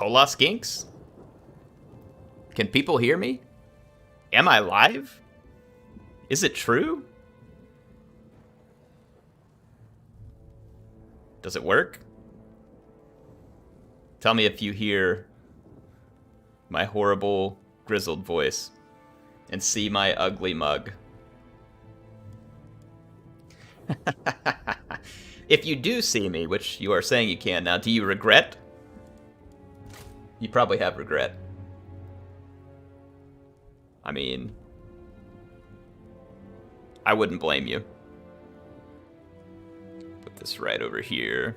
Hola Skinks? Can people hear me? Am I live? Is it true? Does it work? Tell me if you hear my horrible, grizzled voice and see my ugly mug. If you do see me, which you are saying you can now, do you regret? You probably have regret. I mean, I wouldn't blame you. Put this right over here.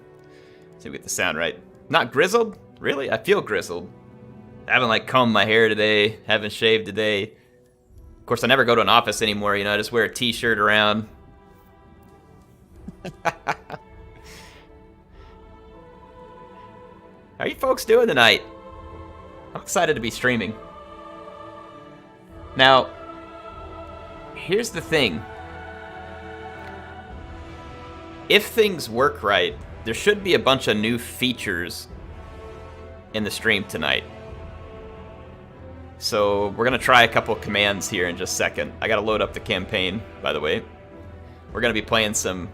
See if we get the sound right. Not grizzled? Really? I feel grizzled. I haven't like combed my hair today. Haven't shaved today. Of course, I never go to an office anymore. You know, I just wear a t-shirt around. How are you folks doing tonight? I'm excited to be streaming. Now, here's the thing. If things work right, there should be a bunch of new features in the stream tonight. So we're going to try a couple commands here in just a second. I got to load up the campaign, by the way. We're going to be playing some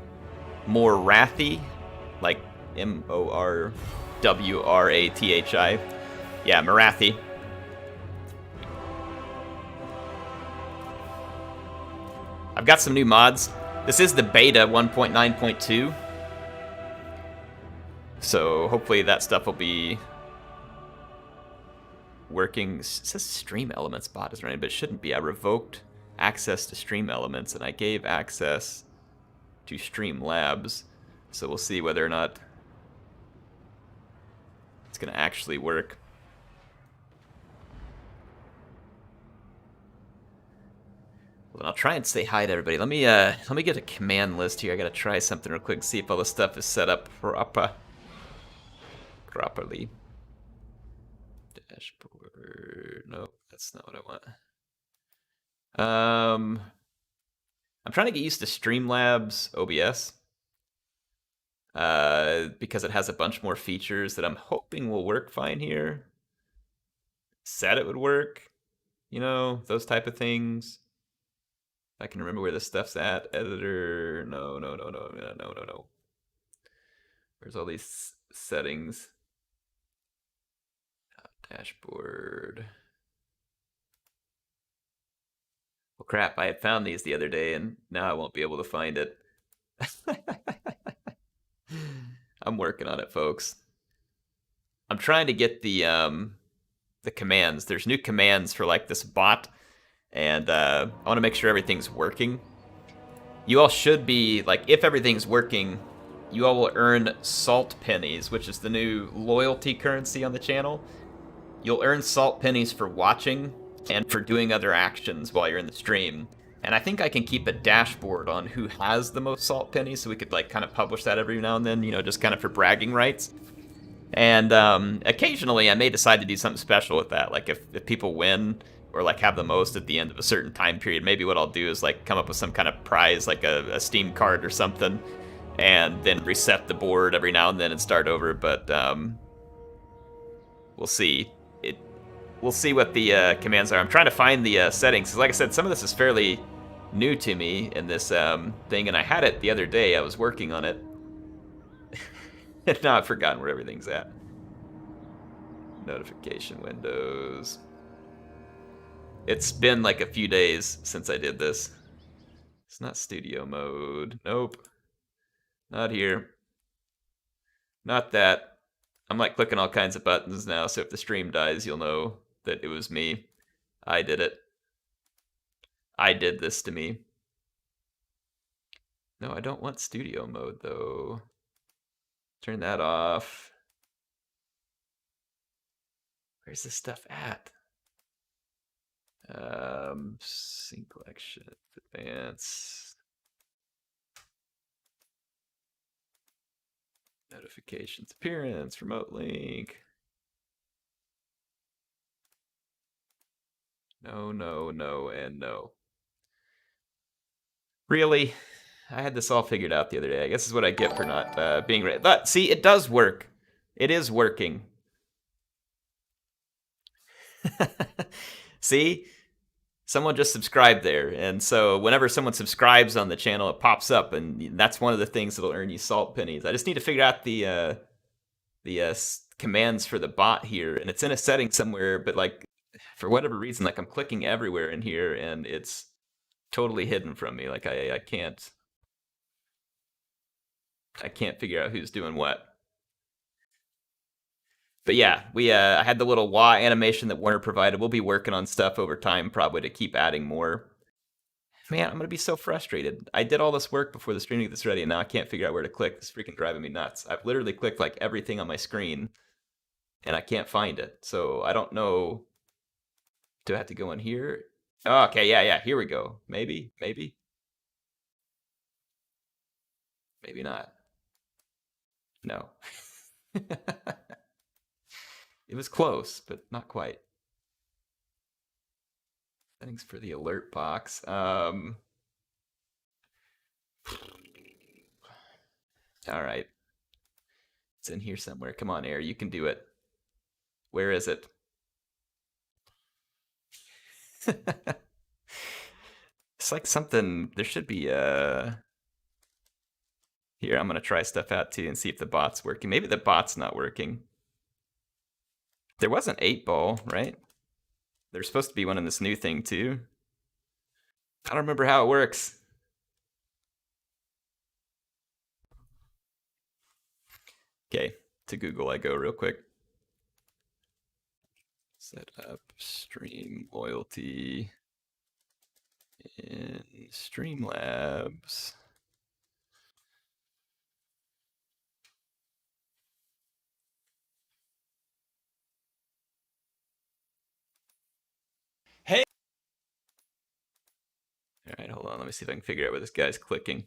Morathi, like Morwrathi. Yeah, Morathi. I've got some new mods. This is the beta 1.9.2. So hopefully that stuff will be working. It says Stream Elements bot is running, but it shouldn't be. I revoked access to Stream Elements and I gave access to Streamlabs. So we'll see whether or not it's going to actually work. Well, I'll try and say hi to everybody. Let me get a command list here. I got to try something real quick, see if all this stuff is set up properly. Dashboard. Nope, that's not what I want. I'm trying to get used to Streamlabs OBS. Because it has a bunch more features that I'm hoping will work fine here. Said it would work. You know, those type of things. If I can remember where this stuff's at. Editor. No. Where's all these settings? Dashboard. Well, crap. I had found these the other day, and now I won't be able to find it. I'm working on it, folks. I'm trying to get the commands. There's new commands for like this bot, and I want to make sure everything's working. You all should be like, if everything's working, you all will earn salt pennies, which is the new loyalty currency on the channel. You'll earn salt pennies for watching and for doing other actions while you're in the stream. And I think I can keep a dashboard on who has the most salt pennies, so we could like kind of publish that every now and then, you know, just kind of for bragging rights. And occasionally I may decide to do something special with that. Like if people win or like have the most at the end of a certain time period, maybe what I'll do is like come up with some kind of prize, like a Steam card or something, and then reset the board every now and then and start over. But we'll see. We'll see what the commands are. I'm trying to find the settings, because like I said, some of this is fairly new to me in this thing, and I had it the other day. I was working on it. And now I've forgotten where everything's at. Notification windows. It's been like a few days since I did this. It's not studio mode. Nope. Not here. Not that. I'm like clicking all kinds of buttons now, so if the stream dies, you'll know that it was me. I did it. I did this to me. No, I don't want studio mode, though. Turn that off. Where's this stuff at? Sync collection, advanced. Notifications, appearance, remote link. No, and no. Really? I had this all figured out the other day. I guess this is what I get for not being ready. But see, it does work. It is working. See? Someone just subscribed there, and so whenever someone subscribes on the channel, it pops up, and that's one of the things that'll earn you salt pennies. I just need to figure out the commands for the bot here, and it's in a setting somewhere, but like for whatever reason, like I'm clicking everywhere in here, and it's totally hidden from me. Like I can't figure out who's doing what. But yeah, we I had the little wah animation that Warner provided. We'll be working on stuff over time, probably to keep adding more. Man, I'm gonna be so frustrated. I did all this work before the stream to get this ready, and now I can't figure out where to click. This is freaking driving me nuts. I've literally clicked like everything on my screen, and I can't find it. So I don't know. Do I have to go in here? Oh, okay, yeah. Here we go. Maybe, maybe not. No. It was close, but not quite. Settings for the alert box. All right. It's in here somewhere. Come on, Air. You can do it. Where is it? It's like something. There should be Here, I'm gonna try stuff out too and see if the bot's working. Maybe the bot's not working. There was an 8-ball, right? There's supposed to be one in this new thing too. I don't remember how it works. Okay, to Google I go real quick. Set up stream loyalty in Streamlabs. Hey! Alright, hold on. Let me see if I can figure out where this guy's clicking.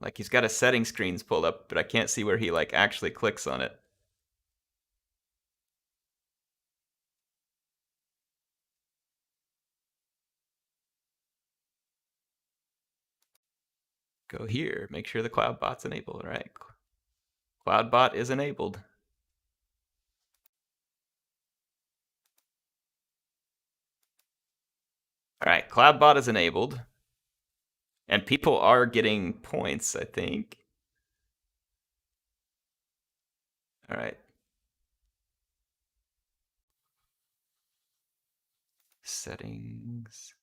Like he's got his setting screens pulled up, but I can't see where he like actually clicks on it. Go here, make sure the cloud bot's enabled. All right, cloud bot is enabled. All right, cloud bot is enabled, and people are getting points, I think. All right. Settings.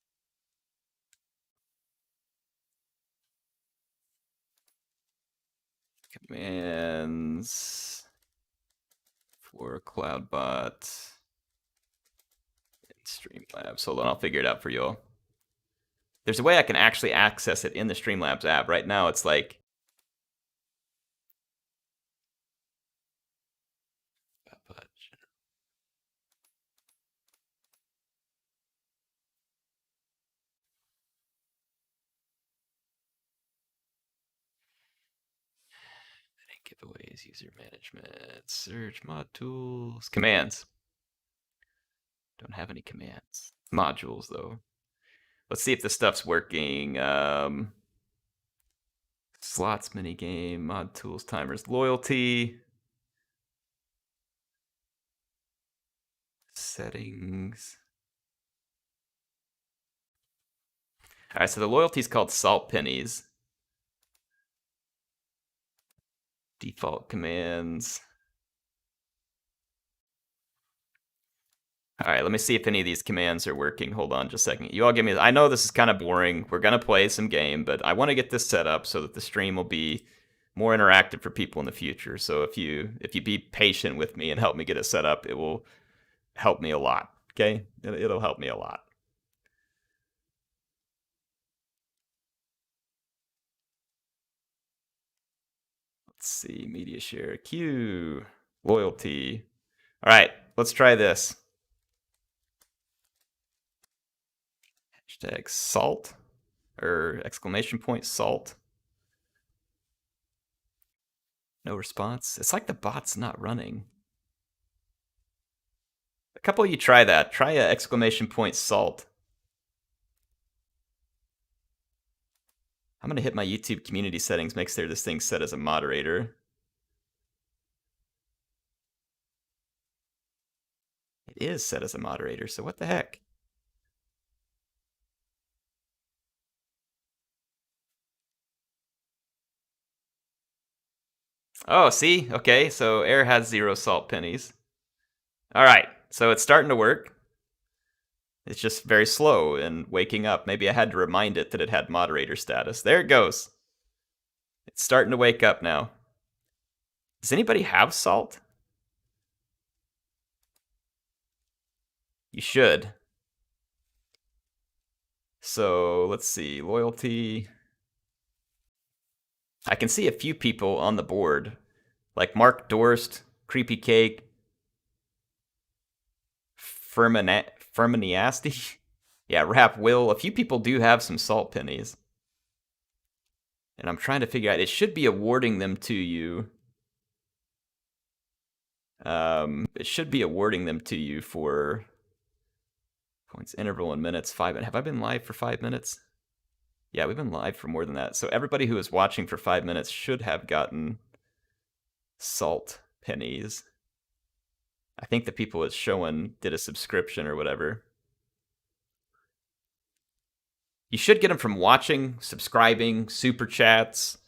Commands for CloudBot and Streamlabs. Hold on, I'll figure it out for y'all. There's a way I can actually access it in the Streamlabs app. Right now, it's like giveaways, user management, search, mod tools, commands. Don't have any commands. Modules, though. Let's see if this stuff's working. Slots, minigame, mod tools, timers, loyalty. Settings. All right, so the loyalty is called salt pennies. Default commands. All right, let me see if any of these commands are working. Hold on just a second. You all give me, I know this is kind of boring. We're going to play some game, but I want to get this set up so that the stream will be more interactive for people in the future. So if you be patient with me and help me get it set up, it will help me a lot, okay? It'll help me a lot. Let's see, media share, queue, loyalty. All right, let's try this. Hashtag salt, or exclamation point salt. No response. It's like the bot's not running. A couple of you try that. Try a exclamation point salt. I'm gonna hit my YouTube community settings, make sure this thing's set as a moderator. It is set as a moderator, so what the heck? Oh, see? Okay, so air has 0 salt pennies. Alright, so it's starting to work. It's just very slow and waking up. Maybe I had to remind it that it had moderator status. There it goes. It's starting to wake up now. Does anybody have salt? You should. So, let's see. Loyalty. I can see a few people on the board. Like Mark Dorst, Creepy Cake, Ferminiasti. Yeah, Rap Will. A few people do have some salt pennies. And I'm trying to figure out, it should be awarding them to you. It should be awarding them to you for points, interval, and minutes. 5 minutes. Have I been live for 5 minutes? Yeah, we've been live for more than that. So everybody who is watching for 5 minutes should have gotten salt pennies. I think the people it's showing did a subscription or whatever. You should get them from watching, subscribing, super chats.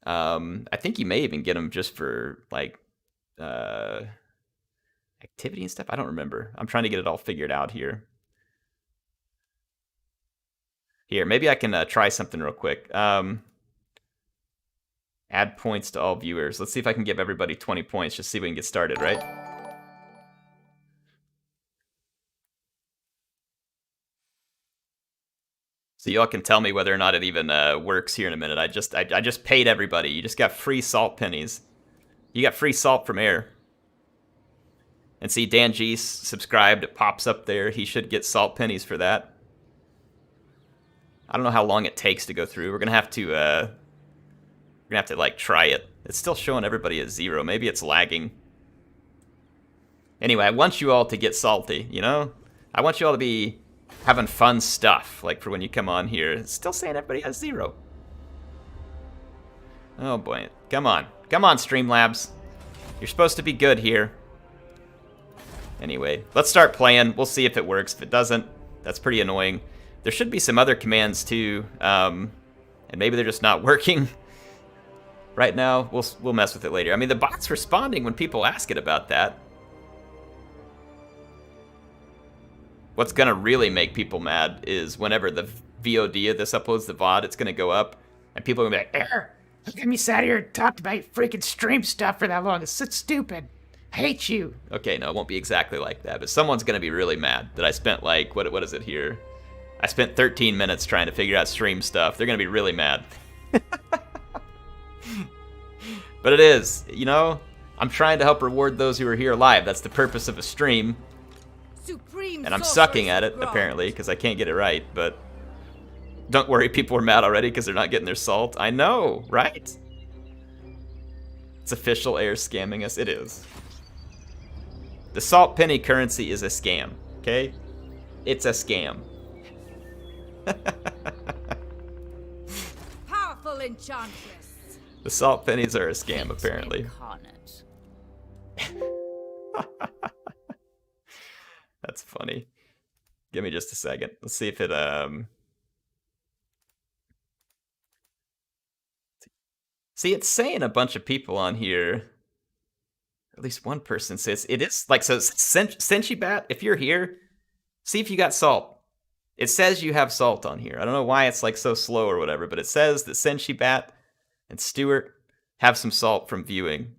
I think you may even get them just for like activity and stuff. I don't remember. I'm trying to get it all figured out here. Here, maybe I can try something real quick. Add points to all viewers. Let's see if I can give everybody 20 points. Just see if we can get started, right? So y'all can tell me whether or not it even works here in a minute. I just paid everybody. You just got free salt pennies. You got free salt from air. And see, Dan G subscribed. It pops up there. He should get salt pennies for that. I don't know how long it takes to go through. We're gonna have to like try it. It's still showing everybody at 0. Maybe it's lagging. Anyway, I want you all to get salty, you know? I want you all to be having fun stuff, like for when you come on here. It's still saying everybody has 0. Oh boy. Come on. Come on, Streamlabs. You're supposed to be good here. Anyway, let's start playing. We'll see if it works. If it doesn't, that's pretty annoying. There should be some other commands too, and maybe they're just not working right now. We'll mess with it later. I mean, the bot's responding when people ask it about that. What's gonna really make people mad is whenever the VOD of this uploads the VOD, it's gonna go up, and people are gonna be like, "How come you sat here and talked about freaking stream stuff for that long? It's so stupid. I hate you." Okay, no, it won't be exactly like that, but someone's gonna be really mad that I spent like, what is it here? I spent 13 minutes trying to figure out stream stuff. They're gonna be really mad. But it is, you know, I'm trying to help reward those who are here live. That's the purpose of a stream. And I'm sucking at it, apparently, because I can't get it right, but don't worry, people are mad already because they're not getting their salt. I know, right? It's official, air scamming us. It is. The salt penny currency is a scam, okay? It's a scam. Powerful enchantress. The salt pennies are a scam, apparently. That's funny. Give me just a second. Let's see if it See, it's saying a bunch of people on here. At least one person says it is like, so Senchibat, if you're here, see if you got salt. It says you have salt on here. I don't know why it's like so slow or whatever, but it says that Senchibat and Stuart have some salt from viewing.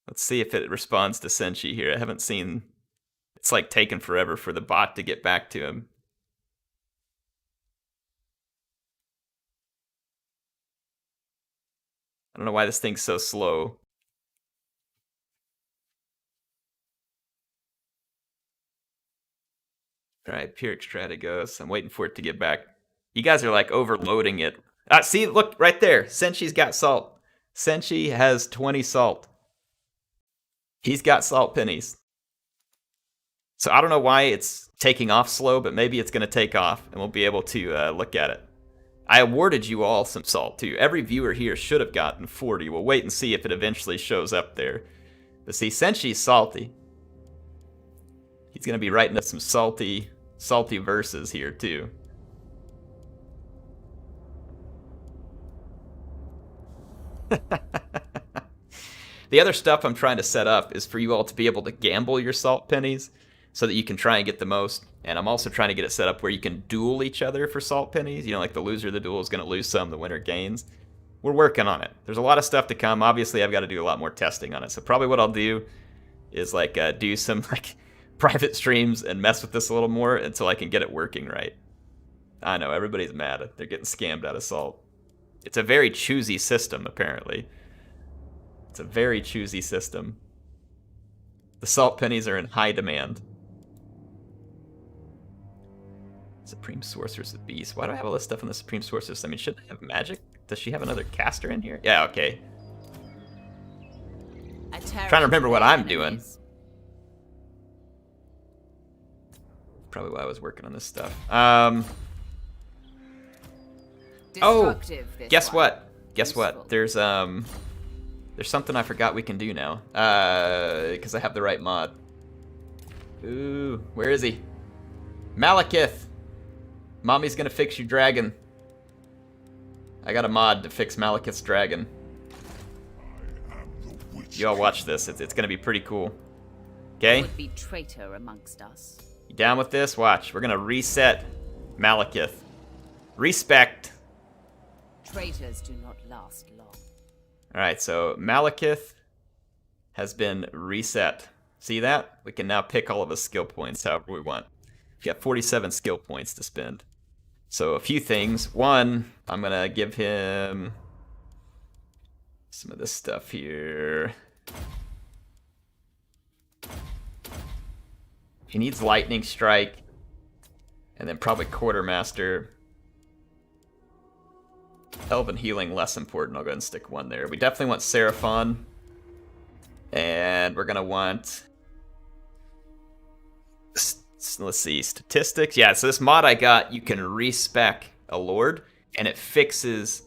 Let's see if it responds to Senshi here. I haven't seen... It's like taken forever for the bot to get back to him. I don't know why this thing's so slow. Alright, Pyrrhic Strategos. I'm waiting for it to get back. You guys are like overloading it. Ah, see, look, right there. Senshi's got salt. Senshi has 20 salt. He's got salt pennies. So I don't know why it's taking off slow, but maybe it's going to take off, and we'll be able to look at it. I awarded you all some salt, too. Every viewer here should have gotten 40. We'll wait and see if it eventually shows up there. But see, Senshi's salty. He's going to be writing us some salty verses here, too. The other stuff I'm trying to set up is for you all to be able to gamble your salt pennies so that you can try and get the most. And I'm also trying to get it set up where you can duel each other for salt pennies. You know, like the loser of the duel is going to lose some, the winner gains. We're working on it. There's a lot of stuff to come. Obviously, I've got to do a lot more testing on it. So probably what I'll do is like do some like private streams and mess with this a little more until I can get it working right. I know, everybody's mad. They're getting scammed out of salt. It's a very choosy system, apparently. It's a very choosy system. The salt pennies are in high demand. Supreme Sorceress of Beast. Why do I have all this stuff in the Supreme Sorceress? I mean, shouldn't I have magic? Does she have another caster in here? Yeah, okay. Trying to remember what I'm doing. Probably why I was working on this stuff. Oh, guess what? Guess what? There's something I forgot we can do now. Because I have the right mod. Ooh, where is he? Malekith! Mommy's gonna fix your dragon. I got a mod to fix Malekith's dragon. You all watch this. It's gonna be pretty cool. Okay? Would be traitor amongst us. You down with this? Watch. We're gonna reset Malekith. Respect. Traitors do not last long. Alright, so Malekith has been reset. See that? We can now pick all of his skill points however we want. We've got 47 skill points to spend. So a few things. One, I'm going to give him some of this stuff here. He needs Lightning Strike. And then probably Quartermaster. Elven Healing, less important. I'll go ahead and stick one there. We definitely want Seraphon. And we're going to want... Let's see, statistics. Yeah, so this mod I got, you can respec a lord, and it fixes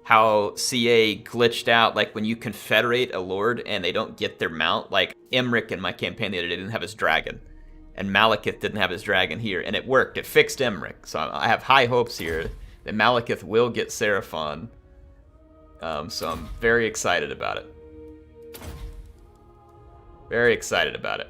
how CA glitched out, like when you confederate a lord and they don't get their mount. Like Emric in my campaign the other day didn't have his dragon, and Malekith didn't have his dragon here, and it worked. It fixed Emric, so I have high hopes here that Malekith will get Seraphon. So I'm very excited about it. Very excited about it.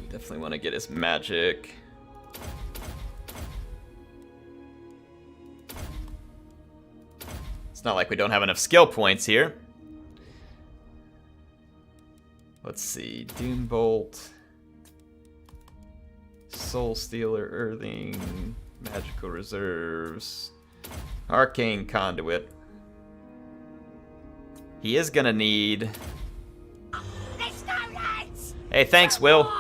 Definitely want to get his magic. It's not like we don't have enough skill points here. Let's see. Doombolt. Soul Stealer, Earthing. Magical Reserves. Arcane Conduit. He is gonna need... Hey, thanks, Will.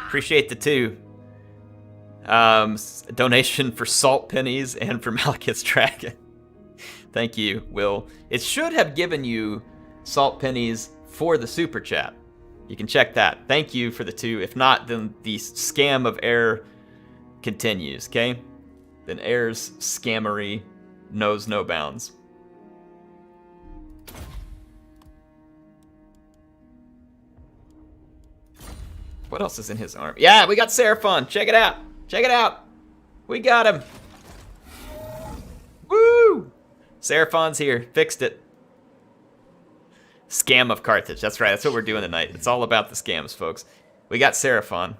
Appreciate the 2. Donation for salt pennies and for Malekith's dragon. Thank you, Will. It should have given you salt pennies for the super chat. You can check that. Thank you for the 2. If not, then the scam of air continues, okay? Then air's scammery knows no bounds. What else is in his arm? Yeah, we got Seraphon. Check it out. Check it out. We got him. Woo! Seraphon's here. Fixed it. Scam of Carthage. That's right. That's what we're doing tonight. It's all about the scams, folks. We got Seraphon.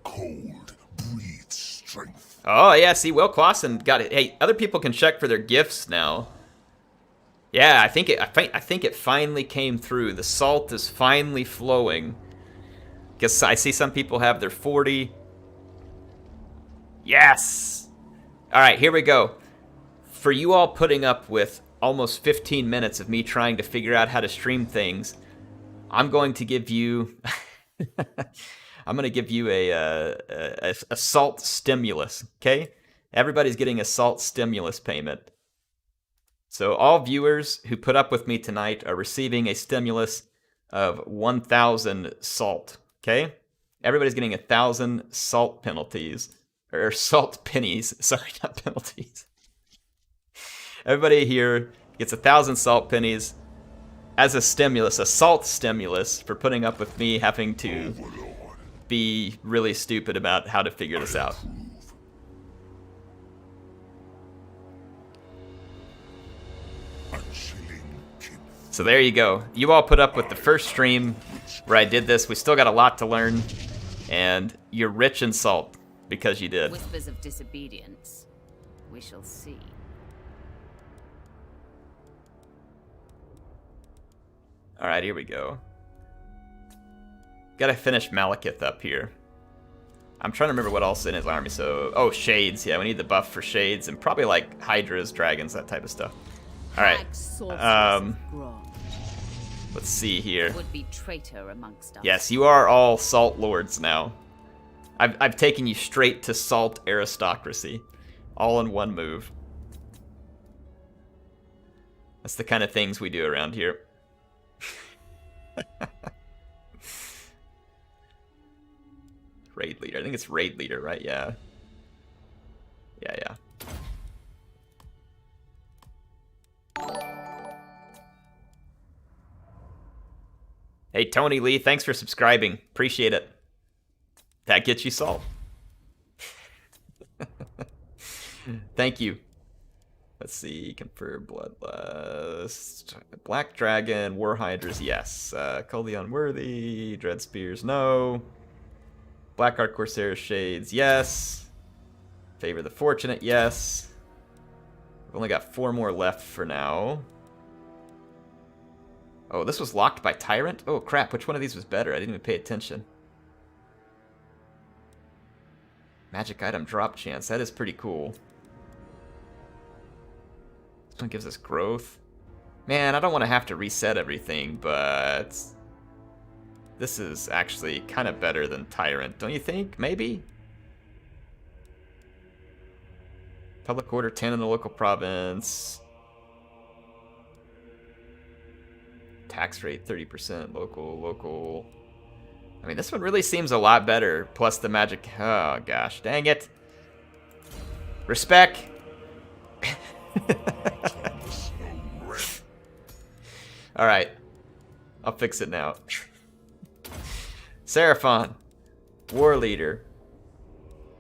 Cold breeds strength. Oh, yeah. See, Will Clausen got it. Hey, other people can check for their gifts now. Yeah, I think it finally came through. The salt is finally flowing. Guess I see some people have their 40. Yes! All right, here we go. For you all putting up with almost 15 minutes of me trying to figure out how to stream things, I'm going to give you I'm gonna give you a salt stimulus. Okay, everybody's getting a salt stimulus payment. So all viewers who put up with me tonight are receiving a stimulus of 1,000 salt. Okay, everybody's getting 1,000 salt penalties or salt pennies. Sorry, not penalties. Everybody here gets 1,000 salt pennies as a stimulus, a salt stimulus, for putting up with me having to be really stupid about how to figure this out. So there you go. You all put up with the first stream where I did this. We still got a lot to learn, and you're rich in salt because you did. Whispers of disobedience. We shall see. Alright, here we go. Gotta finish Malekith up here. I'm trying to remember what else in his army. So, oh, shades. Yeah, we need the buff for shades and probably like hydras, dragons, that type of stuff. Alright. Let's see here. Would be traitor amongst us. Yes, you are all salt lords now. I've taken you straight to salt aristocracy. All in one move. That's the kind of things we do around here. Raid leader. I think it's raid leader, right? Yeah. Yeah. Hey, Tony Lee, thanks for subscribing. Appreciate it. That gets you salt. Thank you. Let's see. Confer Bloodlust. Black Dragon. War Hydras. Yes. Call the Unworthy. Dread Spears. No. Blackheart Corsair Shades. Yes. Favor the Fortunate. Yes. We've only got 4 more left for now. Oh, this was locked by Tyrant? Oh, crap. Which one of these was better? I didn't even pay attention. Magic item drop chance. That is pretty cool. This one gives us growth. Man, I don't want to have to reset everything, but this is actually kind of better than Tyrant, don't you think? Maybe? Public order 10 in the local province. Tax rate 30%, local. I mean, this one really seems a lot better. Plus the magic. Oh, gosh. Dang it. Respect. Alright. I'll fix it now. Seraphon. War leader.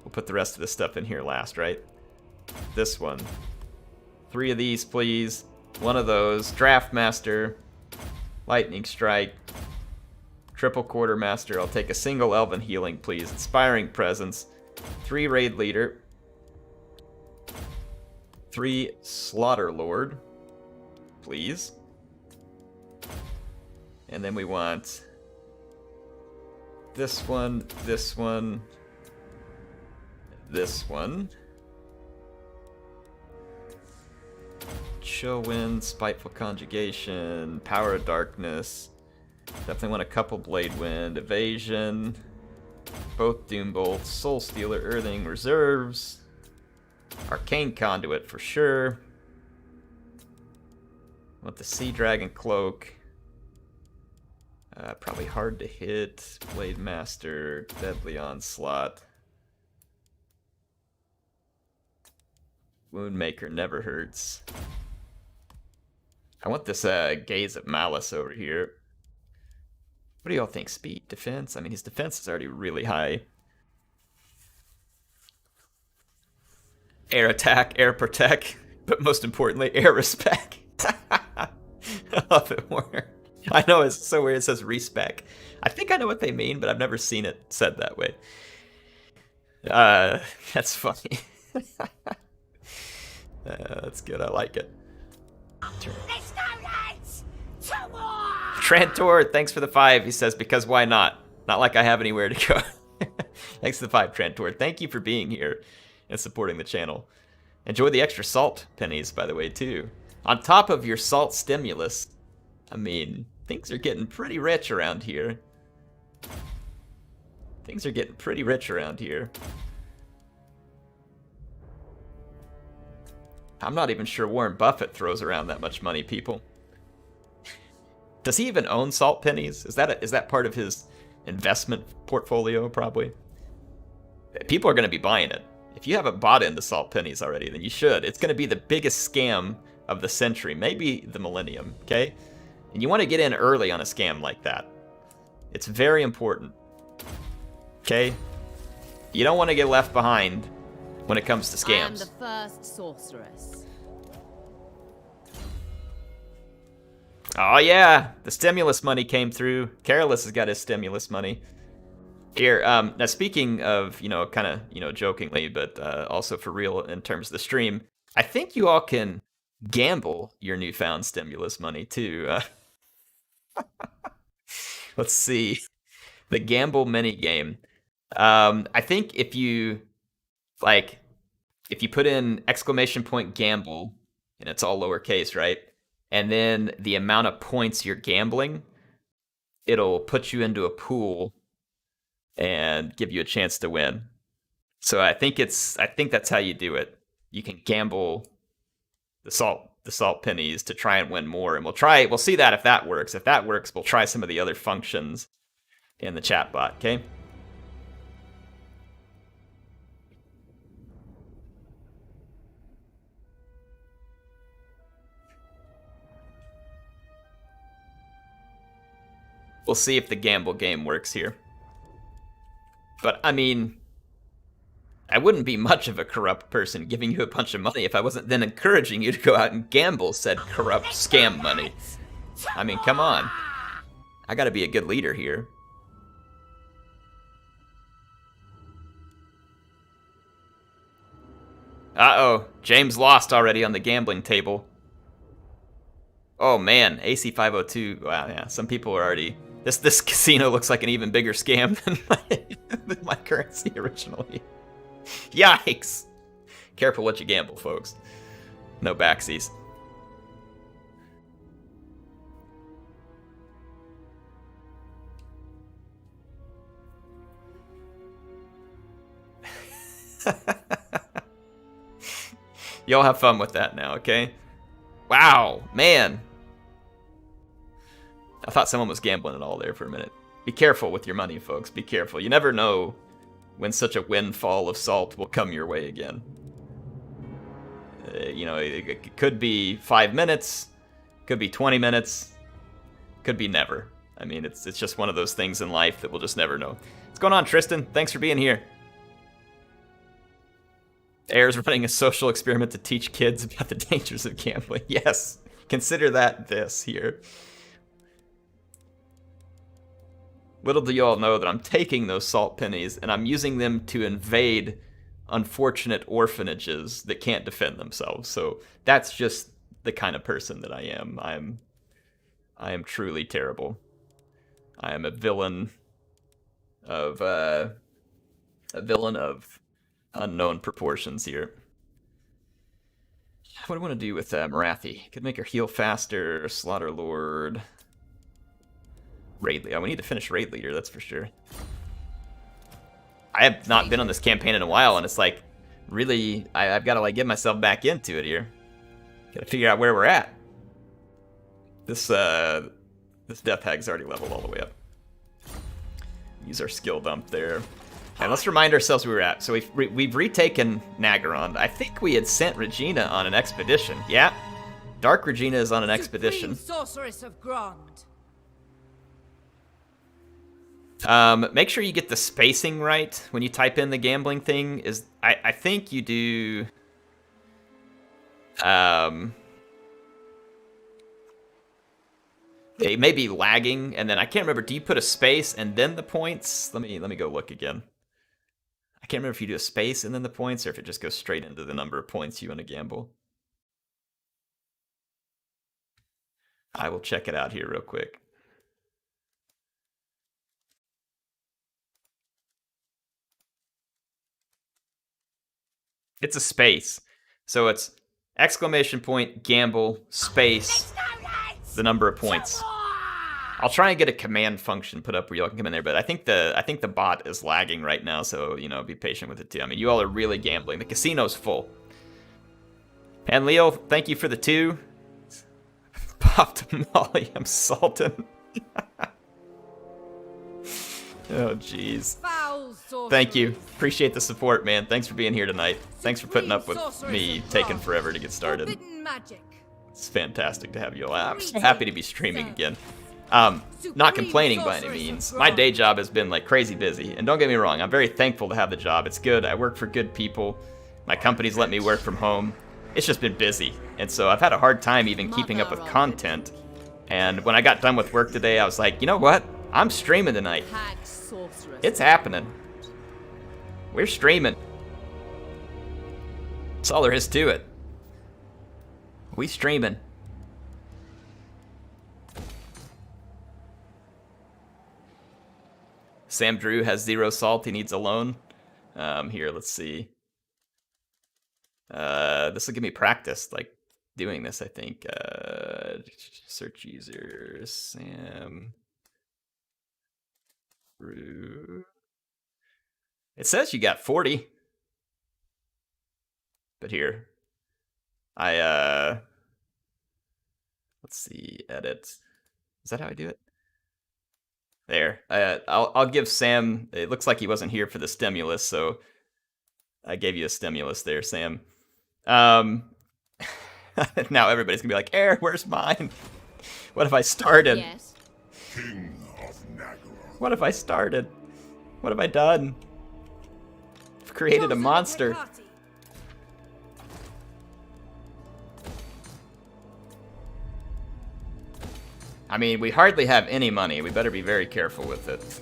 We'll put the rest of this stuff in here last, right? This one. 3 of these, please. 1 of those. Draft master. Lightning strike. Triple quartermaster. I'll take a single elven healing, please. Inspiring presence. 3 raid leader. 3 slaughter lord, please. And then we want this one, this one, this one. Chill wind, spiteful conjugation, power of darkness. Definitely want a couple blade wind, evasion, both doom bolts, soul stealer, earthing reserves, arcane conduit for sure. Want the sea dragon cloak. Probably hard to hit. Blade master, deadly onslaught. Woundmaker never hurts. I want this gaze of malice over here. What do y'all think? Speed, defense? I mean, his defense is already really high. Air attack, air protect, but most importantly, air respect. I love it more. I know it's so weird. It says respec. I think I know what they mean, but I've never seen it said that way. That's funny. That's good. I like it. Let's go, lads! 2 more! Trantor, thanks for the 5. He says, because why not? Not like I have anywhere to go. Thanks for the 5, Trantor. Thank you for being here and supporting the channel. Enjoy the extra salt pennies, by the way, too. On top of your salt stimulus, I mean, things are getting pretty rich around here. Things are getting pretty rich around here. I'm not even sure Warren Buffett throws around that much money, people. Does he even own salt pennies? Is that part of his investment portfolio, probably? People are going to be buying it. If you haven't bought into salt pennies already, then you should. It's going to be the biggest scam of the century, maybe the millennium, okay? And you want to get in early on a scam like that. It's very important, okay? You don't want to get left behind when it comes to scams. I am the first sorceress. Oh yeah, the stimulus money came through. Careless has got his stimulus money. Here, now speaking of, kind of, jokingly, but also for real in terms of the stream, I think you all can gamble your newfound stimulus money too. Let's see. The gamble mini game. I think if you put in ! gamble, and it's all lowercase, right? And then the amount of points you're gambling, it'll put you into a pool and give you a chance to win. So I think that's how you do it. You can gamble the salt pennies to try and win more, and we'll see that if that works. If that works, we'll try some of the other functions in the chat bot, okay? We'll see if the gamble game works here. But, I mean, I wouldn't be much of a corrupt person giving you a bunch of money if I wasn't then encouraging you to go out and gamble said corrupt scam money. I mean, come on. I gotta be a good leader here. Uh-oh, James lost already on the gambling table. Oh man, AC502, wow, yeah, some people are already... This casino looks like an even bigger scam than my currency originally. Yikes! Careful what you gamble, folks. No backsies. Y'all have fun with that now, okay? Wow, man. I thought someone was gambling it all there for a minute. Be careful with your money, folks. Be careful. You never know when such a windfall of salt will come your way again. It could be 5 minutes, could be 20 minutes, could be never. I mean, it's just one of those things in life that we'll just never know. What's going on, Tristan? Thanks for being here. Air's running a social experiment to teach kids about the dangers of gambling. Yes, consider that this here. Little do y'all know that I'm taking those salt pennies and I'm using them to invade unfortunate orphanages that can't defend themselves. So that's just the kind of person that I am. I am truly terrible. I am a villain of unknown proportions here. What do I want to do with Morathi? Could make her heal faster, Slaughter Lord. Raid Leader. We need to finish Raid Leader, that's for sure. I have not been on this campaign in a while, and it's like, really, I've got to like get myself back into it here. Got to figure out where we're at. This Death Hag's already leveled all the way up. Use our skill dump there. And let's remind ourselves where we're at. So we've retaken Nagaron. I think we had sent Regina on an expedition. Yeah, Dark Regina is on an expedition. Sorceress of Grond. Make sure you get the spacing right when you type in the gambling thing. I think you do. It may be lagging, and then I can't remember. Do you put a space and then the points? Let me go look again. I can't remember if you do a space and then the points, or if it just goes straight into the number of points you want to gamble. I will check it out here real quick. It's a space. So it's exclamation point, gamble, space, the number of points. I'll try and get a command function put up where y'all can come in there, but I think the bot is lagging right now, so you know, be patient with it too. I mean, you all are really gambling. The casino's full. And Leo, thank you for the 2. Popped Molly, I'm salting. Oh jeez. Thank you. Appreciate the support, man. Thanks for being here tonight. Thanks for putting up with me taking forever to get started. It's fantastic to have you all. I'm so happy to be streaming again. Not complaining by any means. My day job has been like crazy busy, and don't get me wrong, I'm very thankful to have the job. It's good. I work for good people. My company's let me work from home. It's just been busy, and so I've had a hard time even keeping up with content. And when I got done with work today, I was like, you know what? I'm streaming tonight. It's happening. We're streaming. That's all there is to it. We streaming. Sam Drew has 0 salt. He needs a loan. Here, let's see. This will give me practice, like doing this, I think. Search users. Sam Drew. It says you got 40. But here. Let's see, edit. Is that how I do it? There. I'll give Sam, it looks like he wasn't here for the stimulus, so I gave you a stimulus there, Sam. Now everybody's gonna be like, Air, where's mine? What if I started? Yes. King of Nagara. What if I started? What have I done? I've created a monster. I mean, we hardly have any money. We better be very careful with it.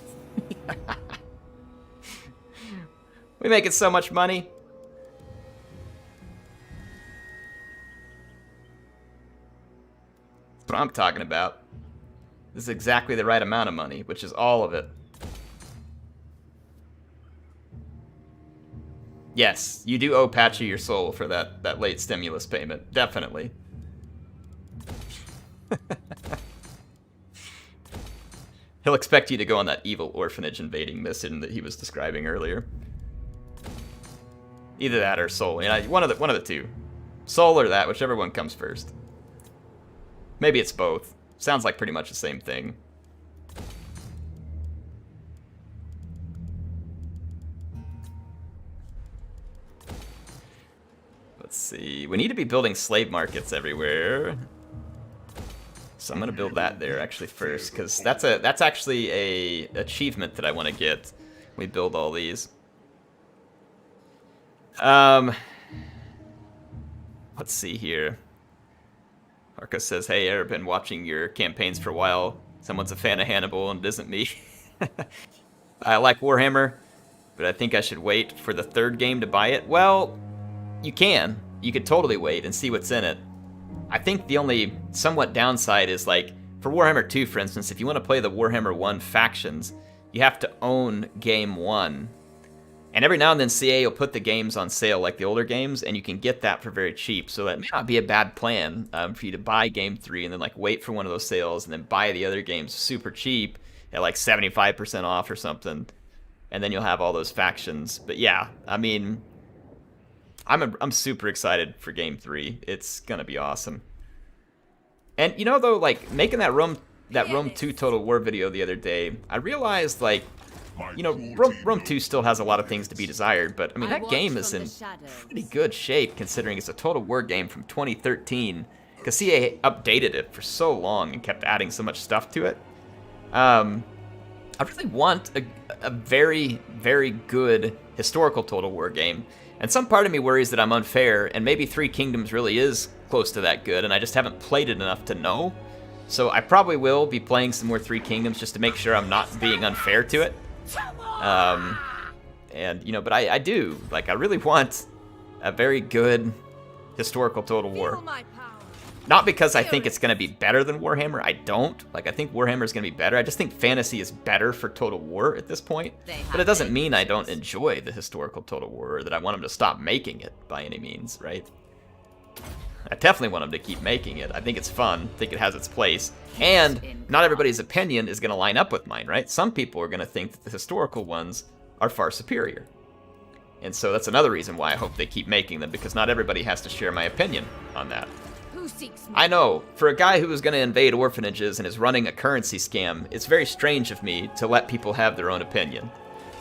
We making so much money. That's what I'm talking about. This is exactly the right amount of money, which is all of it. Yes, you do owe Patchy your soul for that late stimulus payment. Definitely. He'll expect you to go on that evil orphanage invading mission that he was describing earlier. Either that or soul. You know, one of the two. Soul or that, whichever one comes first. Maybe it's both. Sounds like pretty much the same thing. Let's see. We need to be building slave markets everywhere. So I'm gonna build that there actually first, because that's actually a achievement that I want to get. We build all these. Let's see here. Arca says, "Hey, I've been watching your campaigns for a while. Someone's a fan of Hannibal and it isn't me." I like Warhammer, but I think I should wait for the 3rd game to buy it. Well, you can. You could totally wait and see what's in it. I think the only somewhat downside is, like, for Warhammer 2, for instance, if you want to play the Warhammer 1 factions, you have to own Game 1. And every now and then CA will put the games on sale, like the older games, and you can get that for very cheap. So that may not be a bad plan for you to buy Game 3 and then, like, wait for one of those sales and then buy the other games super cheap at, like, 75% off or something. And then you'll have all those factions. But yeah, I mean, I'm super excited for Game 3. It's gonna be awesome. And you know, though, like, making that Rome 2 Total War video the other day, I realized, like, you know, Rome 2 still has a lot of things to be desired, but I mean, that game is in pretty good shape considering it's a Total War game from 2013, because CA updated it for so long and kept adding so much stuff to it. I really want a very, very good historical Total War game. And some part of me worries that I'm unfair, and maybe Three Kingdoms really is close to that good, and I just haven't played it enough to know. So I probably will be playing some more Three Kingdoms just to make sure I'm not being unfair to it. And, you know, but I do. Like, I really want a very good historical Total War. Not because I think it's going to be better than Warhammer. I don't. Like, I think Warhammer is going to be better. I just think fantasy is better for Total War at this point. But it doesn't mean I don't enjoy the historical Total War or that I want them to stop making it by any means, right? I definitely want them to keep making it. I think it's fun. I think it has its place. And not everybody's opinion is going to line up with mine, right? Some people are going to think that the historical ones are far superior. And so that's another reason why I hope they keep making them, because not everybody has to share my opinion on that. Who seeks me? I know, for a guy who is going to invade orphanages and is running a currency scam, it's very strange of me to let people have their own opinion.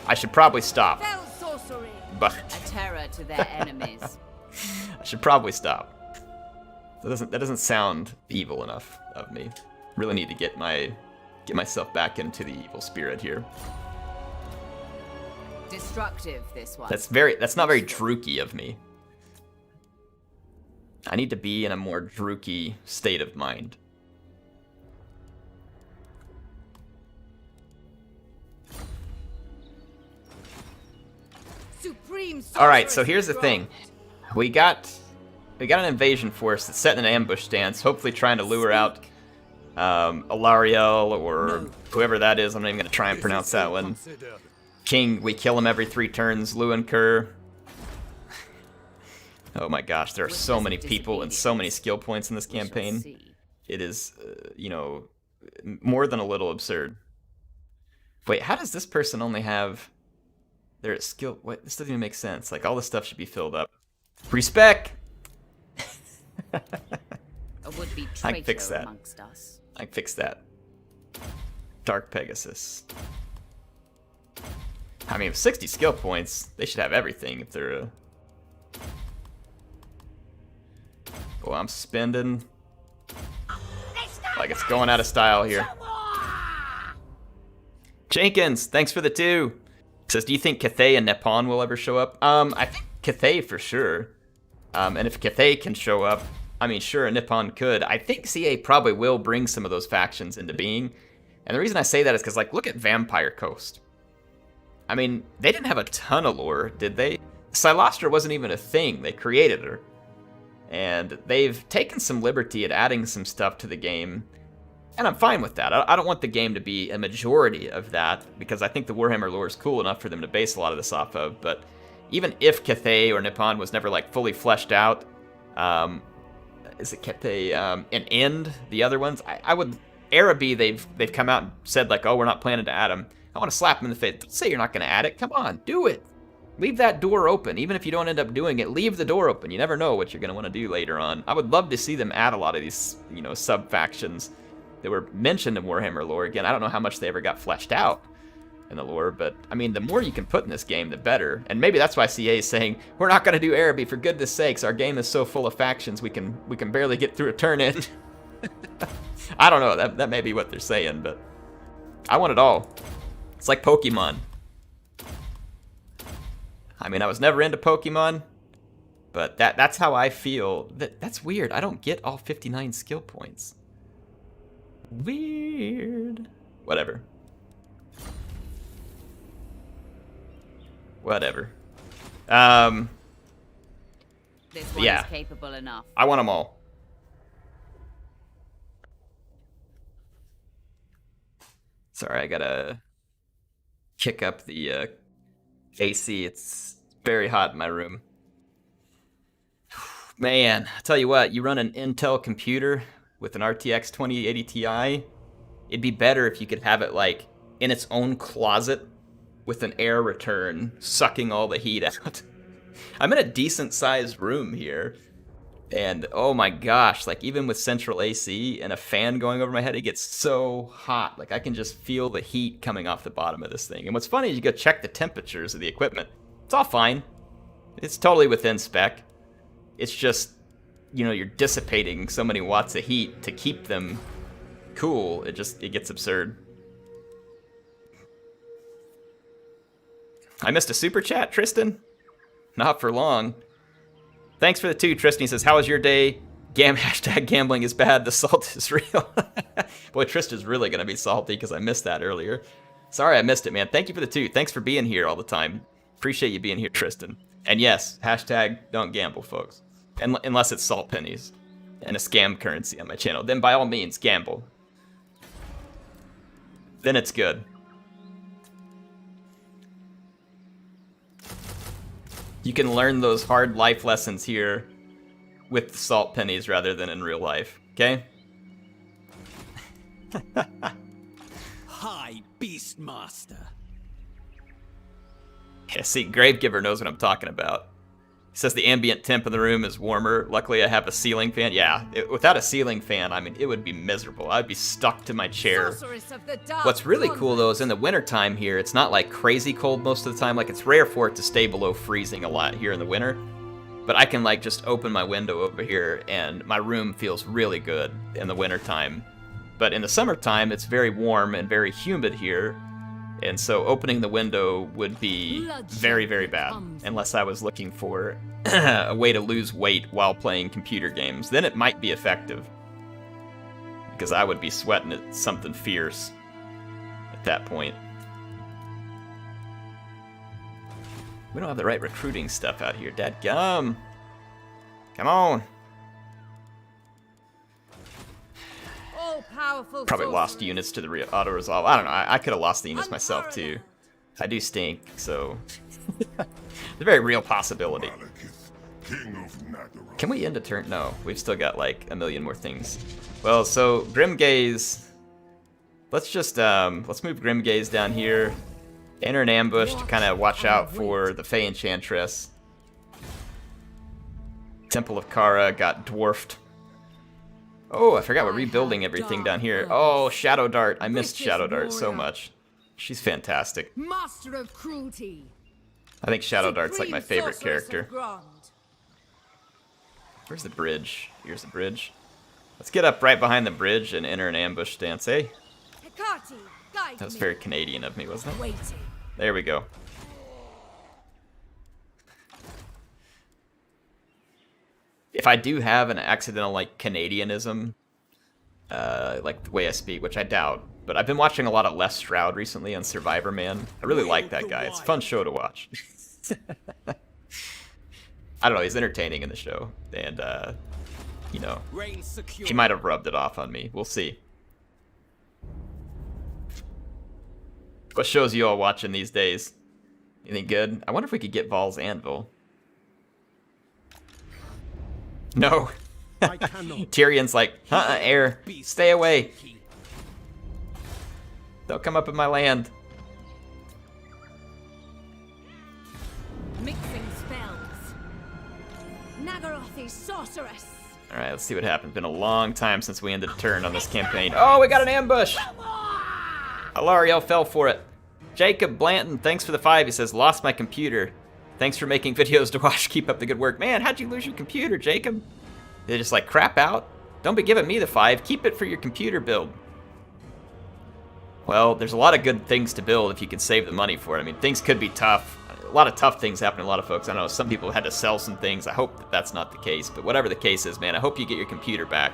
I should probably stop. Fell sorcery. But A terror to their enemies. I should probably stop. That doesn't sound evil enough of me. Really need to get myself back into the evil spirit here. Destructive, this one. That's not very drooky of me. I need to be in a more drooky state of mind. Supreme Alright, so here's the thing. We got an invasion force that's set in an ambush stance, hopefully trying to lure out Alariel or whoever that is. I'm not even going to try and pronounce that one. King, we kill him every 3 turns, Lewinker. Oh my gosh, there are so many people and so many skill points in this campaign. It is, more than a little absurd. Wait, how does this person only have their skill? What? This doesn't even make sense. Like, all this stuff should be filled up. Respec! A would-be I can fix traitor that. amongst us. I can fix that. Dark Pegasus. I mean, with 60 skill points, they should have everything if they're a... Well, I'm spending like it's going out of style here. Jenkins, thanks for the 2. Says, do you think Cathay and Nippon will ever show up? I think Cathay for sure. And if Cathay can show up, I mean, sure, Nippon could. I think CA probably will bring some of those factions into being. And the reason I say that is because, like, look at Vampire Coast. I mean, they didn't have a ton of lore, did they? Silostra wasn't even a thing. They created her. And they've taken some liberty at adding some stuff to the game. And I'm fine with that. I don't want the game to be a majority of that, because I think the Warhammer lore is cool enough for them to base a lot of this off of. But even if Cathay or Nippon was never, like, fully fleshed out, is it Cathay and End, the other ones? I would... Araby, they've come out and said, like, oh, we're not planning to add them. I want to slap them in the face. Don't say you're not going to add it. Come on, do it. Leave that door open. Even if you don't end up doing it, leave the door open. You never know what you're going to want to do later on. I would love to see them add a lot of these, sub-factions that were mentioned in Warhammer lore. Again, I don't know how much they ever got fleshed out in the lore, but, I mean, the more you can put in this game, the better. And maybe that's why CA is saying, we're not going to do Araby, for goodness sakes. Our game is so full of factions, we can barely get through a turn-in. I don't know. That may be what they're saying, but I want it all. It's like Pokemon. I mean, I was never into Pokemon, but that's how I feel. That's weird. I don't get all 59 skill points. Weird. Whatever. Whatever. This one yeah. is capable enough. I want them all. Sorry, I gotta kick up the AC. It's very hot in my room. Man, I tell you what, you run an Intel computer with an RTX 2080 Ti, it'd be better if you could have it, like, in its own closet with an air return, sucking all the heat out. I'm in a decent-sized room here, and oh my gosh, like, even with central AC and a fan going over my head, it gets so hot. Like, I can just feel the heat coming off the bottom of this thing. And what's funny is you go check the temperatures of the equipment. It's all fine. It's totally within spec. It's just, you're dissipating so many watts of heat to keep them cool. It gets absurd. I missed a super chat, Tristan? Not for long. Thanks for the 2, Tristan. He says, how was your day? Hashtag gambling is bad. The salt is real. Boy, Tristan's really going to be salty because I missed that earlier. Sorry I missed it, man. Thank you for the 2. Thanks for being here all the time. Appreciate you being here, Tristan. And yes, hashtag don't gamble, folks. Unless it's salt pennies and a scam currency on my channel. Then by all means, gamble. Then it's good. You can learn those hard life lessons here with the salt pennies rather than in real life, okay? Hi, Beastmaster. Yeah, see, Gravegiver knows what I'm talking about. He says the ambient temp in the room is warmer. Luckily, I have a ceiling fan. Yeah, without a ceiling fan, I mean, it would be miserable. I'd be stuck to my chair. Sorceress of the dark What's really cool, though, is in the wintertime here, it's not, like, crazy cold most of the time. Like, it's rare for it to stay below freezing a lot here in the winter. But I can, like, just open my window over here, and my room feels really good in the wintertime. But in the summertime, it's very warm and very humid here. And so opening the window would be very, very bad, unless I was looking for a way to lose weight while playing computer games. Then it might be effective, because I would be sweating at something fierce at that point. We don't have the right recruiting stuff out here, dadgum. Come on. All-powerful Probably lost units to the auto-resolve. I don't know, I could have lost the units myself too. I do stink, so... it's a very real possibility. Malekith, King of Nagara. Can we end a turn? No, we've still got like a million more things. Well, so Grimgaze... Let's just, let's move Grimgaze down here. Enter an ambush to kind of watch out for the Fey Enchantress. Temple of Kara got dwarfed. Oh, I forgot we're rebuilding everything down here. Oh, Shadow Dart. I missed Shadow Dart so much. She's fantastic. Master of cruelty. I think Shadow Dart's like my favorite Sorceress of character. Grond. Where's the bridge? Here's the bridge. Let's get up right behind the bridge and enter an ambush stance, eh? Hecate, guide That was me. very Canadian of me, wasn't it? Waiting. There we go. If I do have an accidental, like, Canadianism, like the way I speak, which I doubt, but I've been watching a lot of Les Stroud recently on Survivor Man. I really like that guy. It's a fun show to watch. I don't know, he's entertaining in the show, and, you know, Reign secure. he might have rubbed it off on me. We'll see. What shows you all watching these days? Anything good? I wonder if we could get Val's Anvil. No. I cannot. Tyrion's like, air, stay away. Don't come up in my land. Mixing spells. Nagarothi, sorceress. Alright, let's see what happens. Been a long time since we ended a turn on this campaign. Oh, we got an ambush! Alariel fell for it. Jacob Blanton, thanks for the 5. He says, lost my computer. Thanks for making videos to watch. Keep up the good work. Man, how'd you lose your computer, Jacob? They just like crap out? Don't be giving me the 5. Keep it for your computer build. Well, there's a lot of good things to build if you can save the money for it. I mean, things could be tough. A lot of tough things happen to a lot of folks. I know some people had to sell some things. I hope that that's not the case. But whatever the case is, man, I hope you get your computer back.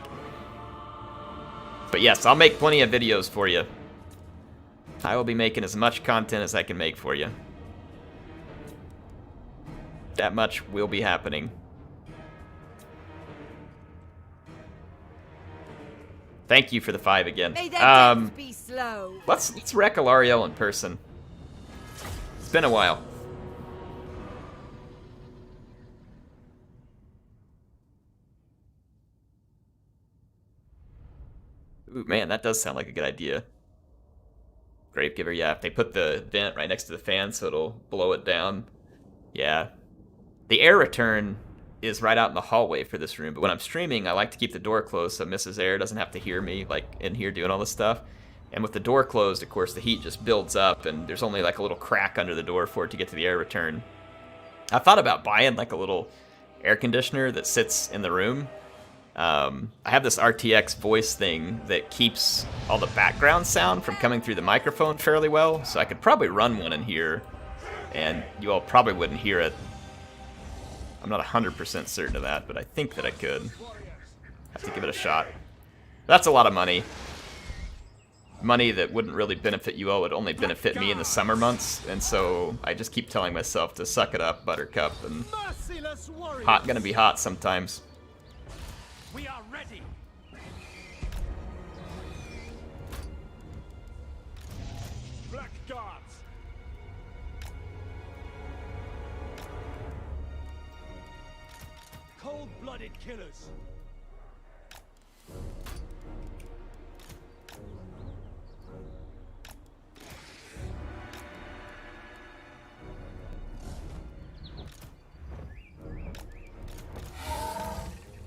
But yes, I'll make plenty of videos for you. I will be making as much content as I can make for you. That much will be happening. Thank you for the 5 again. May their death be slow. Let's wreck Alariel in person. It's been a while. Ooh, man, that does sound like a good idea. Gravegiver, yeah, if they put the vent right next to the fan so it'll blow it down. Yeah. The air return is right out in the hallway for this room, but when I'm streaming, I like to keep the door closed so Mrs. Air doesn't have to hear me, like, in here doing all this stuff. And with the door closed, of course, the heat just builds up, and there's only, like, a little crack under the door for it to get to the air return. I thought about buying, like, a little air conditioner that sits in the room. I have this RTX voice thing that keeps all the background sound from coming through the microphone fairly well, so I could probably run one in here, and you all probably wouldn't hear it. I'm not 100% certain of that, but I think that I could. Have to give it a shot. That's a lot of money. Money that wouldn't really benefit you all, would only benefit me in the summer months, and so I just keep telling myself to suck it up, Buttercup, and Merciless warriors. hot gonna be hot sometimes. We are ready. Black guards. Cold-blooded Cold-blooded killers.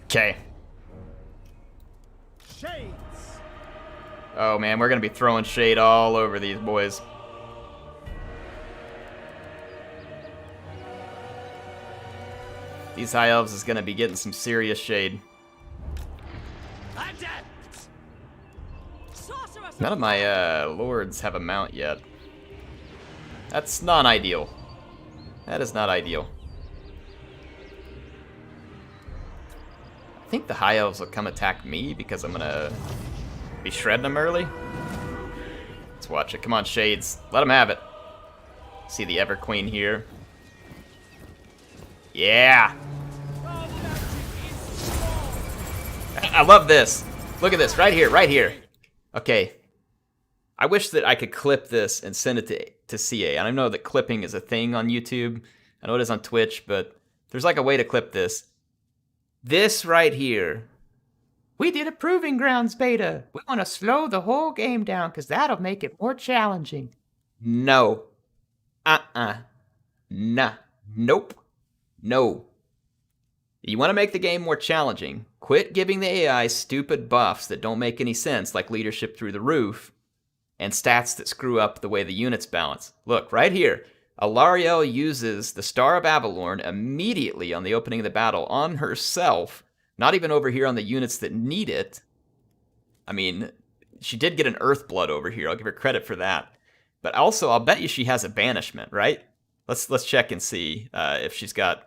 Okay. Shades. Oh man, we're gonna be throwing shade all over these boys. These high elves is gonna be getting some serious shade. Adept. Sorceress None of my lords have a mount yet. That's not ideal. That is not ideal. I think the high elves will come attack me because I'm gonna be shredding them early. Let's watch it. Come on, Shades. Let them have it. See the Ever Queen here. Yeah. I love this. Look at this. Right here. Right here. Okay. I wish that I could clip this and send it to CA. And I know that clipping is a thing on YouTube. I know it is on Twitch, but there's like a way to clip this. This right here. We did a Proving Grounds beta. We want to slow the whole game down because that'll make it more challenging. No. Nah. Nope. No. You want to make the game more challenging, quit giving the AI stupid buffs that don't make any sense, like leadership through the roof, and stats that screw up the way the units balance. Look, right here. Alarielle uses the Star of Avalorn immediately on the opening of the battle on herself, not even over here on the units that need it. I mean, she did get an Earthblood over here. I'll give her credit for that. But also, I'll bet you she has a banishment, right? Let's check and see if she's got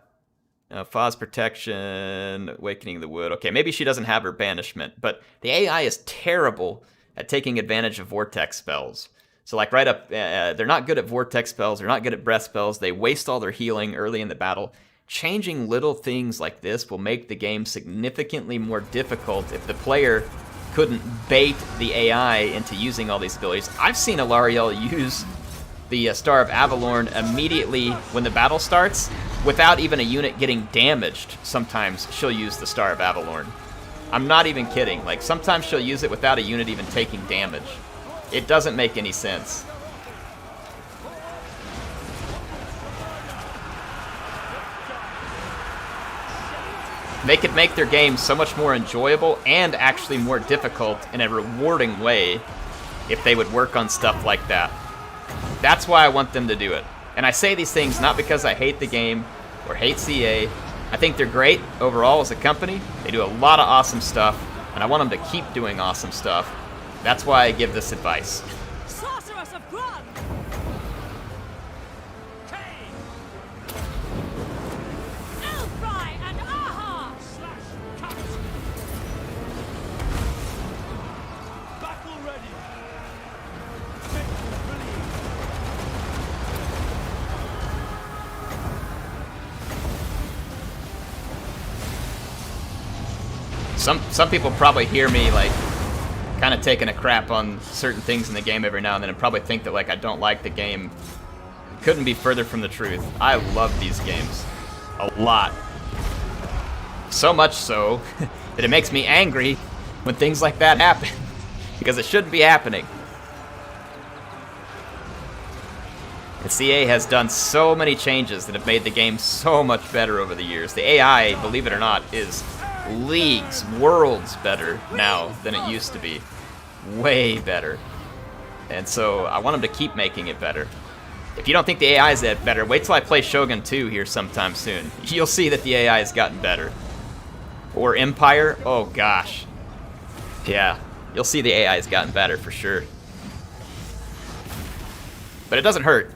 Foz Protection, Awakening the Wood. Okay, maybe she doesn't have her banishment, but the AI is terrible at taking advantage of vortex spells. So like right up, they're not good at vortex spells, they're not good at breath spells, they waste all their healing early in the battle. Changing little things like this will make the game significantly more difficult if the player couldn't bait the AI into using all these abilities. I've seen Alarielle use the Star of Avalorn immediately when the battle starts without even a unit getting damaged. Sometimes she'll use the Star of Avalorn. I'm not even kidding. Like, sometimes she'll use it without a unit even taking damage. It doesn't make any sense. They could make their game so much more enjoyable and actually more difficult in a rewarding way if they would work on stuff like that. That's why I want them to do it. And I say these things not because I hate the game or hate CA. I think they're great overall as a company. They do a lot of awesome stuff, and I want them to keep doing awesome stuff. That's why I give this advice. Sorceress of Grun! Kane. Elfry and Aha! Slash. Cut. Battle ready. Make them believe. Some people probably hear me like kind of taking a crap on certain things in the game every now and then and probably think that like I don't like the game. Couldn't be further from the truth. I love these games a lot. So much so that it makes me angry when things like that happen because it shouldn't be happening. And CA has done so many changes that have made the game so much better over the years. The AI, believe it or not, is leagues, worlds better now than it used to be. Way better. And so I want them to keep making it better. If you don't think the AI is that better, wait till I play Shogun 2 here sometime soon. You'll see that the AI has gotten better. Or Empire, oh gosh. Yeah, you'll see the AI has gotten better for sure. But it doesn't hurt.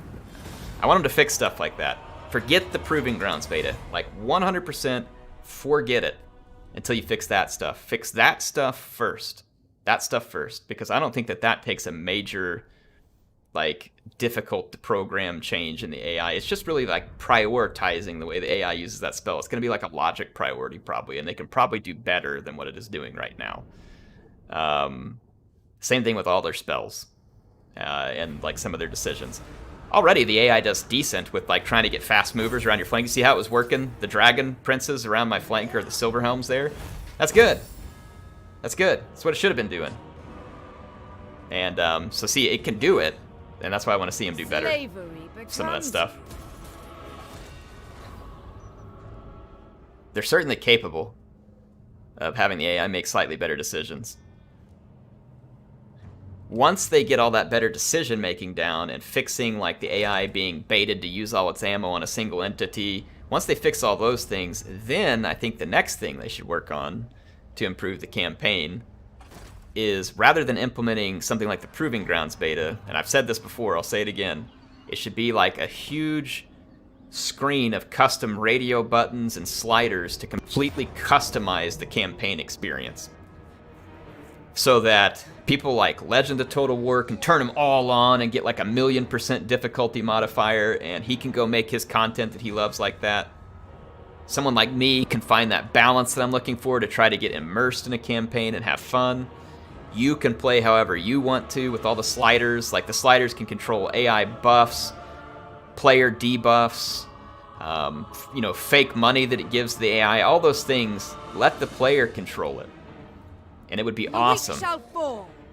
I want them to fix stuff like that. Forget the Proving Grounds beta. Like 100% forget it until you fix that stuff. Fix that stuff first. That stuff first. Because I don't think that that takes a major, like, difficult to program change in the AI. It's just really like prioritizing the way the AI uses that spell. It's going to be like a logic priority probably, and they can probably do better than what it is doing right now. Same thing with all their spells and like some of their decisions. Already the AI does decent with like trying to get fast movers around your flank. You see how it was working? The dragon princes around my flank, or the silver helms there. That's good. That's good. That's what it should have been doing. And so see, it can do it, and that's why I want to see him do better. Some of that stuff. They're certainly capable of having the AI make slightly better decisions. Once they get all that better decision making down and fixing like the AI being baited to use all its ammo on a single entity, once they fix all those things, then I think the next thing they should work on to improve the campaign is, rather than implementing something like the Proving Grounds beta, and I've said this before, I'll say it again, it should be like a huge screen of custom radio buttons and sliders to completely customize the campaign experience. So that people like Legend of Total War can turn them all on and get like 1,000,000% difficulty modifier, and he can go make his content that he loves like that. Someone like me can find that balance that I'm looking for to try to get immersed in a campaign and have fun. You can play however you want to with all the sliders. Like the sliders can control AI buffs, player debuffs, you know, fake money that it gives the AI, all those things. Let the player control it. And it would be awesome.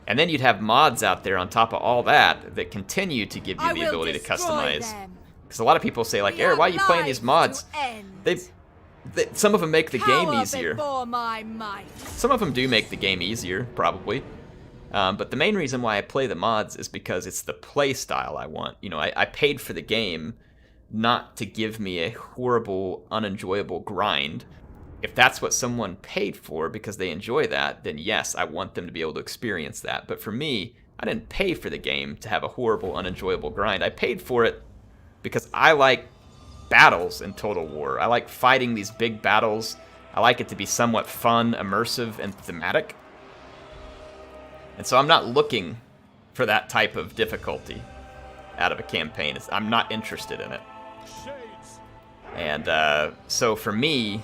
And then you'd have mods out there on top of all that that continue to give you the ability to customize. Because a lot of people say, like, Eric, why are you playing these mods? Some of them make the game easier. Some of them do make the game easier, probably. But the main reason why I play the mods is because it's the play style I want. You know, I paid for the game not to give me a horrible, unenjoyable grind. If that's what someone paid for because they enjoy that, then yes, I want them to be able to experience that. But for me, I didn't pay for the game to have a horrible, unenjoyable grind. I paid for it because I like battles in Total War. I like fighting these big battles. I like it to be somewhat fun, immersive, and thematic. And so I'm not looking for that type of difficulty out of a campaign. I'm not interested in it. And so for me,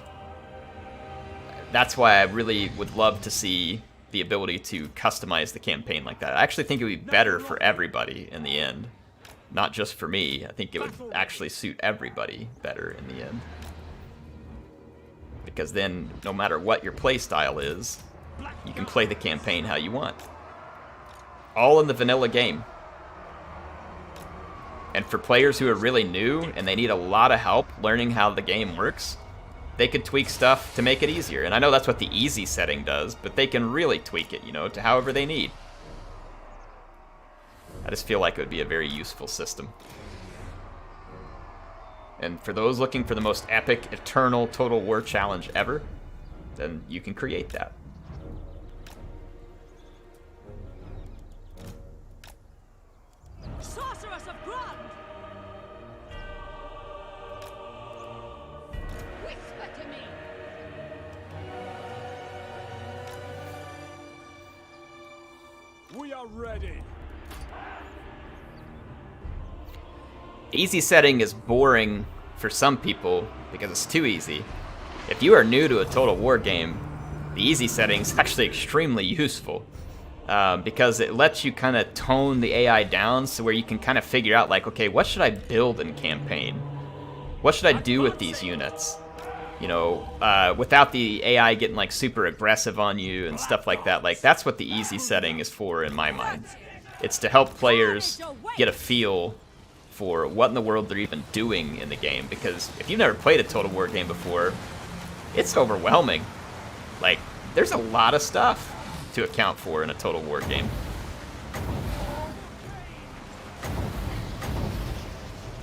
that's why I really would love to see the ability to customize the campaign like that. I actually think it would be better for everybody in the end. Not just for me. I think it would actually suit everybody better in the end. Because then, no matter what your play style is, you can play the campaign how you want. All in the vanilla game. And for players who are really new and they need a lot of help learning how the game works, they could tweak stuff to make it easier. And I know that's what the easy setting does, but they can really tweak it, you know, to however they need. I just feel like it would be a very useful system. And for those looking for the most epic, eternal Total War challenge ever, then you can create that. Sorceress of Grund! Whisper to me! We are ready. Easy setting is boring for some people because it's too easy. If you are new to a Total War game, the easy setting is actually extremely useful because it lets you kind of tone the AI down so where you can kind of figure out like, okay, what should I build in campaign? What should I do with these units? You know, without the AI getting like super aggressive on you and stuff like that. Like that's what the easy setting is for in my mind. It's to help players get a feel for what in the world they're even doing in the game, because if you've never played a Total War game before, it's overwhelming. Like, there's a lot of stuff to account for in a Total War game.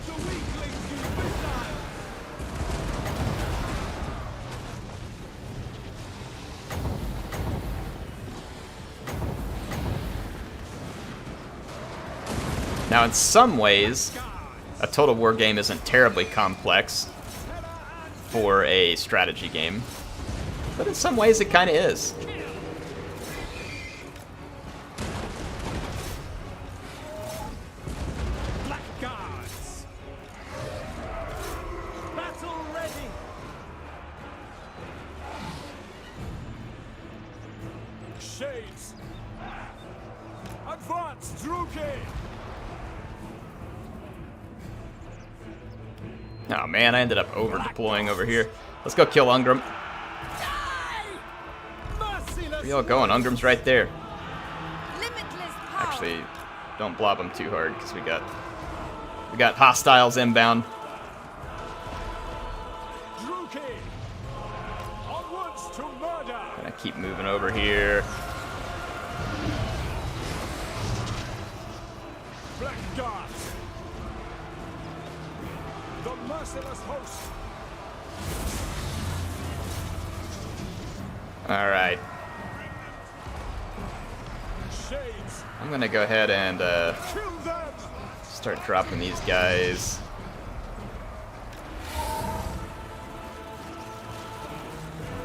The weaklings use missile. Now, in some ways, a Total War game isn't terribly complex for a strategy game, but in some ways it kind of is. Black guards. Battle ready. Shades. Advance, Druki. Oh man, I ended up over deploying over here. Let's go kill Ungram. Where you all going? Ungram's right there. Limitless power. Actually, don't blob him too hard because we got hostiles inbound. Druki! Onwards to murder! Gonna keep moving over here. Black Guards! The merciless host! All right. Shades! I'm gonna go ahead and Kill them! start dropping these guys.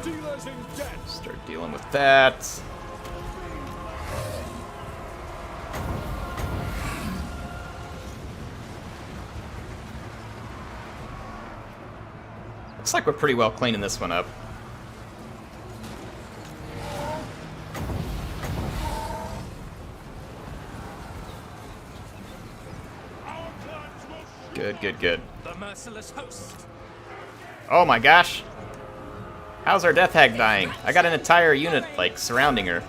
Dealers in death! Start dealing with that. Looks like we're pretty well cleaning this one up. Good, good, good. The merciless host! Oh my gosh! How's our Death Hag dying? I got an entire unit, like, surrounding her.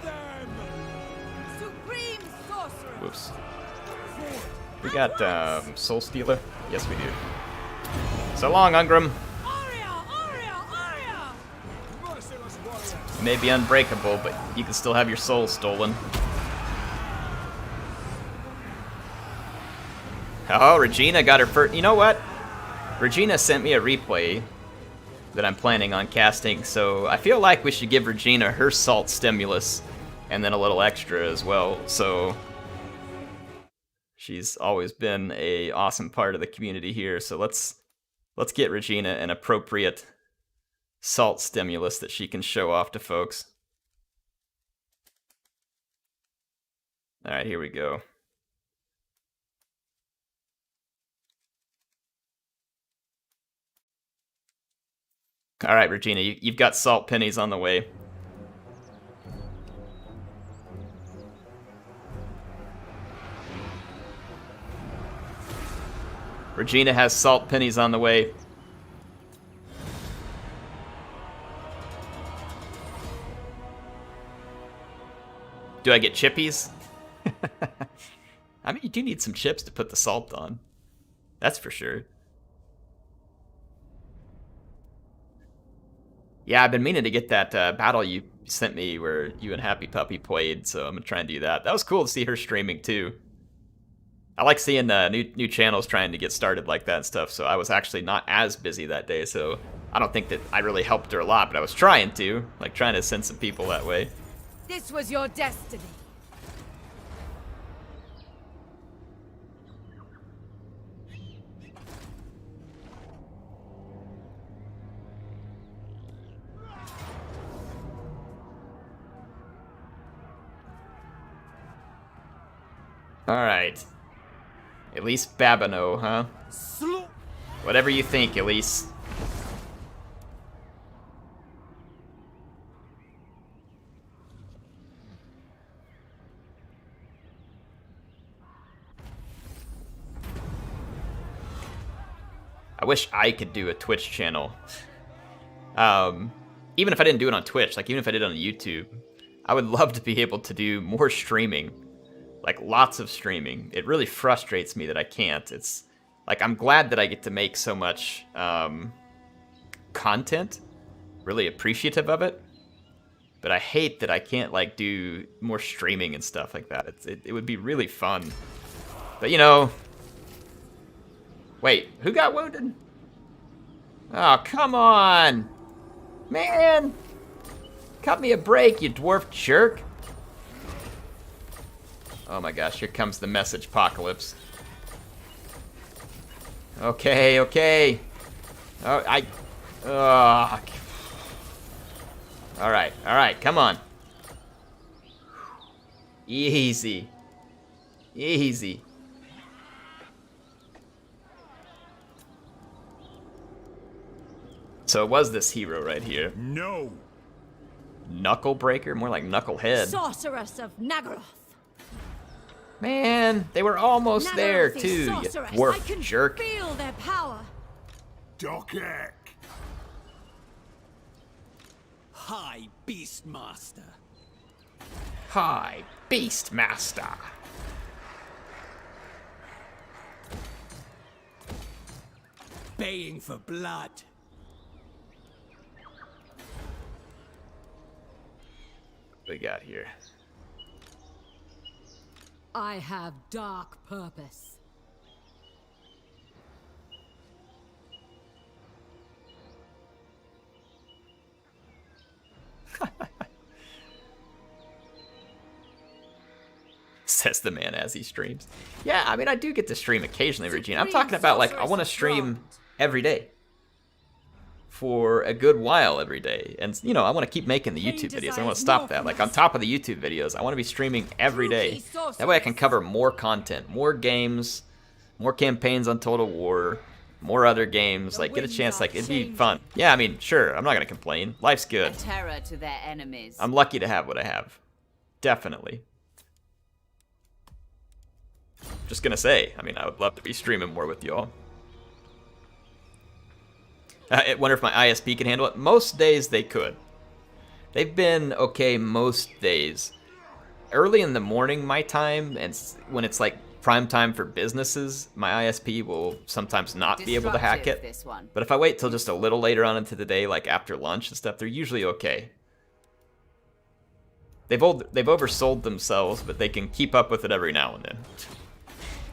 Supreme sorcerer. Whoops. We got, Soul Stealer? Yes, we do. So long, Ungram. Aria! Aria! Aria! Merciless warrior! You may be unbreakable, but you can still have your soul stolen. Oh, Regina got her first. You know what? Regina sent me a replay that I'm planning on casting, so I feel like we should give Regina her salt stimulus and then a little extra as well. So she's always been a awesome part of the community here. So let's get Regina an appropriate salt stimulus that she can show off to folks. All right, here we go. All right, Regina, you've got salt pennies on the way. Regina has salt pennies on the way. Do I get chippies? I mean, you do need some chips to put the salt on. That's for sure. Yeah, I've been meaning to get that battle you sent me where you and Happy Puppy played, so I'm gonna try and do that. That was cool to see her streaming too. I like seeing new channels trying to get started like that and stuff, so I was actually not as busy that day, so I don't think that I really helped her a lot, but I was trying to send some people that way. This was your destiny. Alright. Elise Babineau, huh? Whatever you think, Elise. I wish I could do a Twitch channel. Even if I didn't do it on Twitch, like even if I did it on YouTube, I would love to be able to do more streaming. Like lots of streaming. It really frustrates me that I can't. It's like I'm glad that I get to make so much content. Really appreciative of it. But I hate that I can't like do more streaming and stuff like that. It would be really fun. But you know, wait, who got wounded? Oh, come on. Man. Cut me a break, you dwarf jerk. Oh my gosh, here comes the message apocalypse. Okay, okay. Oh, Alright, come on. Easy. Easy. So it was this hero right here. No. Knuckle breaker? More like knucklehead. Sorceress of Nagaroth. Man, they were almost there too, you Sorceress. I dwarf can jerk. feel their power. Dokek! High Beastmaster. Hi, Beastmaster. Baying for blood. What we got here? I have dark purpose. Says the man as he streams. Yeah, I mean, I do get to stream occasionally, Regina. I'm talking about, like, I want to stream every day. For a good while every day. And, you know, I want to keep making the YouTube videos. I don't want to stop that. Like, on top of the YouTube videos, I want to be streaming every day. That way I can cover more content, more games, more campaigns on Total War, more other games. Like, get a chance. Like, it'd be fun. Yeah, I mean, sure, I'm not going to complain. Life's good. A terror to their enemies. I'm lucky to have what I have. Definitely. Just gonna say, I mean, I would love to be streaming more with y'all. I wonder if my ISP can handle it. Most days they could. They've been okay most days. Early in the morning, my time, and when it's like prime time for businesses, my ISP will sometimes not be able to hack it. This one. But if I wait till just a little later on into the day, like after lunch and stuff, they're usually okay. They've oversold themselves, but they can keep up with it every now and then.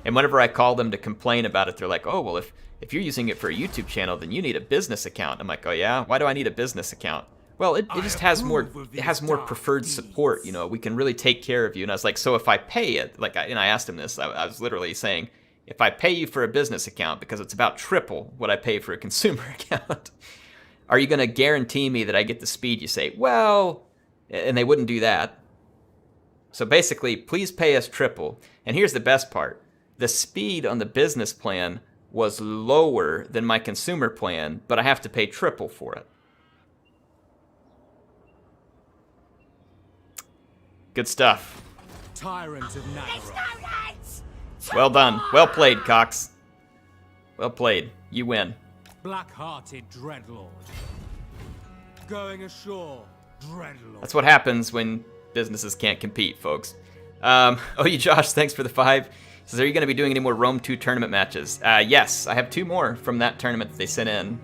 And whenever I call them to complain about it, they're like, oh, well, if you're using it for a YouTube channel, then you need a business account. I'm like, oh yeah? Why do I need a business account? Well, it just has more preferred support, you know, we can really take care of you. And I was like, so if I pay it, like, and I asked him this, I was literally saying, if I pay you for a business account, because it's about triple what I pay for a consumer account, are you going to guarantee me that I get the speed you say? Well, and they wouldn't do that. So basically, please pay us triple. And here's the best part. The speed on the business plan was lower than my consumer plan, but I have to pay triple for it. Good stuff. Tyrant of Nagara. Well done. Well played, Cox. Well played. You win. Black-hearted Dreadlord. Going ashore, Dreadlord. That's what happens when businesses can't compete, folks. Oh, you Josh, thanks for the 5. Says, are you going to be doing any more Rome 2 tournament matches? Yes, I have 2 more from that tournament that they sent in.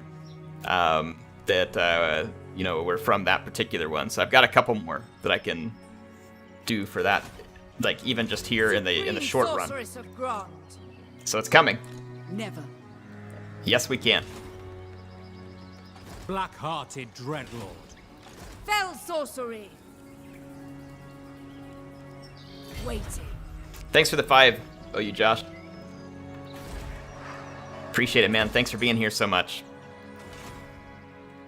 You know, were from that particular one. So I've got a couple more that I can do for that, like even just here in the short run. So it's coming. Never. Yes, we can. Black-hearted Dreadlord. Fell sorcery. Waiting. Thanks for the 5. Oh, you Josh. Appreciate it, man. Thanks for being here so much.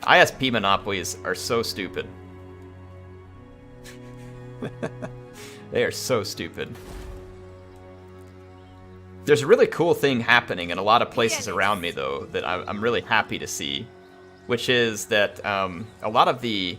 ISP monopolies are so stupid. They are so stupid. There's a really cool thing happening in a lot of places around me, though, that I'm really happy to see, which is that a lot of the...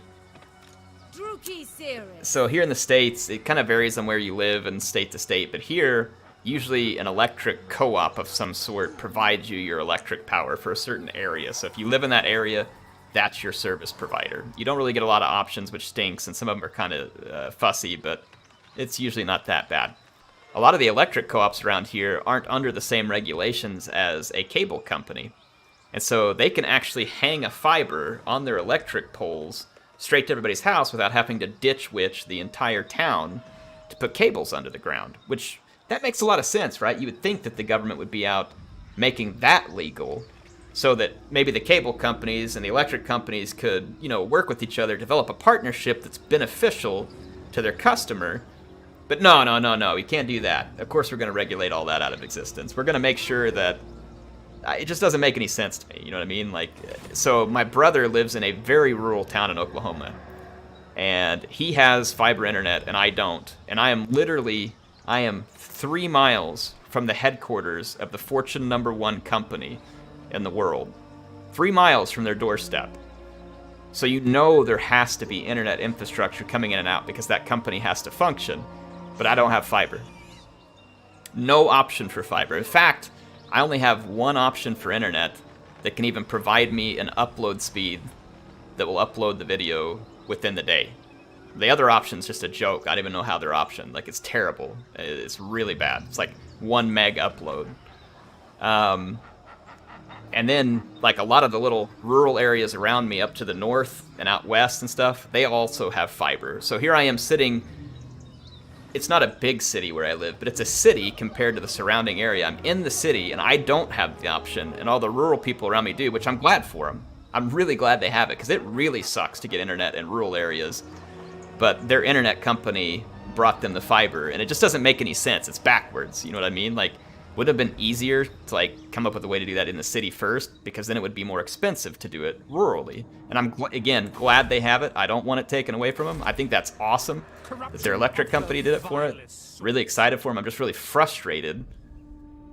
So here in the States, it kind of varies on where you live and state to state, but here, usually an electric co-op of some sort provides you your electric power for a certain area. So if you live in that area, that's your service provider. You don't really get a lot of options, which stinks, and some of them are kind of fussy, but it's usually not that bad. A lot of the electric co-ops around here aren't under the same regulations as a cable company. And so they can actually hang a fiber on their electric poles straight to everybody's house without having to ditch-witch the entire town to put cables under the ground, which that makes a lot of sense, right? You would think that the government would be out making that legal so that maybe the cable companies and the electric companies could, you know, work with each other, develop a partnership that's beneficial to their customer. But no, you can't do that. Of course we're going to regulate all that out of existence. We're going to make sure that it just doesn't make any sense to me, you know what I mean? Like, so my brother lives in a very rural town in Oklahoma, and he has fiber internet, and I don't. And I am 3 miles from the headquarters of the Fortune #1 company in the world. 3 miles from their doorstep. So you know there has to be internet infrastructure coming in and out because that company has to function. But I don't have fiber. No option for fiber. In fact, I only have one option for internet, that can even provide me an upload speed that will upload the video within the day. The other option's just a joke. I don't even know how they're optioned. Like, it's terrible. It's really bad. It's like 1 meg upload. And then, like, a lot of the little rural areas around me up to the north and out west and stuff, they also have fiber. So here I am sitting... It's not a big city where I live, but it's a city compared to the surrounding area. I'm in the city, and I don't have the option, and all the rural people around me do, which I'm glad for them. I'm really glad they have it, because it really sucks to get internet in rural areas. But their internet company brought them the fiber, and it just doesn't make any sense. It's backwards, you know what I mean? Like, would it have been easier to, like, come up with a way to do that in the city first, because then it would be more expensive to do it rurally. And I'm, again, glad they have it. I don't want it taken away from them. I think that's awesome that their electric company did it for it. Really excited for them. I'm just really frustrated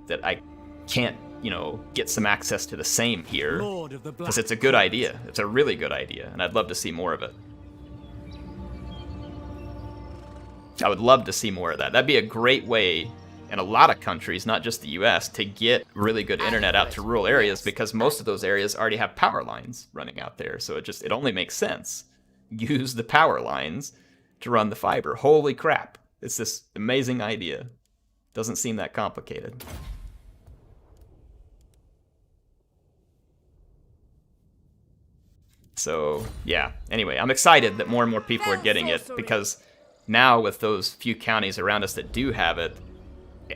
that I can't, you know, get some access to the same here, because it's a good idea. It's a really good idea, and I'd love to see more of it. I would love to see more of that. That'd be a great way in a lot of countries, not just the US, to get really good internet out to rural areas, because most of those areas already have power lines running out there. So it only makes sense. Use the power lines to run the fiber. Holy crap. It's this amazing idea. Doesn't seem that complicated. So, yeah. Anyway, I'm excited that more and more people are getting it, because now with those few counties around us that do have it,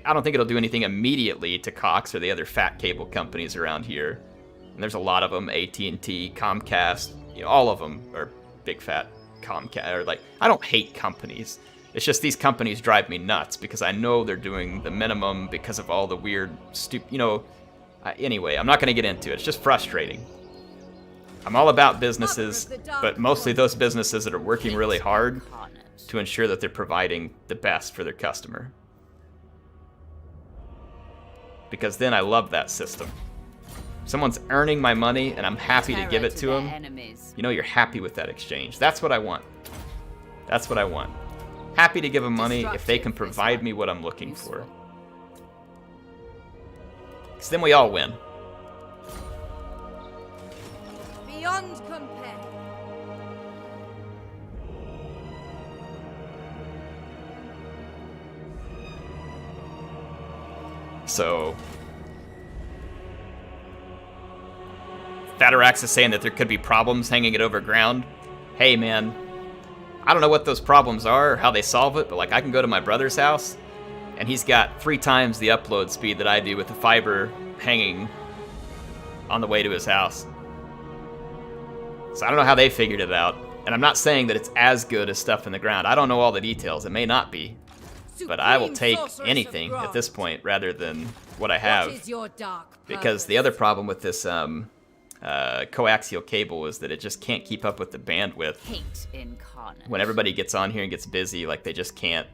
I don't think it'll do anything immediately to Cox or the other fat cable companies around here. And there's a lot of them, AT&T, Comcast, you know, all of them are big fat Comcast. Or like, I don't hate companies. It's just these companies drive me nuts because I know they're doing the minimum because of all the weird, you know. Anyway, I'm not going to get into it. It's just frustrating. I'm all about businesses, but mostly those businesses that are working really hard to ensure that they're providing the best for their customer. Because then I love that system. Someone's earning my money and I'm happy to give it to them. You know, you're happy with that exchange. That's what I want. That's what I want. Happy to give them money if they can provide me what I'm looking for. Because then we all win. Beyond compare. So, Thatarax is saying that there could be problems hanging it over ground. Hey man, I don't know what those problems are or how they solve it, but like I can go to my brother's house and he's got 3 times the upload speed that I do with the fiber hanging on the way to his house. So I don't know how they figured it out. And I'm not saying that it's as good as stuff in the ground. I don't know all the details. It may not be. But I will take anything at this point rather than what I have. Because the other problem with this coaxial cable is that it just can't keep up with the bandwidth. When everybody gets on here and gets busy, like they can't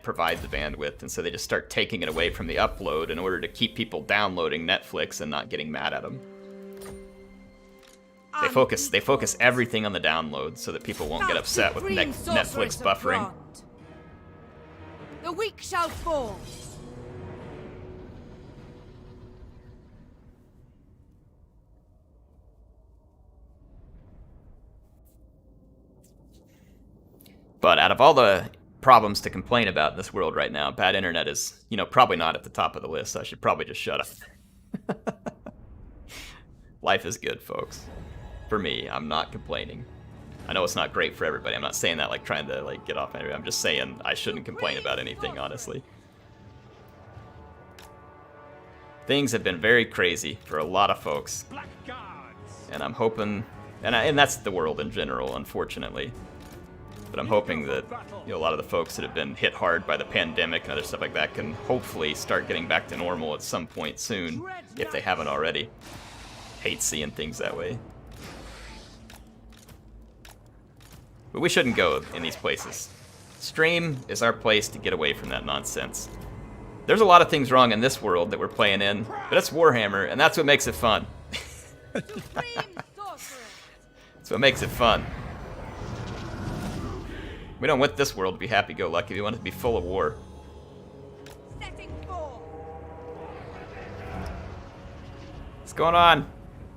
provide the bandwidth, and so they just start taking it away from the upload in order to keep people downloading Netflix and not getting mad at them. They focus everything on the download so that people won't get upset with Netflix buffering. The weak shall fall. But out of all the problems to complain about in this world right now, bad internet is, you know, probably not at the top of the list. So I should probably just shut up. Life is good, folks. For me, I'm not complaining. I know it's not great for everybody. I'm not saying that like trying to like get off anybody. I'm just saying I shouldn't complain about anything, honestly. Things have been very crazy for a lot of folks. And I'm hoping, and that's the world in general, unfortunately. But I'm hoping that, you know, a lot of the folks that have been hit hard by the pandemic and other stuff like that can hopefully start getting back to normal at some point soon, if they haven't already. Hate seeing things that way. But we shouldn't go in these places. Stream is our place to get away from that nonsense. There's a lot of things wrong in this world that we're playing in, but it's Warhammer, and that's what makes it fun. That's what makes it fun. We don't want this world to be happy-go-lucky. We want it to be full of war. What's going on?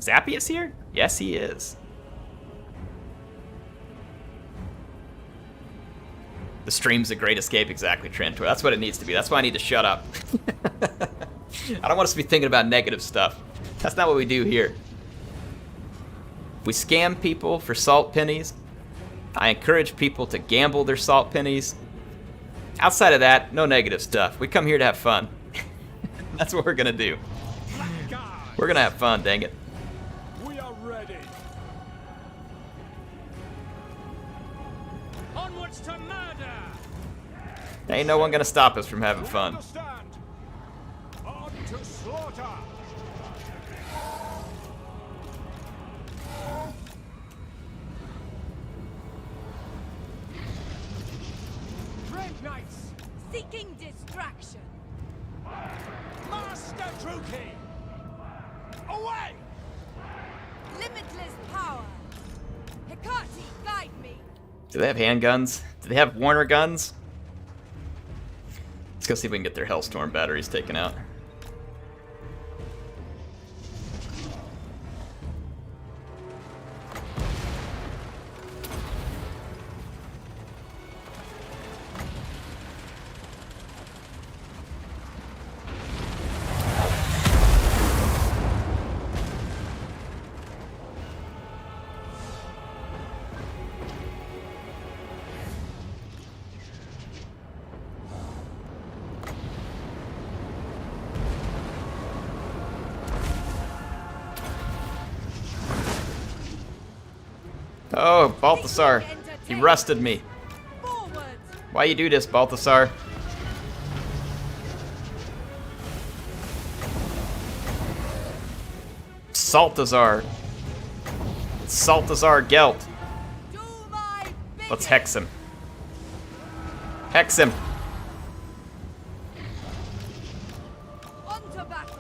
Zappy is here? Yes, he is. The stream's a great escape, exactly, Trantor. That's what it needs to be. That's why I need to shut up. I don't want us to be thinking about negative stuff. That's not what we do here. We scam people for salt pennies. I encourage people to gamble their salt pennies. Outside of that, no negative stuff. We come here to have fun. That's what we're gonna do. We're gonna have fun, dang it. We are ready. Onwards to murder. Ain't no one gonna stop us from having fun. Understand. On to slaughter. Red Knights. Seeking distraction. Master Druki. Away. Limitless power. Hecate, guide me. Do they have handguns? Do they have Warner guns? Let's go see if we can get their Hellstorm batteries taken out. Oh, Balthasar. He rusted me. Forward. Why you do this, Balthasar? Saltazar. Saltazar Gelt. Do my bidding. Let's hex him. Hex him. On to battle.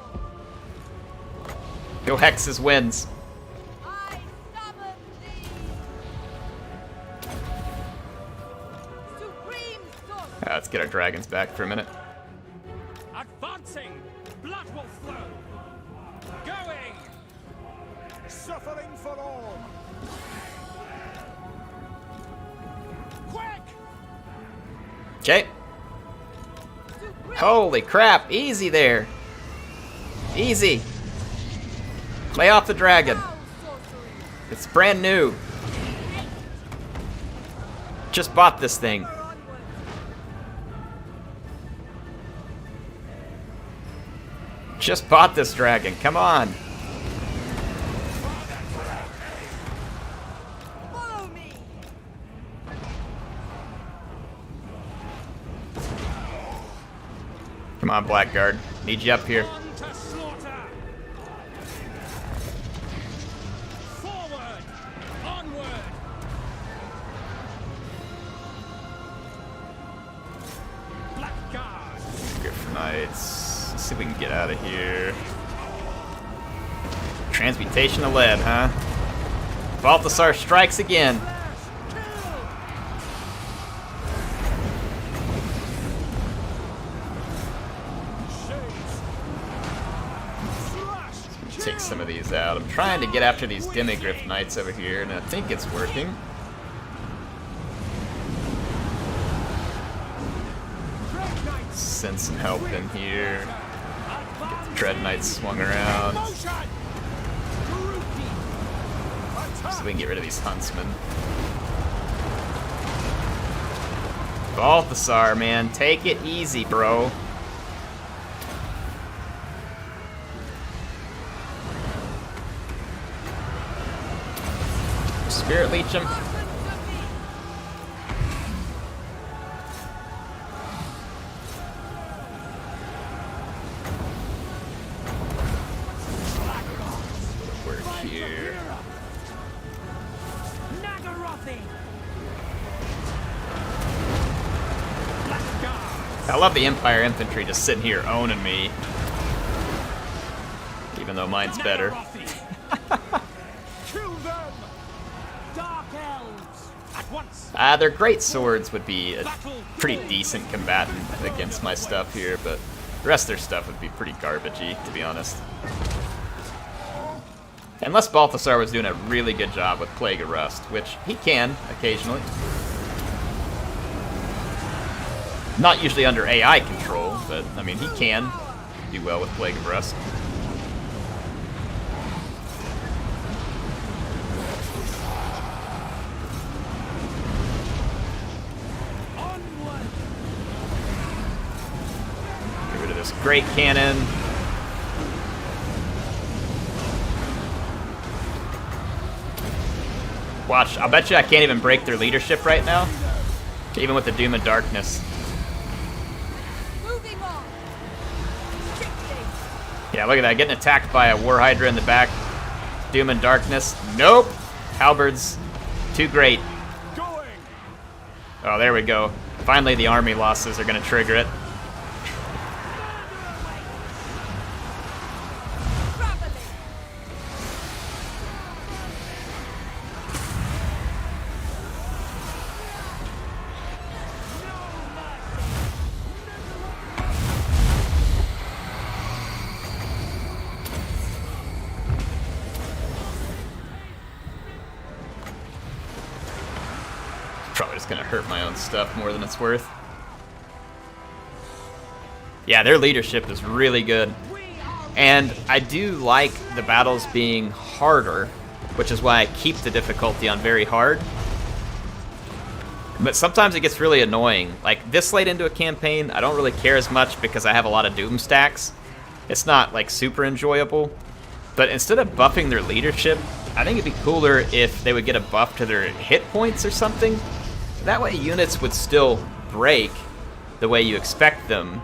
Go hex his wins. I summon thee. Supreme sorcery. Let's get our dragons back for a minute. Advancing. Blood will flow. Going. Suffering for all. Quick. Okay. Supreme Holy crap. Easy there. Easy. Lay off the dragon. power sorcery. It's brand new. Just bought this thing. Onward. Just bought this dragon. Come on. Follow me. Come on, Blackguard. Need you up here. On to slaughter. Forward. Onward. Blackguard. Good for Knights. Let's see if we can get out of here. Transmutation of lead, huh? Balthasar strikes again. Take some of these out. I'm trying to get after these Demigryph Knights over here, and I think it's working. Send some help in here. Get the Dread Knights swung around. So we can get rid of these Huntsmen. Balthasar, man, take it easy, bro. Spirit Leech him. Hearken to me. Work here. Nagarothi. I love the Empire Infantry just sitting here owning me. Even though mine's better. Kill them. Dark elves. At once. Their great swords would be a pretty decent combatant against my stuff here, but the rest of their stuff would be pretty garbagey, to be honest. Unless Balthasar was doing a really good job with Plague of Rust, which he can occasionally. Not usually under AI control, but I mean, he can do well with Plague of Rust. Get rid of this great cannon. Watch, I'll bet you I can't even break their leadership right now. Even with the Doom and Darkness. Moving on. Quickly. Yeah, look at that, getting attacked by a War Hydra in the back. Doom and Darkness. Nope! Halberds, too great. Oh, there we go. Finally the army losses are gonna trigger it. Traveling. Probably just gonna hurt my own stuff more than it's worth. Yeah, their leadership is really good. And I do like the battles being harder, which is why I keep the difficulty on very hard. But sometimes it gets really annoying. Like this late into a campaign, I don't really care as much because I have a lot of Doom stacks. It's not like super enjoyable. But instead of buffing their leadership, I think it'd be cooler if they would get a buff to their hit points or something. That way units would still break the way you expect them,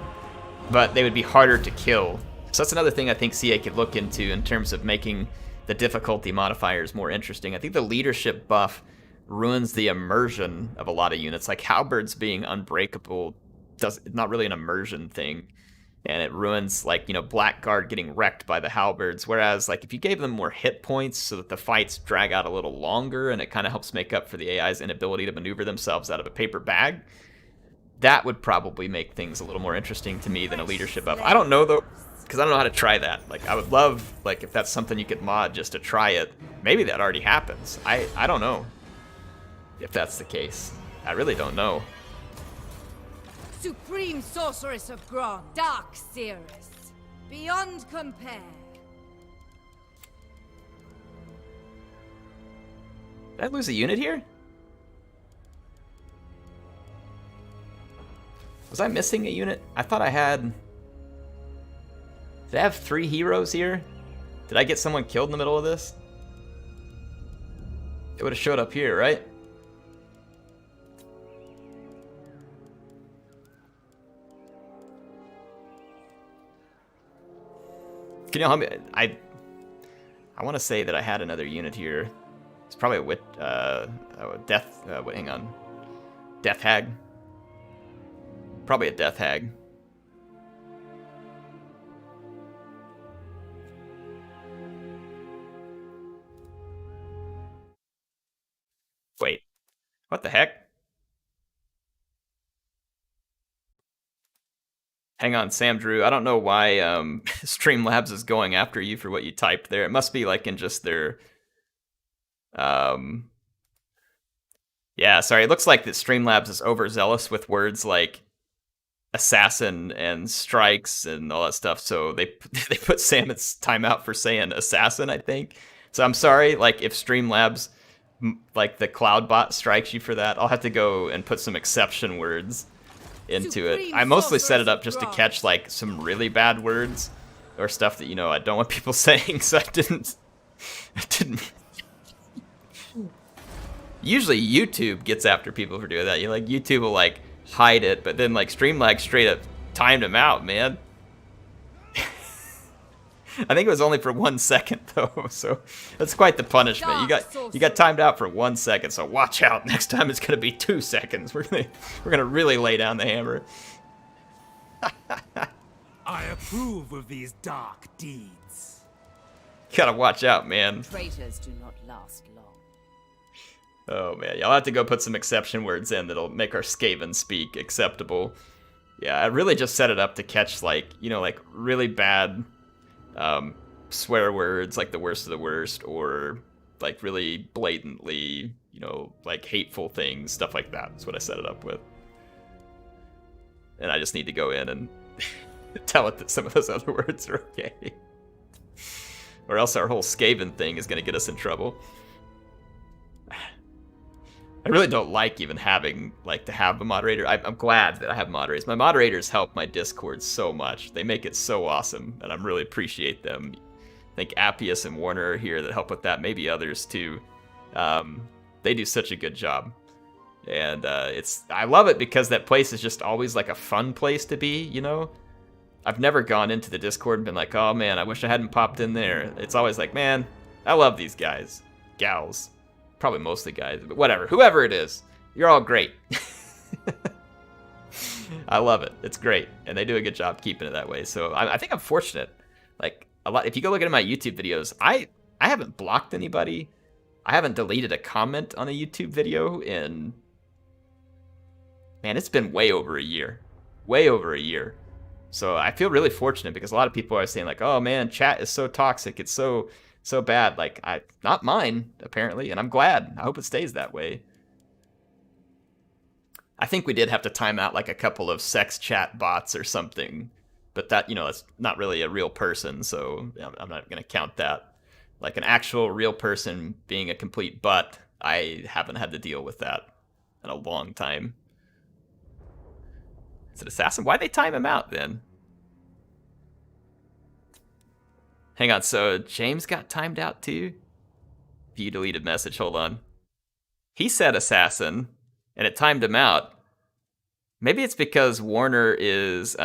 but they would be harder to kill. So that's another thing I think CA could look into in terms of making the difficulty modifiers more interesting. I think the leadership buff ruins the immersion of a lot of units. Like Halberds being unbreakable it's not really an immersion thing. And it ruins, like, you know, Blackguard getting wrecked by the Halberds. Whereas, like, if you gave them more hit points so that the fights drag out a little longer and it kind of helps make up for the AI's inability to maneuver themselves out of a paper bag, that would probably make things a little more interesting to me than a leadership buff. I don't know, though, because I don't know how to try that. Like, I would love, like, if that's something you could mod just to try it. Maybe that already happens. I don't know if that's the case. I really don't know. Supreme Sorceress of Gron. Dark Seeress. Beyond compare. Did I lose a unit here? Was I missing a unit? I thought I had... Did I have 3 heroes here? Did I get someone killed in the middle of this? It would have showed up here, right? Can you help me? I want to say that I had another unit here. It's probably a death. Hang on, death hag. Probably a death hag. Wait, what the heck? Hang on, Sam Drew. I don't know why Streamlabs is going after you for what you typed there. It must be like in just their... Yeah, sorry. It looks like that Streamlabs is overzealous with words like assassin and strikes and all that stuff. So they put Sam its timeout for saying assassin, I think. So I'm sorry, like if Streamlabs, like the cloud bot strikes you for that, I'll have to go and put some exception words into it. I mostly set it up just to catch like some really bad words or stuff that, you know, I don't want people saying, so I didn't Usually YouTube gets after people for doing that. You like YouTube will like hide it, but then like Streamlag straight up timed him out, man. I think it was only for 1 second though, so that's quite the punishment. You got timed out for 1 second, so watch out. Next time it's gonna be 2 seconds. We're gonna really lay down the hammer. I approve of these dark deeds. Gotta watch out, man. Traitors do not last long. Oh man, y'all have to go put some exception words in that'll make our Skaven speak acceptable. Yeah, I really just set it up to catch like, you know, like really bad swear words, like the worst of the worst, or like really blatantly, like hateful things, stuff like that. That's what I set it up with. And I just need to go in and tell it that some of those other words are okay. Or else our whole Skaven thing is going to get us in trouble. I really don't like even having, to have a moderator. I'm glad that I have moderators. My moderators help my Discord so much. They make it so awesome, and I really appreciate them. I think Appius and Warner are here that help with that, maybe others too. They do such a good job. And I love it because that place is just always like a fun place to be, I've never gone into the Discord and been like, oh man, I wish I hadn't popped in there. It's always like, man, I love these guys, gals. Probably mostly guys, but whatever. Whoever it is, you're all great. I love it. It's great. And they do a good job keeping it that way. So I think I'm fortunate. Like, a lot. If you go look at my YouTube videos, I haven't blocked anybody. I haven't deleted a comment on a YouTube video in... Man, it's been way over a year. Way over a year. So I feel really fortunate because a lot of people are saying like, oh man, chat is so toxic. It's so bad. Like, not mine, apparently, and I'm glad. I hope it stays that way. I think we did have to time out like a couple of sex chat bots or something, but that, that's not really a real person, so I'm not going to count that. Like an actual real person being a complete butt, I haven't had to deal with that in a long time. Is it Assassin? Why'd they time him out then? Hang on, so James got timed out too? View deleted message, hold on. He said Assassin, and it timed him out. Maybe it's because Warner is,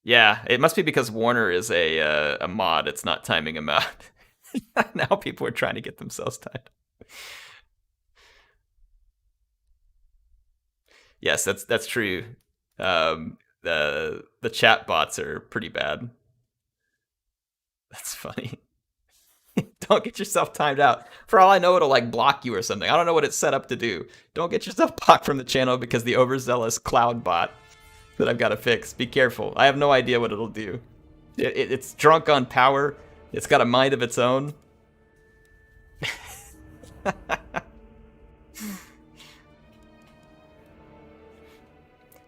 yeah, it must be because Warner is a mod, it's not timing him out. Now people are trying to get themselves timed. Yes, that's true. The chat bots are pretty bad. That's funny. Don't get yourself timed out. For all I know, it'll like block you or something. I don't know what it's set up to do. Don't get yourself blocked from the channel because the overzealous cloud bot that I've got to fix. Be careful. I have no idea what it'll do. It's drunk on power. It's got a mind of its own.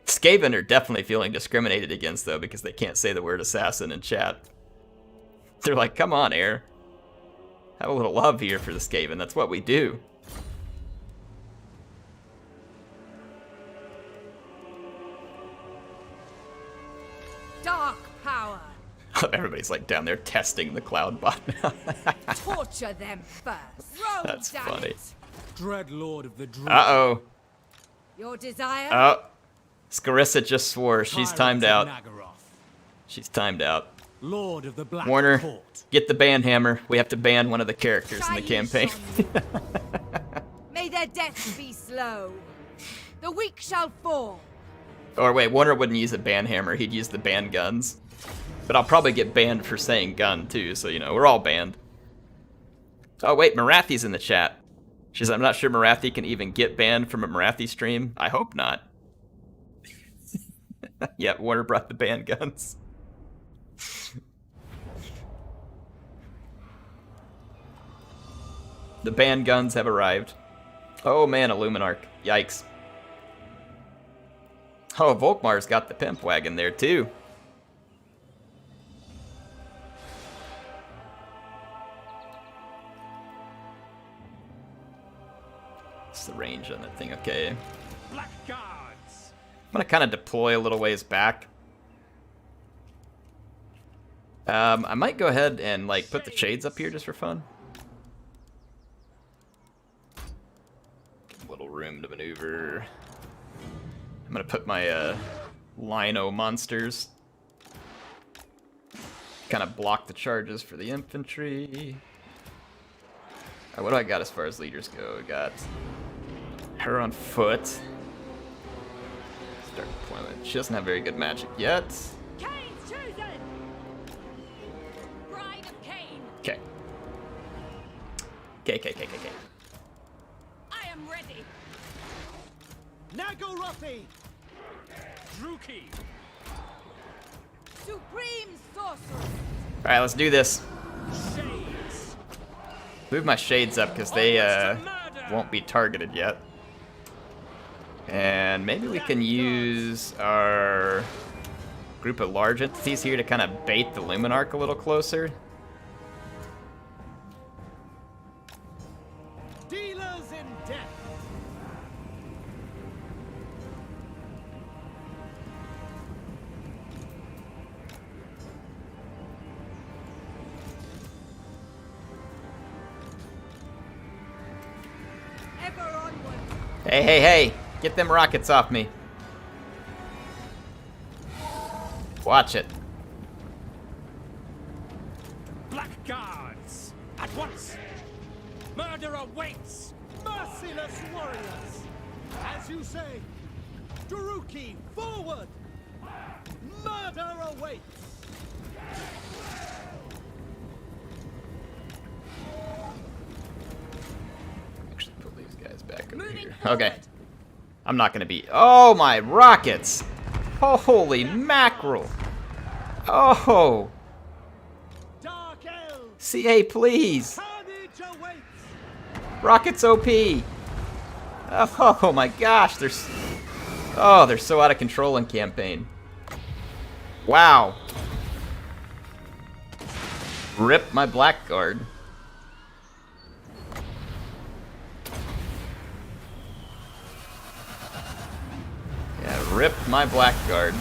Skaven are definitely feeling discriminated against, though, because they can't say the word assassin in chat. They're like, come on, Air. Have a little love here for the Skaven. That's what we do. Dark power. Everybody's like down there testing the cloud bot now. Torture them first. Roll That's damn funny. it. Dread Lord of the Dream. Uh-oh. Your desire? Oh. Scarissa just swore. She's timed out. Nagaroth, She's timed out. Lord of the Black Warner, Court. get the ban hammer. We have to ban one of the characters in the Shinish campaign. on you. May their deaths be slow. The weak shall fall. Or wait, Warner wouldn't use a ban hammer. He'd use the ban guns. But I'll probably get banned for saying gun, too. So, we're all banned. Oh, wait, Morathi's in the chat. She's, I'm not sure Morathi can even get banned from a Morathi stream. I hope not. Yeah, Warner brought the ban guns. The ban guns have arrived. Oh man, a Luminarch. Yikes. Oh, Volkmar's got the pimp wagon there too. What's the range on that thing? Okay. Black Guards. I'm gonna kind of deploy a little ways back. I might go ahead and like put the shades up here just for fun. Give a little room to maneuver. I'm gonna put my Lino monsters. Kind of block the charges for the infantry. What do I got as far as leaders go? I got her on foot. Start deployment. She doesn't have very good magic yet. Cain's chosen. Bride of Cain. Okay. Okay. I am ready. Nagarothi. Druki. Supreme sorcery. Alright, let's do this. Shades. Move my shades up because they won't be targeted yet. And maybe we can use our group of large entities here to kind of bait the Luminarch a little closer. Dealers in death. Ever onward. Hey, hey, hey! Get them rockets off me. Watch it. Blackguards. At once. Murder awaits. Merciless warriors. As you say. Daruki, forward. Murder awaits. Actually, put these guys back over here. Okay. I'm not gonna be. Oh my rockets! Holy mackerel! Oh! Dark elves. CA, please! Carnage awaits. Rockets OP! Oh my gosh, they're they're so out of control in campaign. Wow. Rip my blackguard. Yeah, rip my blackguard.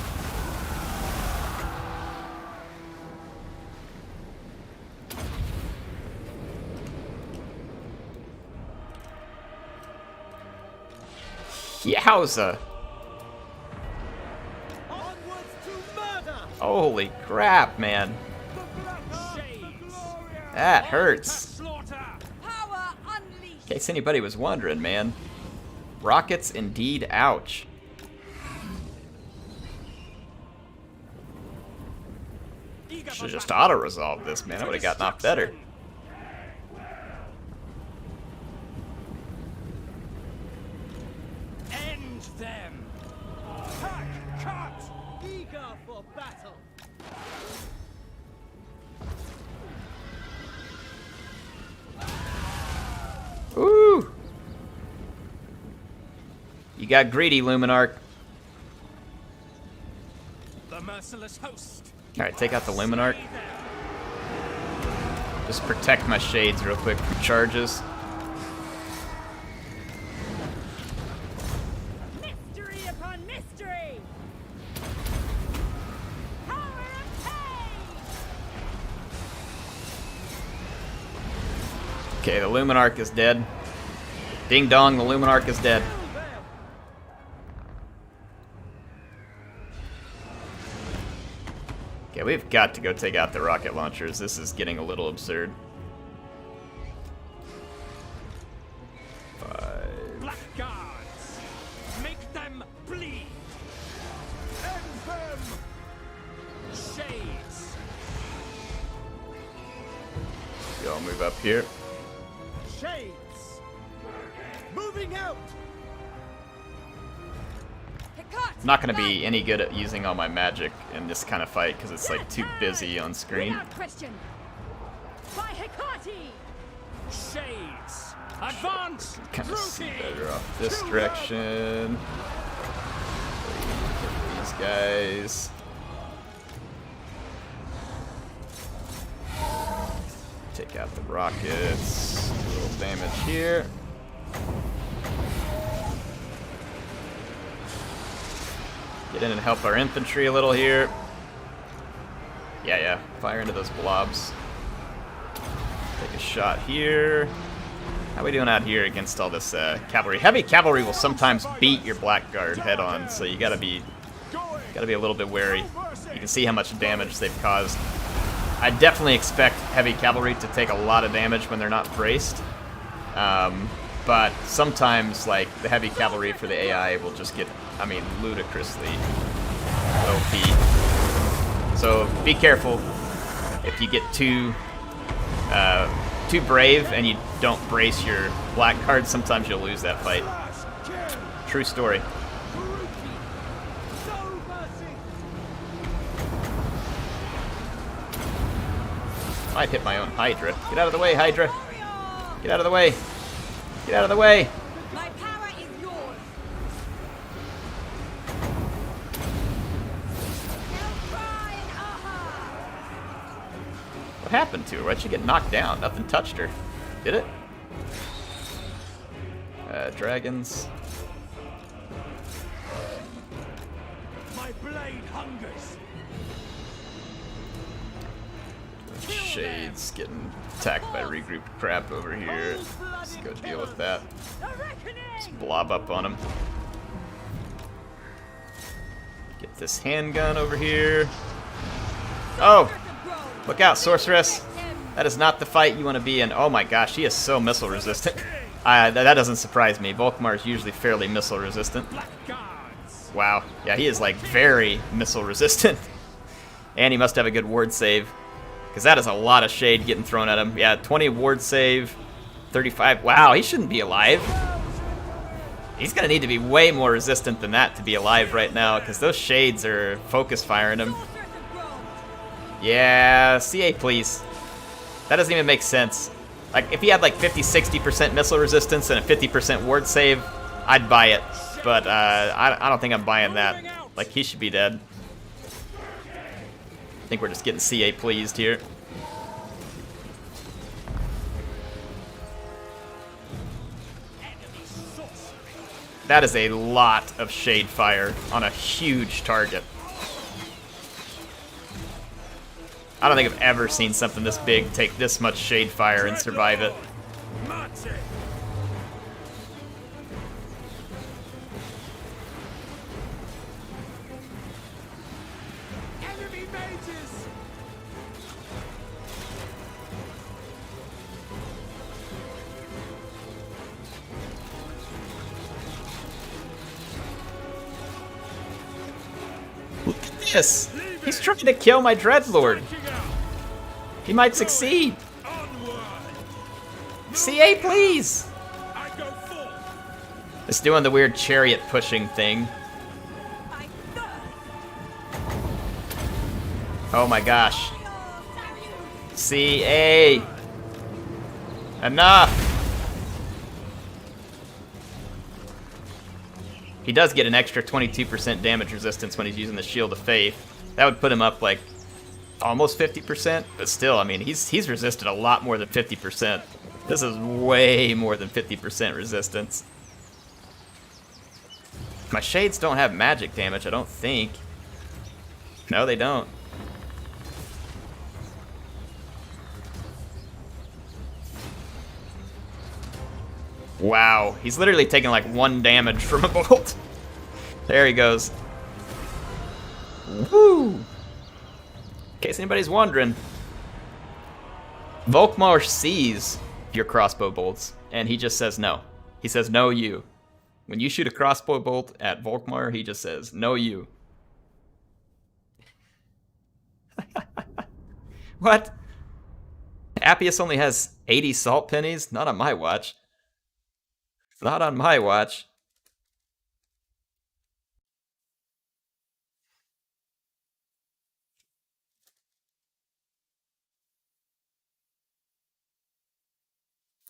Yowza! Onwards to murder. Holy crap, man. Shades. That hurts. Slaughter. Power unleashed. In case anybody was wondering, man. Rockets indeed, ouch. Should've just auto-resolved this, man. I would've gotten off better. End them. Hack, cut. Eager for battle. Ooh! You got greedy, Luminarch. The merciless host. Alright, take out the Luminarch. Just protect my shades real quick from charges. Mystery upon mystery. Power of pain. Okay, the Luminarch is dead. Ding dong, the Luminarch is dead. Okay, we've got to go take out the rocket launchers. This is getting a little absurd. 5. Blackguards. Make them bleed. End them. Shades. You all move up here. Shades. Moving out. I'm not going to be any good at using all my magic in this kind of fight because it's like too busy on screen. Without question. By Hecate. Shades. Advance. Kind of see Druki. better off this direction. These guys. Take out the rockets. A little damage here. Get in and help our infantry a little here. Yeah. Fire into those blobs. Take a shot here. How are we doing out here against all this cavalry? Heavy cavalry will sometimes beat your blackguard head on, so you gotta be a little bit wary. You can see how much damage they've caused. I definitely expect heavy cavalry to take a lot of damage when they're not braced. But sometimes, like, the heavy cavalry for the AI will just get, I mean, ludicrously OP. So be careful if you get too brave and you don't brace your black card. Sometimes you'll lose that fight. True story. Might hit my own Hydra. Get out of the way, Hydra. Get out of the way. Get out of the way. My power is yours. What happened to her? Why'd she get knocked down? Nothing touched her. Did it? Dragons. My blade hungers. Shades getting attacked by regrouped crap over here. Let's go deal with that. Just blob up on him. Get this handgun over here. Oh! Look out, sorceress! That is not the fight you want to be in. Oh my gosh, he is so missile resistant. That doesn't surprise me. Volkmar is usually fairly missile resistant. Wow, yeah, he is like very missile resistant. And he must have a good ward save, because that is a lot of shade getting thrown at him. Yeah, 20 ward save, 35. Wow, he shouldn't be alive. He's going to need to be way more resistant than that to be alive right now, because those shades are focus firing him. Yeah, CA please. That doesn't even make sense. Like, if he had like 50-60% missile resistance and a 50% ward save, I'd buy it. But I don't think I'm buying that. Like, he should be dead. I think we're just getting CA pleased here. That is a lot of shade fire on a huge target. I don't think I've ever seen something this big take this much shade fire and survive it. Enemy mages. Look at this! He's trying to kill my Dreadlord! He might succeed! CA, please! It's doing the weird chariot pushing thing. Oh my gosh. CA! Enough! He does get an extra 22% damage resistance when he's using the Shield of Faith. That would put him up like almost 50%, but still, I mean, he's resisted a lot more than 50%. This is way more than 50% resistance. My shades don't have magic damage, I don't think. No, they don't. Wow, he's literally taking like 1 damage from a bolt. There he goes. Woo! In case anybody's wondering, Volkmar sees your crossbow bolts, and he just says no. He says, no, you. When you shoot a crossbow bolt at Volkmar, he just says, no, you. What? Appius only has 80 salt pennies? Not on my watch. Not on my watch.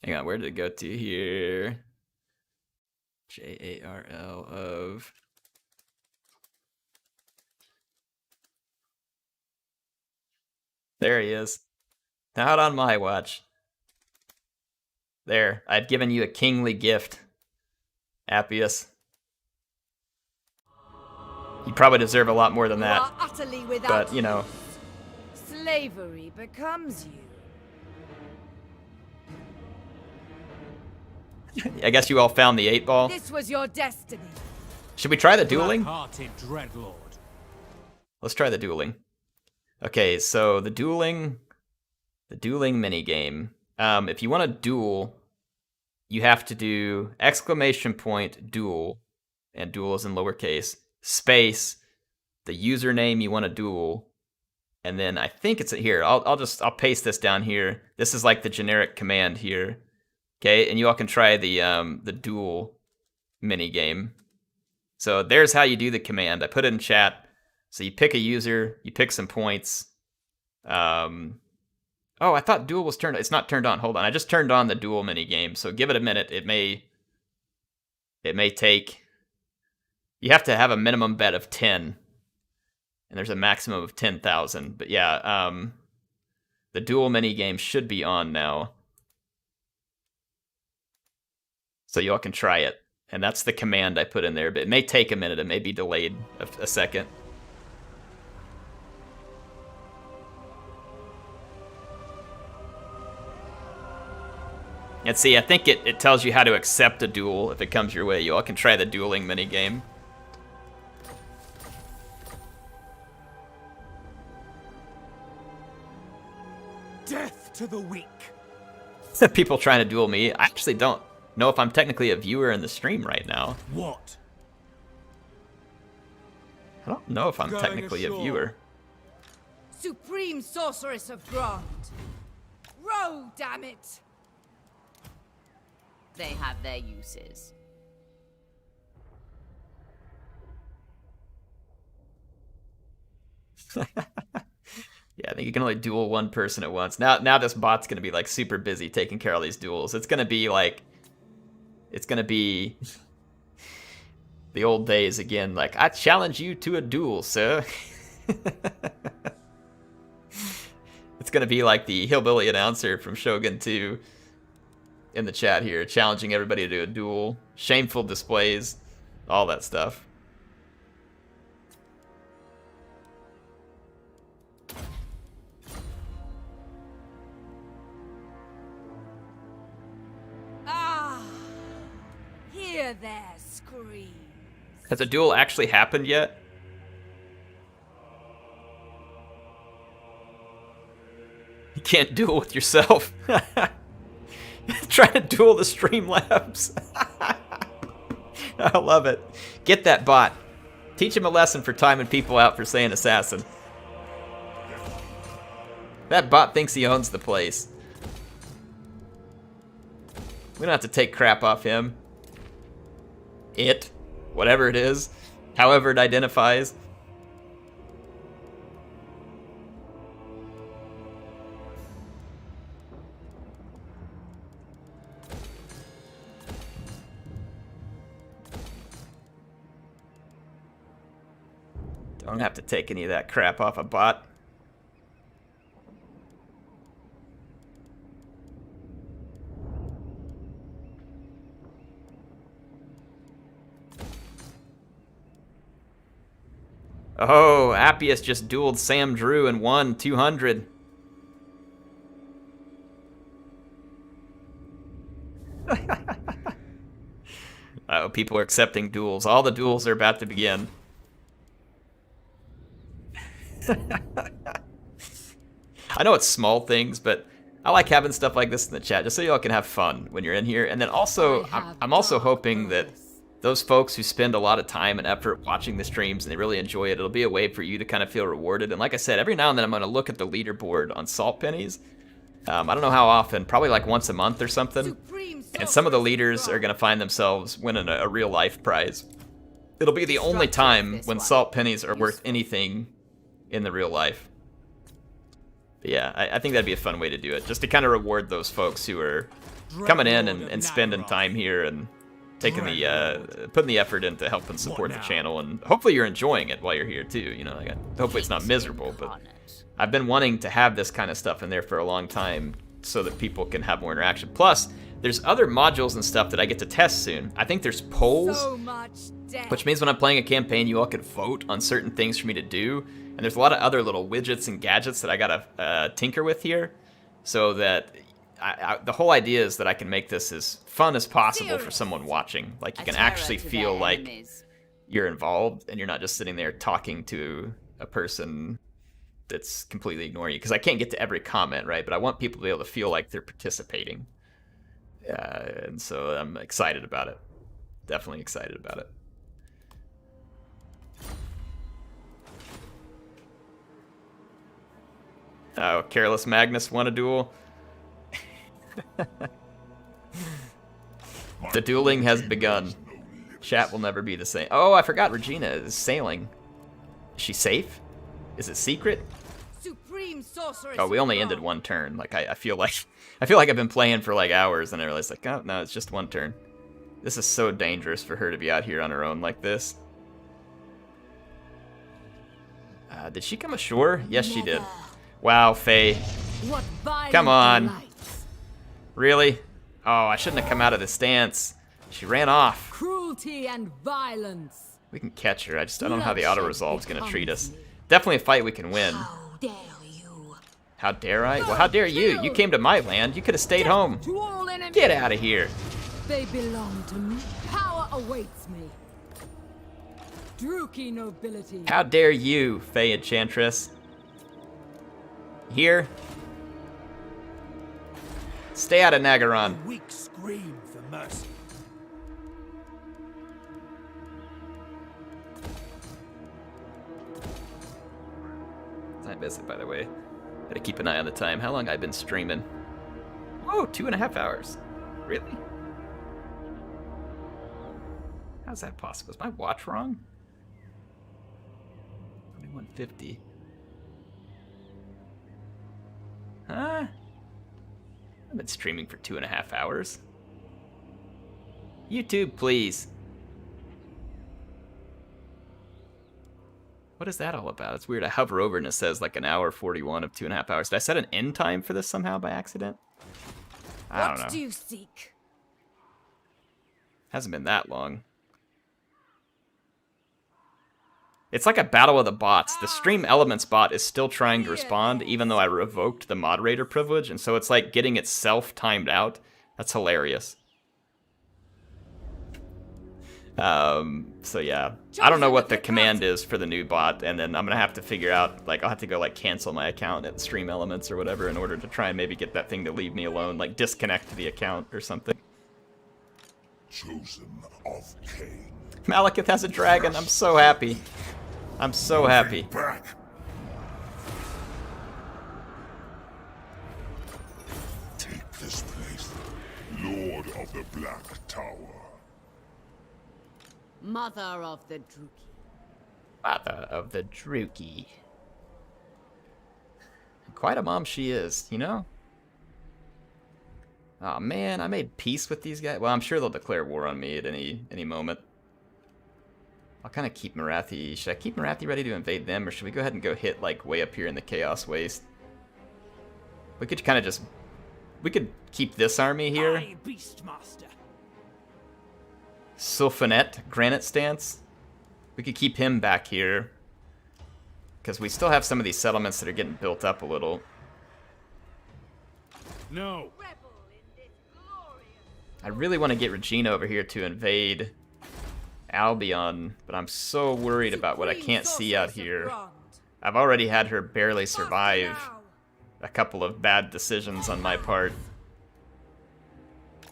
Hang on, where did it go to here? JARL of... There he is. Not on my watch. There, I've given you a kingly gift, Appius. You probably deserve a lot more than that. You are utterly without But, you know. slavery becomes you. I guess you all found the 8-ball. This was your destiny. Should we try the dueling? Black-hearted dreadlord. Let's try the dueling. Okay, so the dueling minigame. If you want to duel, you have to do !duel, and duel is in lowercase, space, the username you want to duel, and then I think it's here. I'll paste this down here. This is like the generic command here. Okay, and you all can try the duel minigame. So there's how you do the command. I put it in chat. So you pick a user, you pick some points, Oh, I thought duel was turned. It's not turned on. Hold on. I just turned on the duel mini game. So give it a minute. It may take. You have to have a minimum bet of 10, and there's a maximum of 10,000. But yeah, the duel mini game should be on now, so y'all can try it. And that's the command I put in there. But it may take a minute. It may be delayed a second. And see, I think it tells you how to accept a duel if it comes your way. You all can try the dueling minigame. Death to the weak. People trying to duel me. I actually don't know if I'm technically a viewer in the stream right now. What? I don't know if I'm technically a viewer. Supreme Sorceress of Grant. Row, damn it! They have their uses. Yeah, I think you can only duel one person at once. Now this bot's gonna be like super busy taking care of these duels. It's gonna be the old days again. Like, I challenge you to a duel, sir. It's gonna be like the hillbilly announcer from Shogun 2 in the chat here, challenging everybody to do a duel, shameful displays, all that stuff. Hear their screams. Has a duel actually happened yet? You can't duel with yourself. Try to duel the Streamlabs. I love it. Get that bot. Teach him a lesson for timing people out for saying assassin. That bot thinks he owns the place. We don't have to take crap off him. It. Whatever it is. However it identifies. Don't have to take any of that crap off a bot. Oh, Appius just dueled Sam Drew and won 200. Oh, people are accepting duels. All the duels are about to begin. I know it's small things, but I like having stuff like this in the chat just so y'all can have fun when you're in here. And then also, I'm also hoping that those folks who spend a lot of time and effort watching the streams and they really enjoy it, it'll be a way for you to kind of feel rewarded. And like I said, every now and then I'm going to look at the leaderboard on Salt Pennies. I don't know how often, probably like once a month or something. And some of the leaders are going to find themselves winning a real life prize. It'll be the only time when Salt Pennies are worth anything in the real life. But yeah, I think that'd be a fun way to do it, just to kind of reward those folks who are coming in and spending time here and taking the putting the effort into helping support the channel, and hopefully you're enjoying it while you're here too. You know, like, hopefully it's not miserable, but I've been wanting to have this kind of stuff in there for a long time so that people can have more interaction. Plus, there's other modules and stuff that I get to test soon. I think there's polls, which means when I'm playing a campaign, you all could vote on certain things for me to do. And there's a lot of other little widgets and gadgets that I gotta tinker with here, so that the whole idea is that I can make this as fun as possible for someone watching. Like, you can actually feel like you're involved and you're not just sitting there talking to a person that's completely ignoring you. Because I can't get to every comment, right? But I want people to be able to feel like they're participating. And so I'm excited about it. Definitely excited about it. Oh, Careless Magnus won a duel. The dueling has begun. Chat will never be the same. Oh, I forgot Regina is sailing. Is she safe? Is it secret? supreme sorceress. Oh, we only ended one turn. Like I feel like I've been playing for like hours, and I realized like, oh no, it's just one turn. This is so dangerous for her to be out here on her own like this. Did she come ashore? Yes, she did. Wow, Faye. What Come on. delights. Really? Oh, I shouldn't have come out of the stance. She ran off. Cruelty and violence. We can catch her. I don't know how the auto-resolve's gonna treat us. Definitely a fight we can win. How dare you? How dare I? Well, how dare you? You came to my land. You could have stayed home. To all enemies. Get out of here. They belong to me. Power awaits me. Druki nobility. How dare you, Faye Enchantress? Here. Stay out of Nagaron. The weak scream for mercy. Time visit, by the way. Gotta keep an eye on the time. How long I've been streaming? Oh, 2.5 hours. Really? How's that possible? Is my watch wrong? 2150. Huh? I've been streaming for 2.5 hours. YouTube, please. What is that all about? It's weird. I hover over and it says like an hour 41 of 2.5 hours. Did I set an end time for this somehow by accident? I don't know. What do you seek? Hasn't been that long. It's like a battle of the bots. The Stream Elements bot is still trying to respond, even though I revoked the moderator privilege, and so it's like getting itself timed out. That's hilarious. So yeah. I don't know what the command is for the new bot, and then I'm gonna have to figure out, like, I'll have to go, like, cancel my account at Stream Elements or whatever in order to try and maybe get that thing to leave me alone, like, disconnect the account or something. Chosen of Cain. Malekith has a dragon. I'm so happy. I'm so happy. Back. Take this place, Lord of the Black Tower. Mother of the Druki. Mother of the Druki. Quite a mom she is, you know? Oh man, I made peace with these guys. Well, I'm sure they'll declare war on me at any moment. I'll kind of keep Morathi. Should I keep Morathi ready to invade them, or should we go ahead and go hit, like, way up here in the Chaos Waste? We could kind of just... We could keep this army here. Aye, Beastmaster. Sylphanet, Granite Stance. We could keep him back here. Because we still have some of these settlements that are getting built up a little. No. Rebel in this glorious. I really want to get Regina over here to invade Albion, but I'm so worried about what I can't see out here. I've already had her barely survive a couple of bad decisions on my part.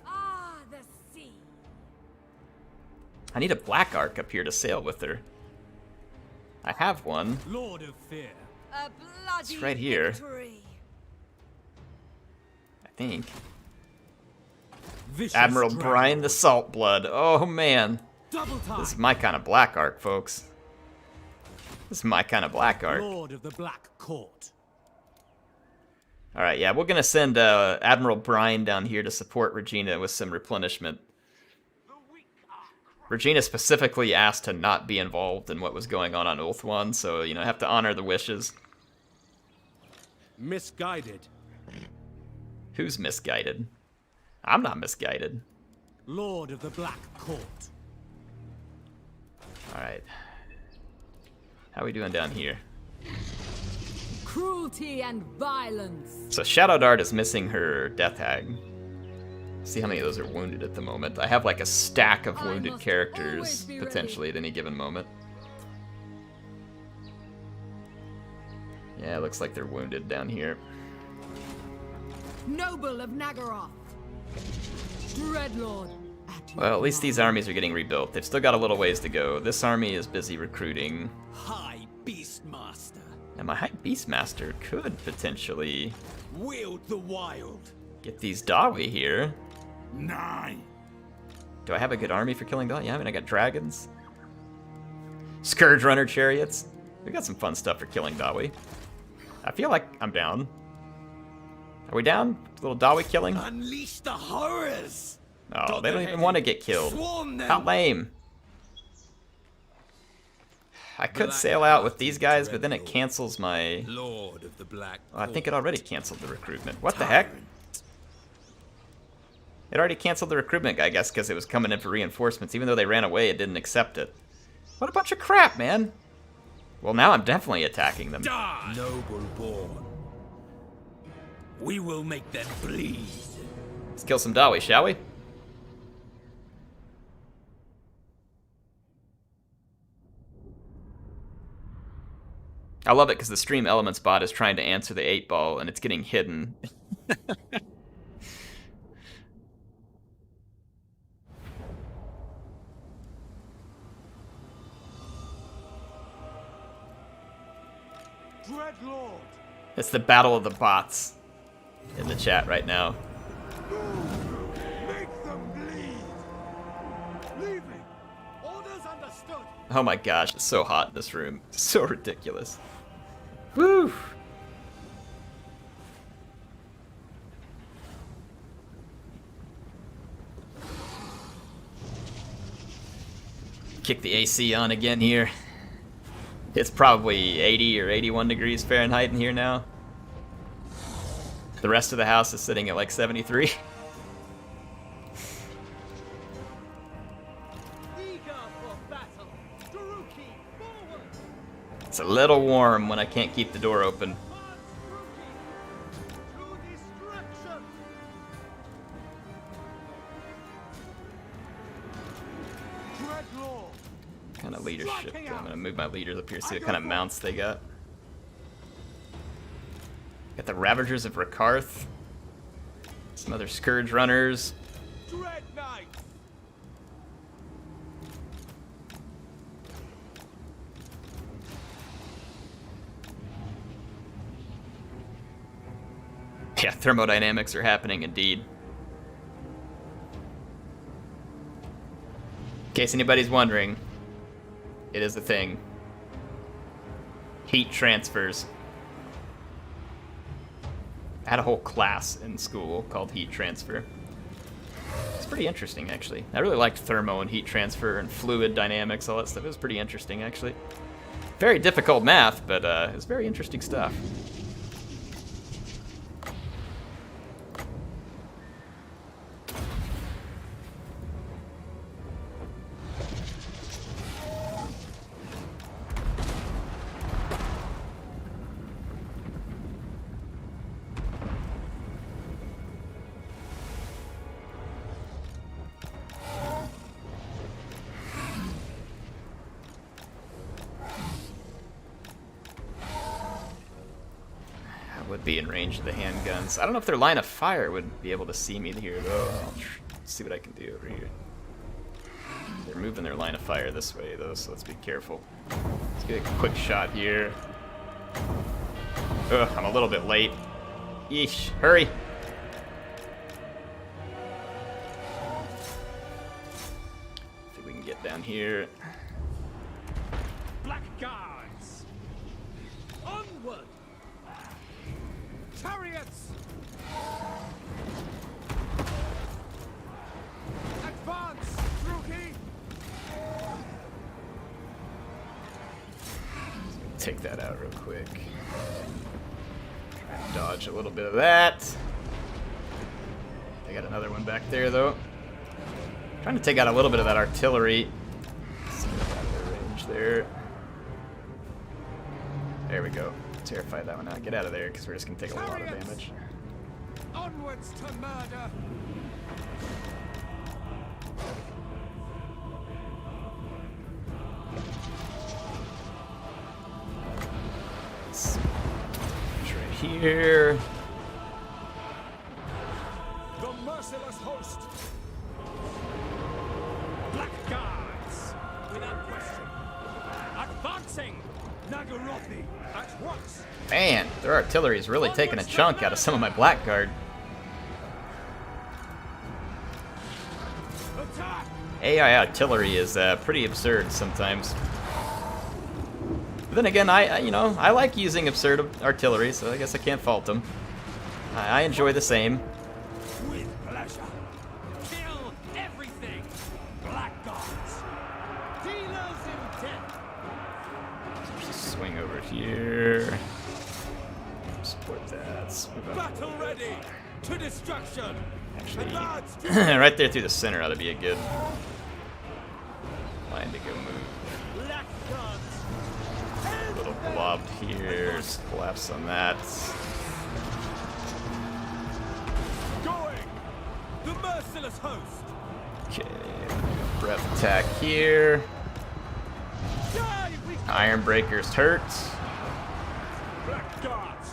Ah, the sea. I need a black arc up here to sail with her. I have one. Lord of Fear. A bloody right here. victory. I think. Vicious Admiral dragon. Brian the Saltblood. Oh man. Double time. This is my kind of black arc, folks. This is my kind of black arc. Lord of the Black Court. Alright, yeah, we're gonna send Admiral Brian down here to support Regina with some replenishment. Regina specifically asked to not be involved in what was going on Ulthuan, so, you know, I have to honor the wishes. Misguided. Who's misguided? I'm not misguided. Lord of the Black Court. Alright. How are we doing down here? Cruelty and violence. So Shadow Dart is missing her Death Hag. See how many of those are wounded at the moment. I have like a stack of I wounded must characters always be ready. potentially at any given moment. Yeah, it looks like they're wounded down here. Noble of Nagaroth. Dreadlord. Well, at least these armies are getting rebuilt. They've still got a little ways to go. This army is busy recruiting. High Beastmaster. And my High Beastmaster could potentially Wield the wild. get these Dawi here. 9. Do I have a good army for killing Dawi? Yeah, I mean, I got dragons. Scourge Runner chariots. We got some fun stuff for killing Dawi. I feel like I'm down. Are we down? A little Dawi killing? Unleash the horrors! Oh, they don't even want to get killed. How lame. I could sail out with these guys, but then it cancels my... Lord of the Black. Well, I think it already canceled the recruitment. What the heck? It already canceled the recruitment, I guess, because it was coming in for reinforcements. Even though they ran away, it didn't accept it. What a bunch of crap, man. Well, now I'm definitely attacking them. Die, noble born. We will make them bleed. Let's kill some Dawi, shall we? I love it because the Stream Elements bot is trying to answer the 8-ball and it's getting hidden. Dreadlord. It's the battle of the bots in the chat right now. Make them bleed. Leaving. Orders understood. Oh my gosh, it's so hot in this room. It's so ridiculous. Woo! Kick the AC on again here. It's probably 80 or 81 degrees Fahrenheit in here now. The rest of the house is sitting at like 73. It's a little warm when I can't keep the door open. Kind of leadership. I'm gonna move my leaders up here, see what kind of mounts they got. Got the Ravagers of Rakarth. Some other Scourge Runners. Dread Knight. Yeah, thermodynamics are happening indeed. In case anybody's wondering, it is a thing. Heat transfers. I had a whole class in school called heat transfer. It's pretty interesting, actually. I really liked thermo and heat transfer and fluid dynamics, all that stuff. It was pretty interesting, actually. Very difficult math, but it was very interesting stuff. Would be in range of the handguns. I don't know if their line of fire would be able to see me here, though. I'll see what I can do over here. They're moving their line of fire this way, though, so let's be careful. Let's get a quick shot here. Ugh, I'm a little bit late. Yeesh, hurry! See if we can get down here. Black Guards. Onward. Chariots! Advance, rookie! Take that out real quick. Try and dodge a little bit of that. They got another one back there, though. Trying to take out a little bit of that artillery. Let's get out of their range there. There we go. Terrify that one out. Get out of there, because we're just going to take a lot of damage. Onwards to murder! It's right here. The merciless host! Black Guards! Without question. Advancing! Nagarothi! At once! Man, their artillery is really taking a chunk out of some of my blackguard. Attack! AI artillery is pretty absurd sometimes. But then again, I like using absurd artillery, so I guess I can't fault them. I enjoy the same. With pleasure. Kill everything. Blackguards. Dealers in death. Just swing over here. Support that. Move up. Battle ready. To destruction. Actually, Advance to right there through the center ought to be a good line to go move. blackguards. Little blob here. Just collapse on that. Going. The merciless host. Okay, breath attack here. Die, we Iron Breaker's hurt. blackguards.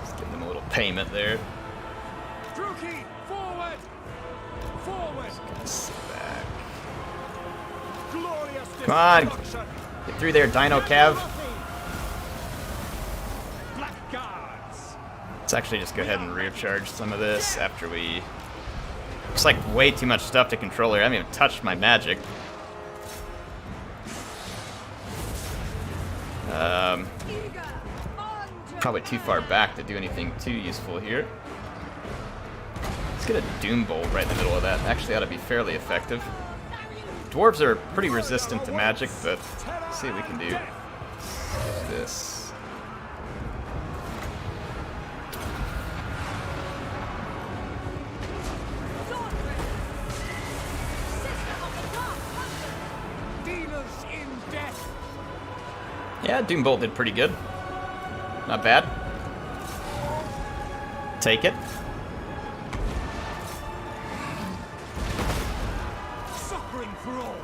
Just give them a little payment there. Druki, forward. Forward. Gonna sit back. Glorious Come on. destruction. Get through there, Dino Cav. Blackguards. Let's actually just go ahead and rear charge some of this after we... It's like way too much stuff to control here. I haven't even touched my magic. Probably too far back to do anything too useful here. Let's get a Doom Bolt right in the middle of that. Actually ought to be fairly effective. Dwarves are pretty resistant to magic, but let's see what we can do. Let's do this. Dealers in death. Yeah, Doom Bolt did pretty good. Not bad. Take it. Suffering for all.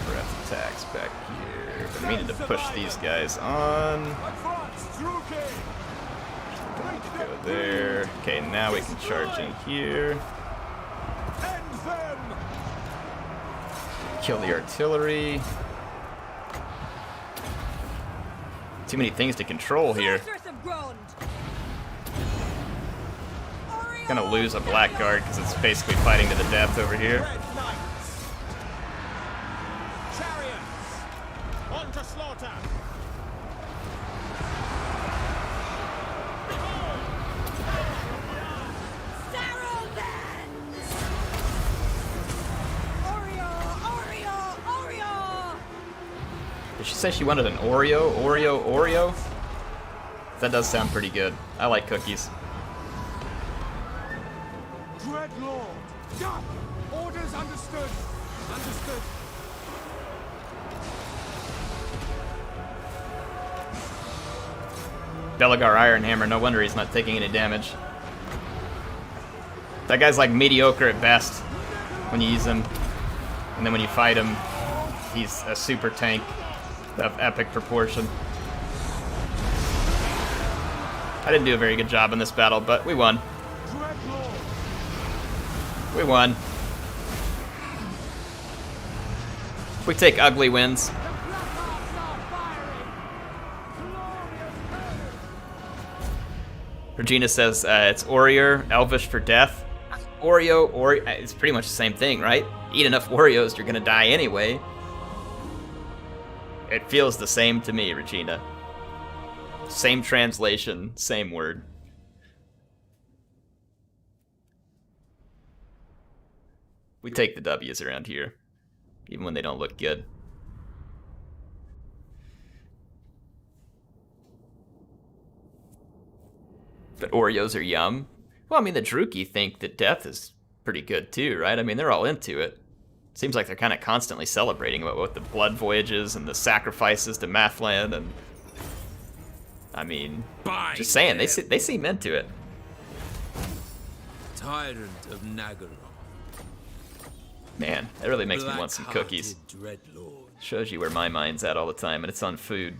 Breath attacks back here. Been meaning to push these guys on. Advance, Druki. Go there. Okay, now we can charge in here. End them. Kill the artillery. Too many things to control here. Gonna lose a blackguard because it's basically fighting to the death over here. Red knights. Chariots. On to slaughter. Did she say she wanted an Oreo? Oreo? That does sound pretty good. I like cookies. Dreadlord. Done. Orders understood. Understood. Belagar Ironhammer, no wonder he's not taking any damage. That guy's like mediocre at best when you use him. And then when you fight him, he's a super tank of epic proportion. I didn't do a very good job in this battle, but we won. We won. We take ugly wins. Regina says it's Oreo, Elvish for death. Oreo, it's pretty much the same thing, right? Eat enough Oreos, you're gonna die anyway. It feels the same to me, Regina. Same translation, same word. We take the W's around here, even when they don't look good. But Oreos are yum. Well, I mean, the Druki think that death is pretty good too, right? I mean, they're all into it. Seems like they're kind of constantly celebrating about the blood voyages and the sacrifices to Mathland, and I mean, just saying, they seem into it. Tyrant of Nagaroth. Man, that really makes me want some cookies. Dreadlord. Shows you where my mind's at all the time, and it's on food.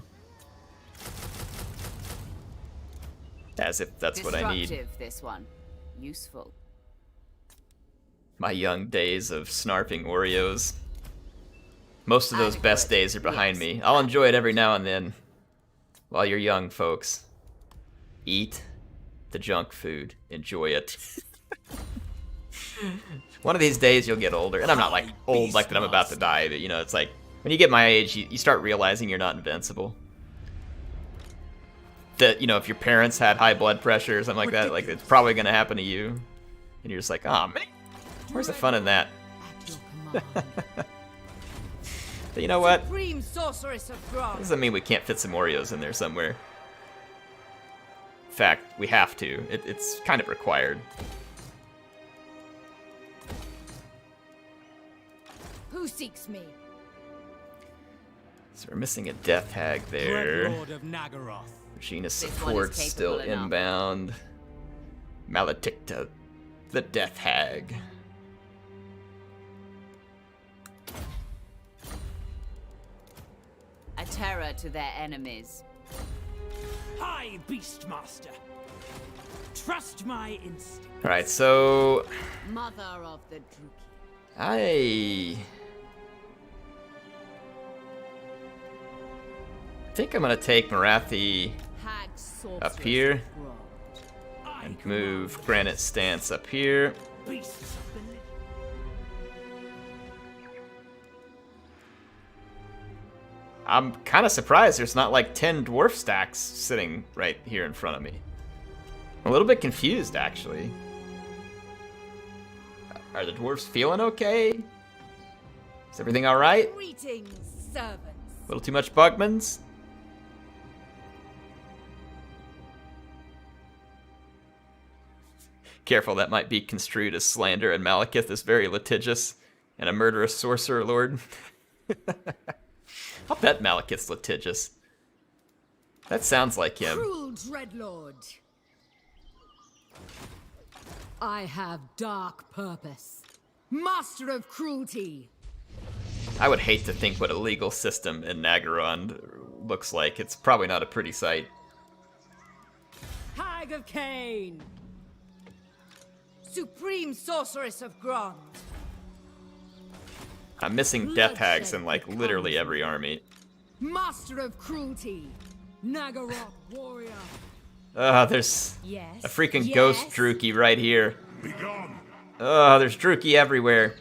As if that's what I need. Destructive, this one. Useful. My young days of snarping Oreos. Most of those best days are behind me. I'll enjoy it every now and then. While you're young, folks. Eat the junk food. Enjoy it. One of these days you'll get older, and I'm not like old like that I'm about to die, but you know, it's like when you get my age, you start realizing you're not invincible. That, you know, if your parents had high blood pressure or something like that, like it's probably gonna happen to you, and you're just like, oh man, where's the fun in that? But you know what? Supreme sorceress of Grog. Doesn't mean we can't fit some Oreos in there somewhere. In fact, we have to. It's kind of required. Who seeks me? So we're missing a death hag there. Dreadlord of Nagaroth. Regina This one is support's still capable enough. inbound. Maledicta, the death hag. A terror to their enemies. Hi, Beastmaster. Trust my instinct. Alright, so Mother of the Druki. I think I'm gonna take Morathi Hag sorceress up here of Grog. and move Granite Stance up here. Beasts of the living. I'm kind of surprised there's not like 10 dwarf stacks sitting right here in front of me. I'm a little bit confused, actually. Are the dwarves feeling okay? Is everything alright? Greetings, servants. A little too much Bugmans? Careful, that might be construed as slander, and Malekith is very litigious and a murderous sorcerer lord. I'll bet Malekith's litigious. That sounds like him. Cruel Dreadlord. I have dark purpose. Master of cruelty. I would hate to think what a legal system in Nagaron looks like. It's probably not a pretty sight. Hag of Cain. Supreme sorceress of Grond. I'm missing death hags in like literally every army. Master of cruelty. Nagaroth warrior. There's Yes. a freaking yes. ghost Druki right here. Begone! There's Druki everywhere.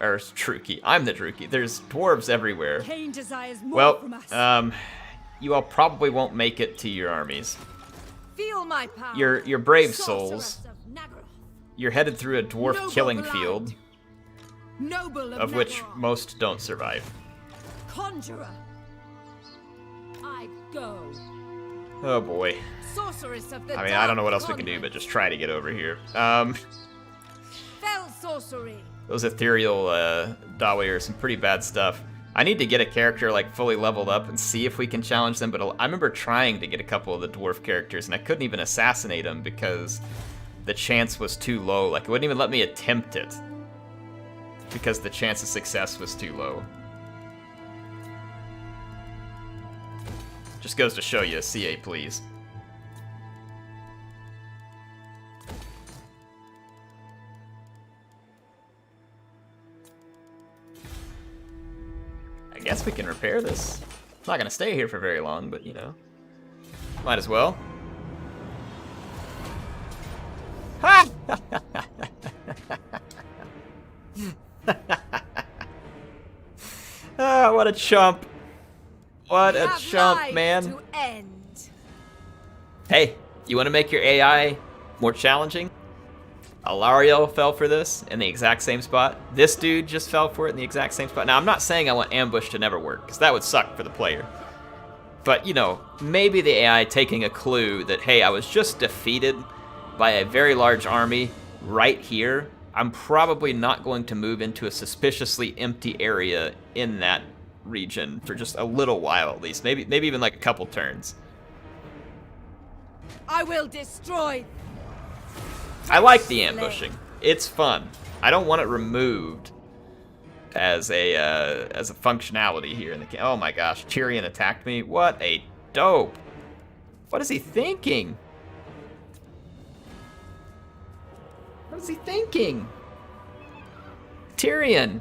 Or it's Druki. I'm the Druki. There's dwarves everywhere. Cain desires more from us. Well, you all probably won't make it to your armies. Feel my power. You're brave Sorceress souls. of Nagaroth. You're headed through a dwarf Noble killing blood. field, Noble of which Nagaroth. most don't survive. Conjurer. I go. Oh boy. Sorceress of the I mean, I don't know dark what else we can do, convent. but just try to get over here. Fell sorcery. Those ethereal Dawi are some pretty bad stuff. I need to get a character like fully leveled up and see if we can challenge them, but I remember trying to get a couple of the dwarf characters and I couldn't even assassinate them because the chance was too low. Like, it wouldn't even let me attempt it because the chance of success was too low. Just goes to show you, CA please. I guess we can repair this. I'm not gonna stay here for very long, but you know, might as well. Ha! Ah, what a chump! What a Have chump, lives man! To end. Hey, you want to make your AI more challenging? Alario fell for this in the exact same spot. This dude just fell for it in the exact same spot. Now, I'm not saying I want ambush to never work, because that would suck for the player. But, you know, maybe the AI taking a clue that, hey, I was just defeated by a very large army right here. I'm probably not going to move into a suspiciously empty area in that region for just a little while at least. Maybe even like a couple turns. I will destroy. I like the ambushing. It's fun. I don't want it removed as a functionality here in the game. Oh my gosh, Tyrion attacked me. What a dope. What is he thinking? What is he thinking? Tyrion.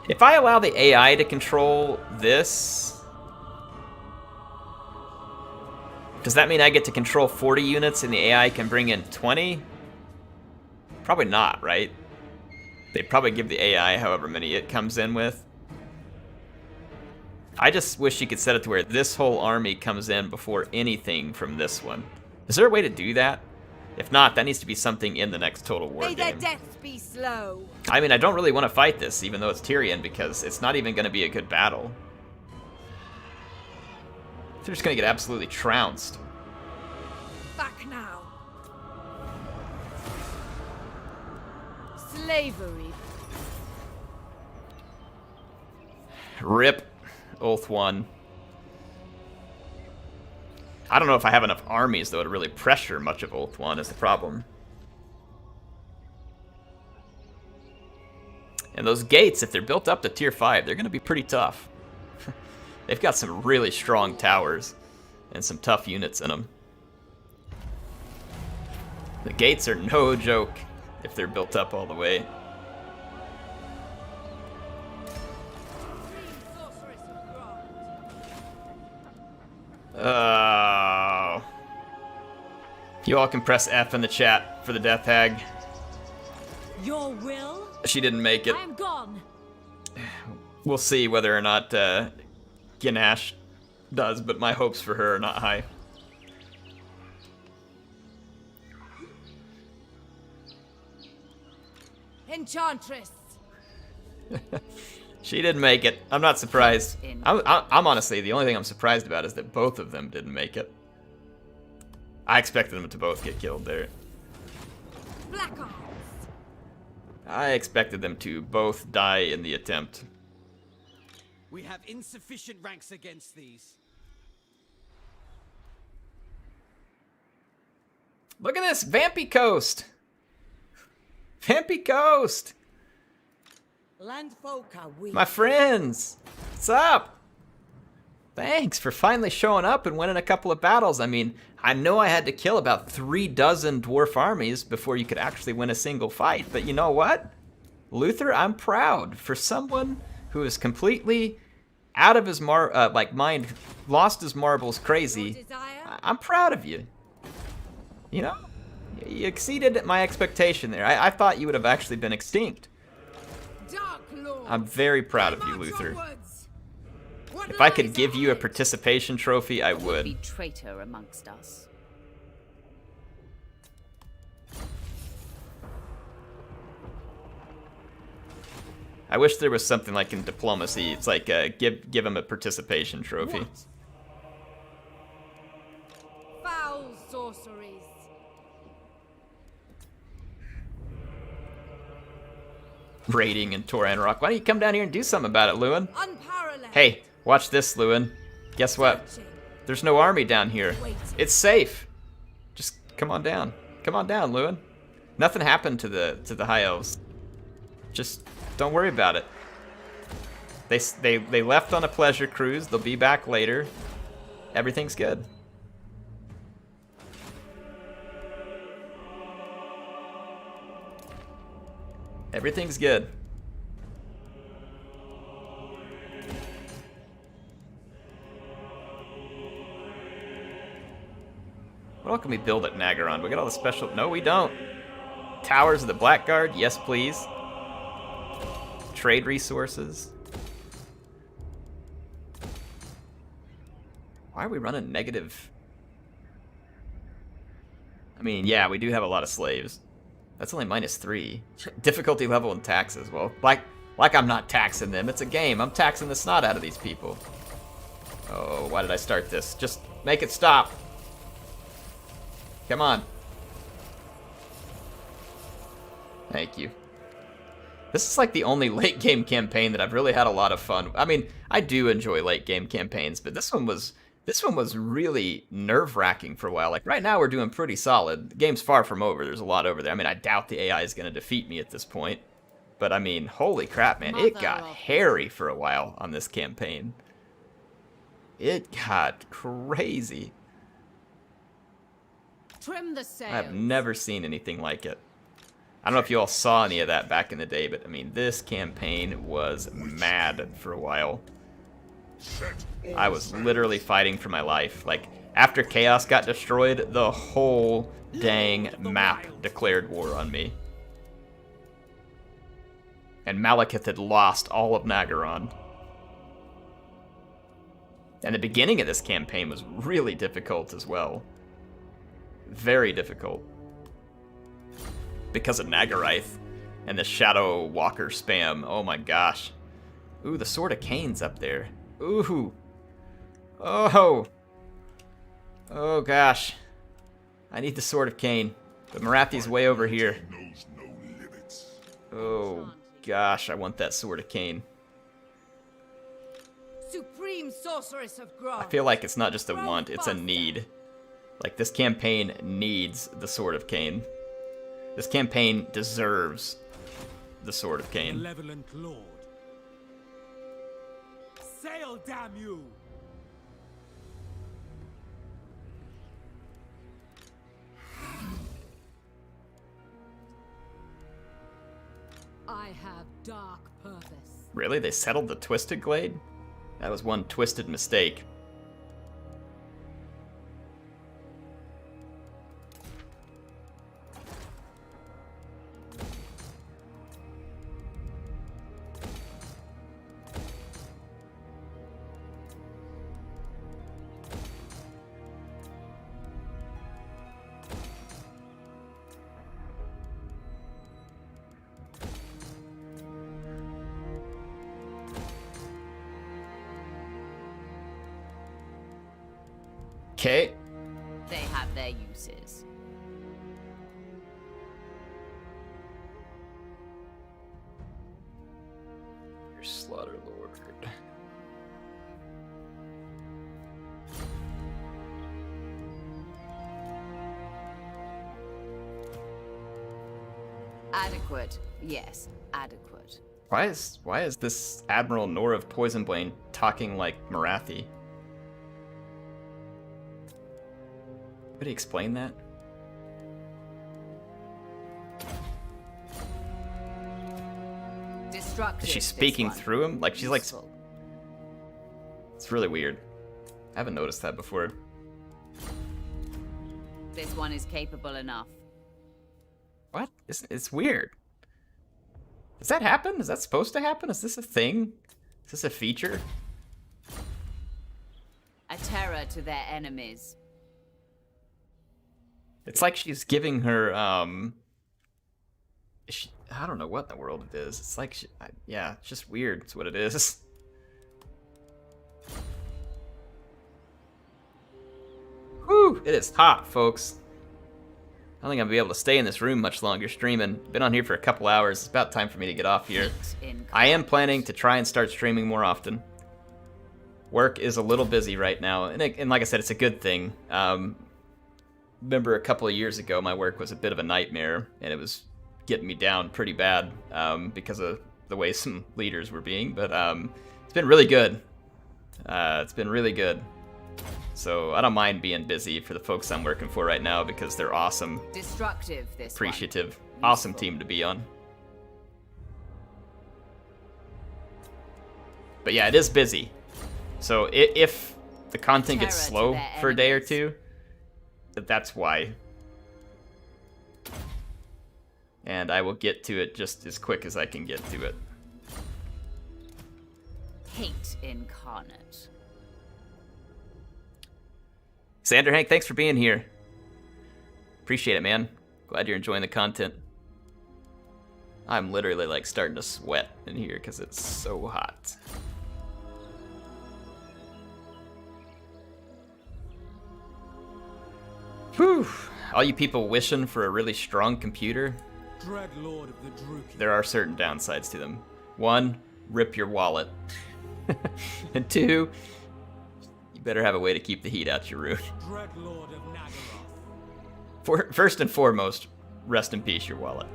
If I allow the AI to control this, Does that mean I get to control 40 units and the AI can bring in 20? Probably not, right? They probably give the AI however many it comes in with. I just wish you could set it to where this whole army comes in before anything from this one. Is there a way to do that? If not, that needs to be something in the next Total War May their game. deaths be slow. I mean, I don't really want to fight this, even though it's Tyrion, because it's not even going to be a good battle. They're just going to get absolutely trounced. Back now. Slavery. Rip. Oath 1. I don't know if I have enough armies, though, to really pressure much of Oath 1 is the problem. And those gates, if they're built up to tier 5, they're going to be pretty tough. They've got some really strong towers and some tough units in them. The gates are no joke if they're built up all the way. You all can press F in the chat for the Death Hag. Your will? She didn't make it. I am gone. We'll see whether or not Ginash does, but my hopes for her are not high. Enchantress. She didn't make it. I'm not surprised. I'm honestly, the only thing I'm surprised about is that both of them didn't make it. I expected them to both get killed there. Black Arms. I expected them to both die in the attempt. We have insufficient ranks against these. Look at this, Vampy Coast! Vampy Coast! Landfolk are weak. My friends! What's up? Thanks for finally showing up and winning a couple of battles. I mean, I know I had to kill about 36 dwarf armies before you could actually win a single fight, but you know what? Luther, I'm proud. For someone who is completely out of his mind, lost his marbles crazy, I'm proud of you. You know? You exceeded my expectation there. I thought you would have actually been extinct. Dark Lord. I'm very proud of you, March Luther. onwards. What If I could lies give you a ahead? participation trophy, I Be would. traitor amongst us. I wish there was something like in diplomacy. It's like give him a participation trophy. What? Foul sorceries. Raiding in Toran Rock. Why don't you come down here and do something about it, Lewin? Unparalleled. Hey, watch this, Lewin. Guess what? Searching. There's no army down here. Wait. It's safe. Just come on down. Come on down, Lewin. Nothing happened to the High Elves. Just don't worry about it. They left on a pleasure cruise. They'll be back later. Everything's good. Everything's good. What else can we build at Nagaron? We got all the special... No, we don't. Towers of the Blackguard? Yes, please. Trade resources. Why are we running negative? I mean, yeah, we do have a lot of slaves. That's only -3. Difficulty level and taxes. Well, like I'm not taxing them. It's a game. I'm taxing the snot out of these people. Oh, why did I start this? Just make it stop. Come on. Thank you. This is like the only late game campaign that I've really had a lot of fun. I mean, I do enjoy late game campaigns, but this one was really nerve-wracking for a while. Like right now we're doing pretty solid. The game's far from over. There's a lot over there. I mean, I doubt the AI is going to defeat me at this point. But I mean, holy crap, man. It got hairy for a while on this campaign. It got crazy. Trim the sails. I've never seen anything like it. I don't know if you all saw any of that back in the day, but I mean, this campaign was mad for a while. I was literally fighting for my life. Like, After Chaos got destroyed, the whole dang map declared war on me. And Malekith had lost all of Nagaron. And the beginning of this campaign was really difficult as well. Very difficult. Because of Nagarath and the Shadow Walker spam. Oh my gosh. Ooh, the Sword of Cain's up there. Ooh. Oh. Oh gosh. I need the Sword of Cain. But Morathi's way over here. Knows no limits. Oh gosh, I want that Sword of Cain. Supreme Sorceress of Grog. I feel like it's not just a want, it's a need. Like, this campaign needs the Sword of Cain. This campaign deserves the Sword of Cain. Malevolent Lord. Sail, damn you! I have dark purpose. Really? They settled the Twisted Glade? That was one twisted mistake. Okay. They have their uses. Your Slaughter Lord. Adequate. Yes, adequate. Why is this Admiral Nor of Poisonblade talking like Morathi? Could he explain that? Destructive. Is she this speaking one. through him? Like, she's like... Useful. It's really weird. I haven't noticed that before. This one is capable enough. What? It's weird. Does that happen? Is that supposed to happen? Is this a thing? Is this a feature? A terror to their enemies. It's like she's giving her, I don't know what in the world it is. It's like, yeah, it's just weird. It's what it is. Whew, it is hot, folks. I don't think I'm gonna be able to stay in this room much longer streaming. Been on here for a couple hours. It's about time for me to get off here. I am planning to try and start streaming more often. Work is a little busy right now, and like I said, it's a good thing. Remember a couple of years ago, my work was a bit of a nightmare, and it was getting me down pretty bad because of the way some leaders were being. But it's been really good. It's been really good. So I don't mind being busy for the folks I'm working for right now because they're awesome. Destructive. This Appreciative. one. Awesome team to be on. But yeah, it is busy. So if the content gets Terror to slow their for a day or enemies. two, that's why. And I will get to it just as quick as I can get to it. Hate incarnate. Xander Hank, thanks for being here. Appreciate it, man. Glad you're enjoying the content. I'm literally like starting to sweat in here because it's so hot. Whew. All you people wishing for a really strong computer, Dread Lord of the Druki. there are certain downsides to them. One, rip your wallet. And two, you better have a way to keep the heat out your room. Dread Lord of Nagaroth. First and foremost, rest in peace, your wallet.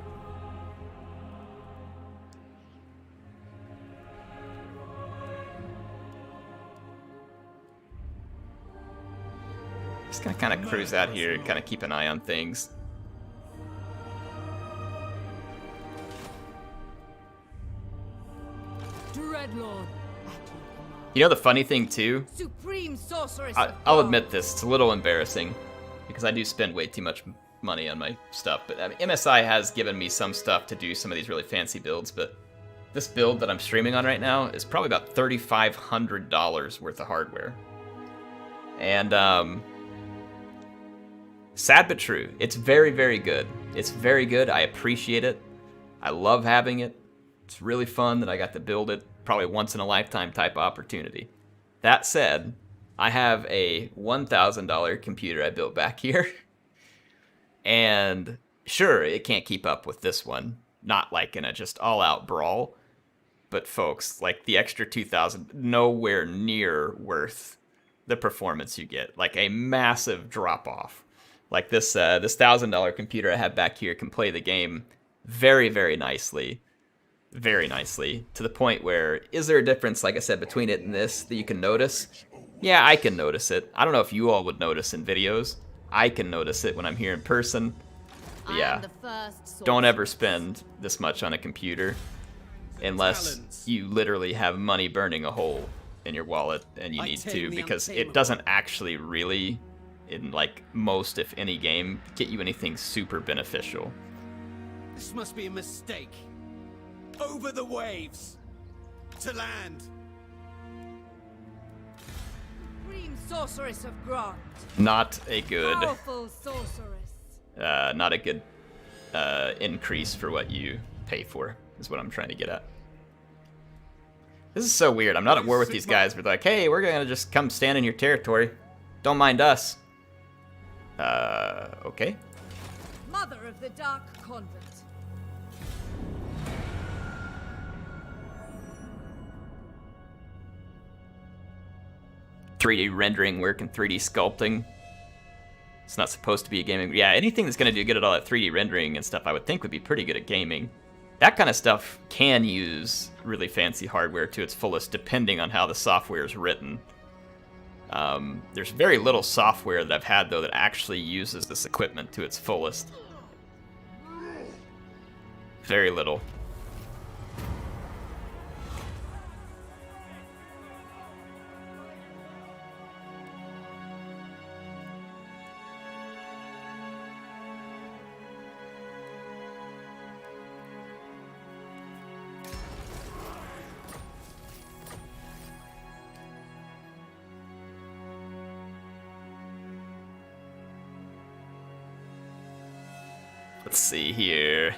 Just gonna kind of cruise out here and kind of keep an eye on things. Dreadlord, at your command. You know the funny thing too? Supreme sorceress. I'll admit this, it's a little embarrassing because I do spend way too much money on my stuff. But I mean, MSI has given me some stuff to do some of these really fancy builds, but this build that I'm streaming on right now is probably about $3,500 worth of hardware. And sad but true, it's very, very good. It's very good. I appreciate it. I love having it. It's really fun that I got to build it. Probably once in a lifetime type opportunity. That said, I have a $1,000 computer I built back here. And sure, it can't keep up with this one. Not like in a just all-out brawl. But folks, like the extra $2,000, nowhere near worth the performance you get. Like a massive drop-off. Like this $1,000 computer I have back here can play the game very, very nicely. Very nicely, to the point where, is there a difference, like I said, between it and this that you can notice? Yeah, I can notice it. I don't know if you all would notice in videos. I can notice it when I'm here in person. But yeah, don't ever spend this much on a computer unless you literally have money burning a hole in your wallet and you need to, because it doesn't actually really, in like most, if any game, get you anything super beneficial. This must be a mistake. Over the waves. To land. Supreme sorceress of Grant. Not a good, Powerful sorceress. not a good increase for what you pay for, is what I'm trying to get at. This is so weird. I'm not at war with these guys. We're like, hey, we're gonna just come stand in your territory. Don't mind us. Okay. Mother of the Dark Convent. 3D rendering work and 3D sculpting. It's not supposed to be a gaming. Yeah, anything that's going to do good at all that 3D rendering and stuff, I would think would be pretty good at gaming. That kind of stuff can use really fancy hardware to its fullest, depending on how the software is written. There's very little software that I've had, though, that actually uses this equipment to its fullest. Very little. Let's see here.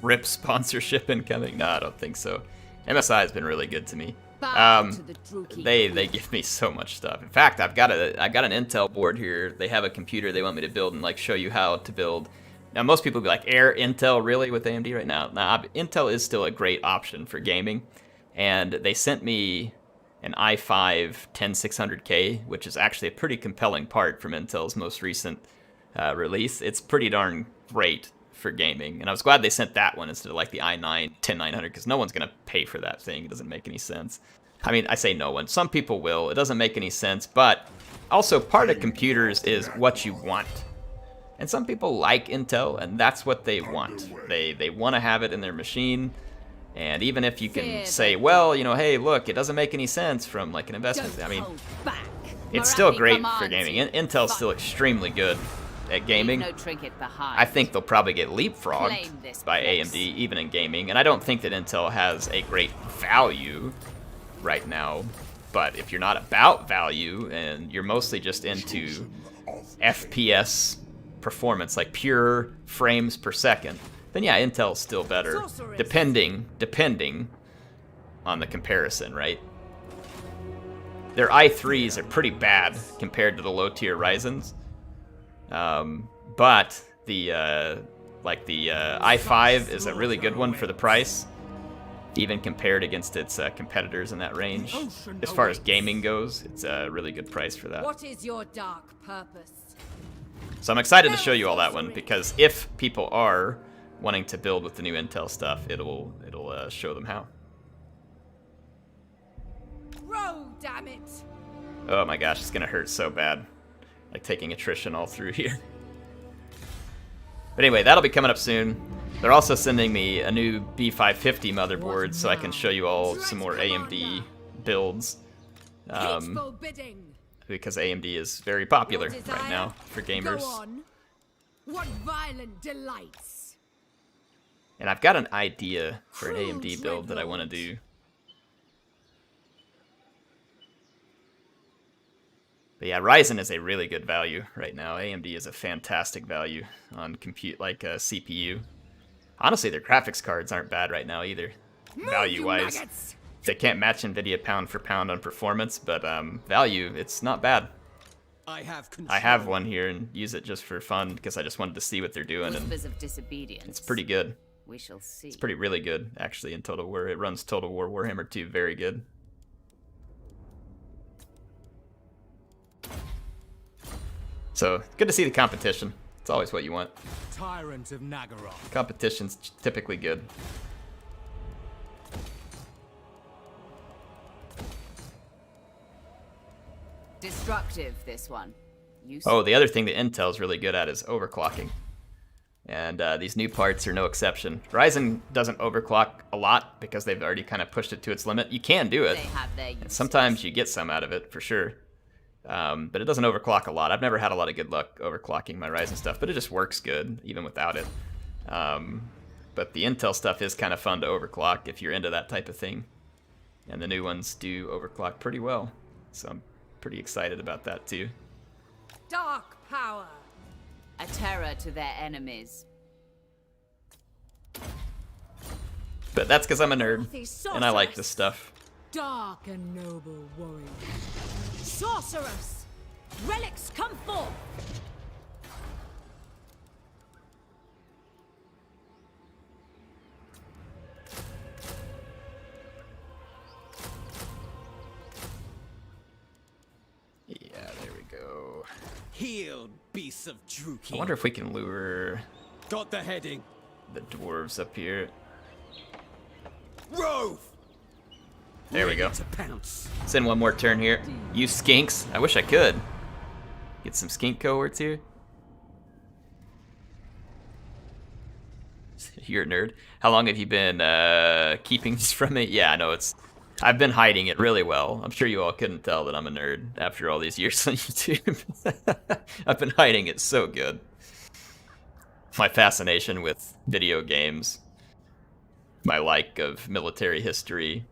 RIP sponsorship incoming? No, I don't think so. MSI has been really good to me. They give me so much stuff. In fact, I got an Intel board here. They have a computer they want me to build and like show you how to build. Now most people be like, Intel really with AMD right now? Nah, Intel is still a great option for gaming. And they sent me an i5 10600K, which is actually a pretty compelling part from Intel's most recent release. It's pretty darn great for gaming, and I was glad they sent that one instead of like the i9 10900, because no one's gonna pay for that thing. It doesn't make any sense. I mean, I say no one. Some people will. It doesn't make any sense, but also part of computers is what you want. And some people like Intel, and that's what they want. They want to have it in their machine. And even if you can say, well, you know, hey, look, it doesn't make any sense from like an investment. I mean, it's still great for gaming. Intel's still extremely good at gaming. I think they'll probably get leapfrogged by AMD even in gaming. And I don't think that Intel has a great value right now. But if you're not about value and you're mostly just into FPS performance, like pure frames per second, then yeah, Intel's still better, depending on the comparison, right? Their i3s are pretty bad compared to the low-tier Ryzens, but the i5 is a really good one for the price, even compared against its competitors in that range. As far as gaming goes, it's a really good price for that. What is your dark purpose? So I'm excited to show you all that one, because if people are wanting to build with the new Intel stuff, it'll show them how. Row, damn it! Oh my gosh, it's gonna hurt so bad. Like taking attrition all through here. But anyway, that'll be coming up soon. They're also sending me a new B550 motherboard so I can show you all some more AMD builds. Hateful bidding. Because AMD is very popular Your right desire? now for gamers. Go on. What violent delights. And I've got an idea for an Cruel AMD build that I want to do. But yeah, Ryzen is a really good value right now. AMD is a fantastic value on CPU. Honestly, their graphics cards aren't bad right now either, value-wise. They can't match NVIDIA pound for pound on performance, but value, it's not bad. I have control. I have one here and use it just for fun because I just wanted to see what they're doing, and Whispers of disobedience. it's pretty good. We shall see. It's really good, actually, in Total War. It runs Total War Warhammer 2 very good. So, good to see the competition. It's always what you want. Tyrant of Nagaroth. Competition's typically good. Destructive, this one. Oh, the other thing that Intel's really good at is overclocking. And these new parts are no exception. Ryzen doesn't overclock a lot because they've already kind of pushed it to its limit. You can do it. They have their And uses. sometimes you get some out of it, for sure. But it doesn't overclock a lot. I've never had a lot of good luck overclocking my Ryzen stuff, but it just works good, even without it. But the Intel stuff is kind of fun to overclock if you're into that type of thing. And the new ones do overclock pretty well. So I'm pretty excited about that, too. Dark power. A terror to their enemies. But that's because I'm a nerd, Filthy and I like sorceress. this stuff. Dark and noble warrior. Sorceress. Relics come forth. Yeah, there we go. Healed beasts of Druki. I wonder if we can lure Got the heading. the dwarves up here. Rove! There we go. To pounce. Send one more turn here. Use skinks. I wish I could. Get some skink cohorts here. You're a nerd. How long have you been keeping this from me? Yeah, I know it's... I've been hiding it really well. I'm sure you all couldn't tell that I'm a nerd after all these years on YouTube. I've been hiding it so good. My fascination with video games. My like of military history.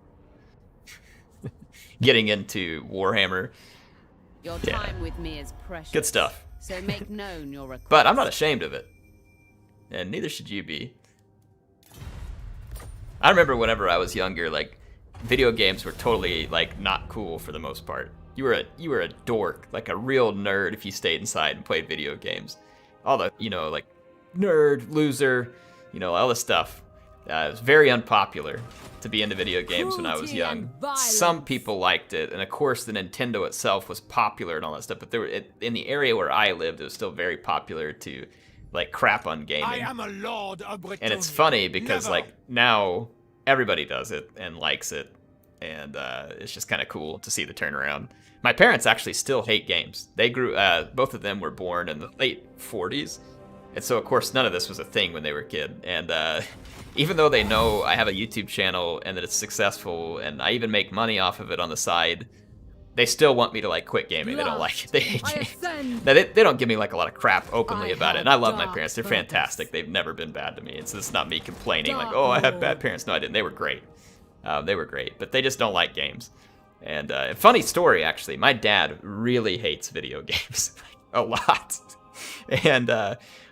Getting into Warhammer. Your Yeah. time with me is precious. Good stuff. So make known your request. But I'm not ashamed of it. And neither should you be. I remember whenever I was younger, like, video games were totally, like, not cool for the most part. You were a dork, like a real nerd if you stayed inside and played video games. All the, you know, like, nerd, loser, you know, all this stuff. It was very unpopular to be into video games when I was Cruelty young. and violence. Some people liked it, and of course the Nintendo itself was popular and all that stuff, but there were, in the area where I lived, it was still very popular to, like, crap on gaming. I am a lord of Britannia. And it's funny because, Never. like, now everybody does it and likes it, and it's just kind of cool to see the turnaround. My parents actually still hate games. They grew, both of them were born in the late 40s, and so, of course, none of this was a thing when they were a kid. And even though they know I have a YouTube channel and that it's successful, and I even make money off of it on the side, they still want me to, like, quit gaming. They don't like it. They hate I games. ascend. Now, they don't give me, like, a lot of crap openly I about it, have and I love my dark parents. They're purpose. fantastic. They've never been bad to me, and so this is not me complaining, like, Dark oh, I have Lord. bad parents. No, I didn't. They were great. They were great, but they just don't like games. And funny story, actually, my dad really hates video games. A lot. And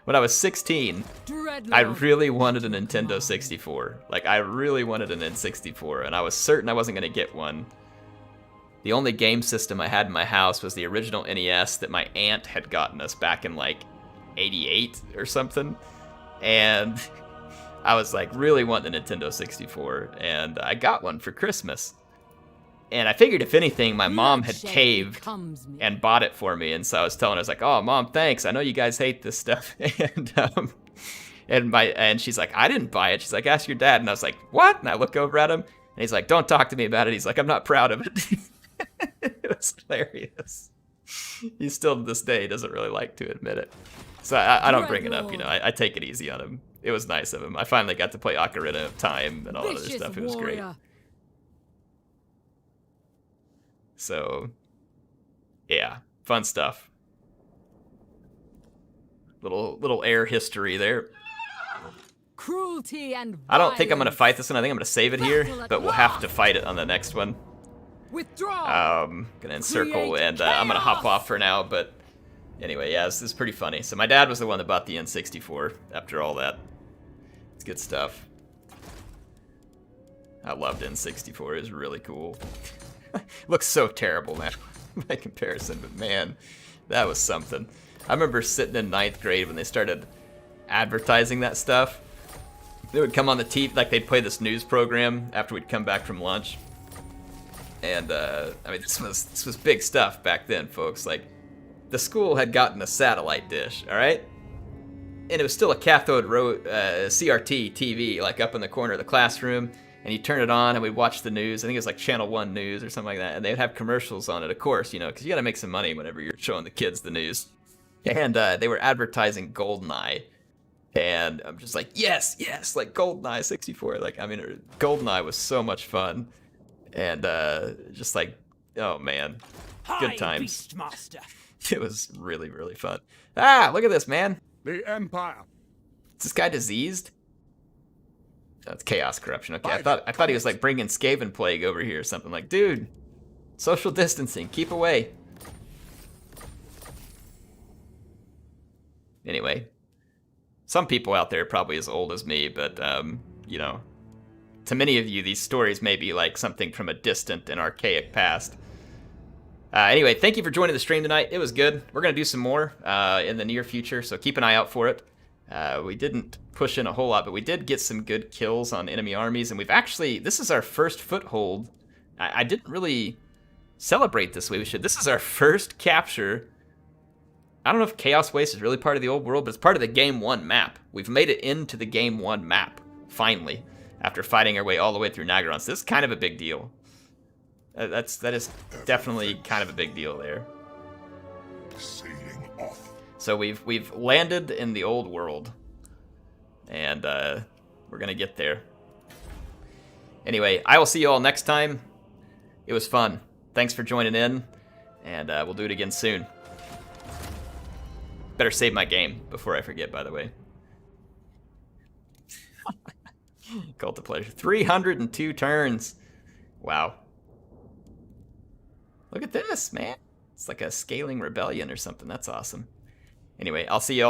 when I was 16, Dreadlord. I really wanted a Nintendo 64. Like, I really wanted an N64, and I was certain I wasn't going to get one. The only game system I had in my house was the original NES that my aunt had gotten us back in, like, 88 or something. And I was, like, really wanting a Nintendo 64, and I got one for Christmas. And I figured, if anything, my mom had Bloodshed caved becomes me. and bought it for me, and so I was telling her, I was like, "Oh, Mom, thanks. I know you guys hate this stuff." and she's like, "I didn't buy it." She's like, "Ask your dad." And I was like, "What?" And I look over at him, and he's like, "Don't talk to me about it." He's like, "I'm not proud of it." It was hilarious. He still, to this day, doesn't really like to admit it. So I don't bring it up, you know. I take it easy on him. It was nice of him. I finally got to play Ocarina of Time and all that other Vicious stuff. It was great. warrior. So, yeah, fun stuff. Little air history there. Cruelty and I don't think I'm gonna violence. fight this one. I think I'm gonna save it here, Battle at but we'll have to last. fight it on the next one. Withdraw. Gonna encircle, Create and I'm gonna hop chaos. off for now. But anyway, yeah, this is pretty funny. So my dad was the one that bought the N64. After all that, it's good stuff. I loved N64. It was really cool. Looks so terrible now by comparison, but man, that was something. I remember sitting in 9th grade when they started advertising that stuff. They would come on the TV, like they'd play this news program after we'd come back from lunch. And I mean, this was big stuff back then, folks. Like, the school had gotten a satellite dish, all right, and it was still a cathode CRT TV, like up in the corner of the classroom. And you turn it on, and we'd watch the news. I think it was like Channel 1 News or something like that. And they'd have commercials on it, of course, you know, because you got to make some money whenever you're showing the kids the news. And they were advertising GoldenEye. And I'm just like, yes, like GoldenEye 64. Like, I mean, GoldenEye was so much fun. And just like, oh man, good times. Beastmaster. It was really, really fun. Ah, look at this, man. The Empire. Is this guy diseased? That's chaos corruption. Okay, I thought he was like bringing Skaven plague over here or something. Like, dude, social distancing, keep away. Anyway, some people out there are probably as old as me, but you know, to many of you, these stories may be like something from a distant and archaic past. Anyway, thank you for joining the stream tonight. It was good. We're gonna do some more in the near future, so keep an eye out for it. We didn't push in a whole lot, but we did get some good kills on enemy armies, and we've actually, this is our first foothold. I didn't really celebrate this way. We should. This is our first capture. I don't know if Chaos Waste is really part of the old world, but it's part of the Game 1 map. We've made it into the Game 1 map, finally, after fighting our way all the way through Nagaron. So this is kind of a big deal. That is definitely kind of a big deal there. Sailing off. So we've landed in the old world, and we're gonna get there. Anyway, I will see you all next time. It was fun. Thanks for joining in, and we'll do it again soon. Better save my game before I forget, by the way. Cult of Pleasure. 302 turns. Wow. Look at this, man. It's like a scaling rebellion or something. That's awesome. Anyway, I'll see you all.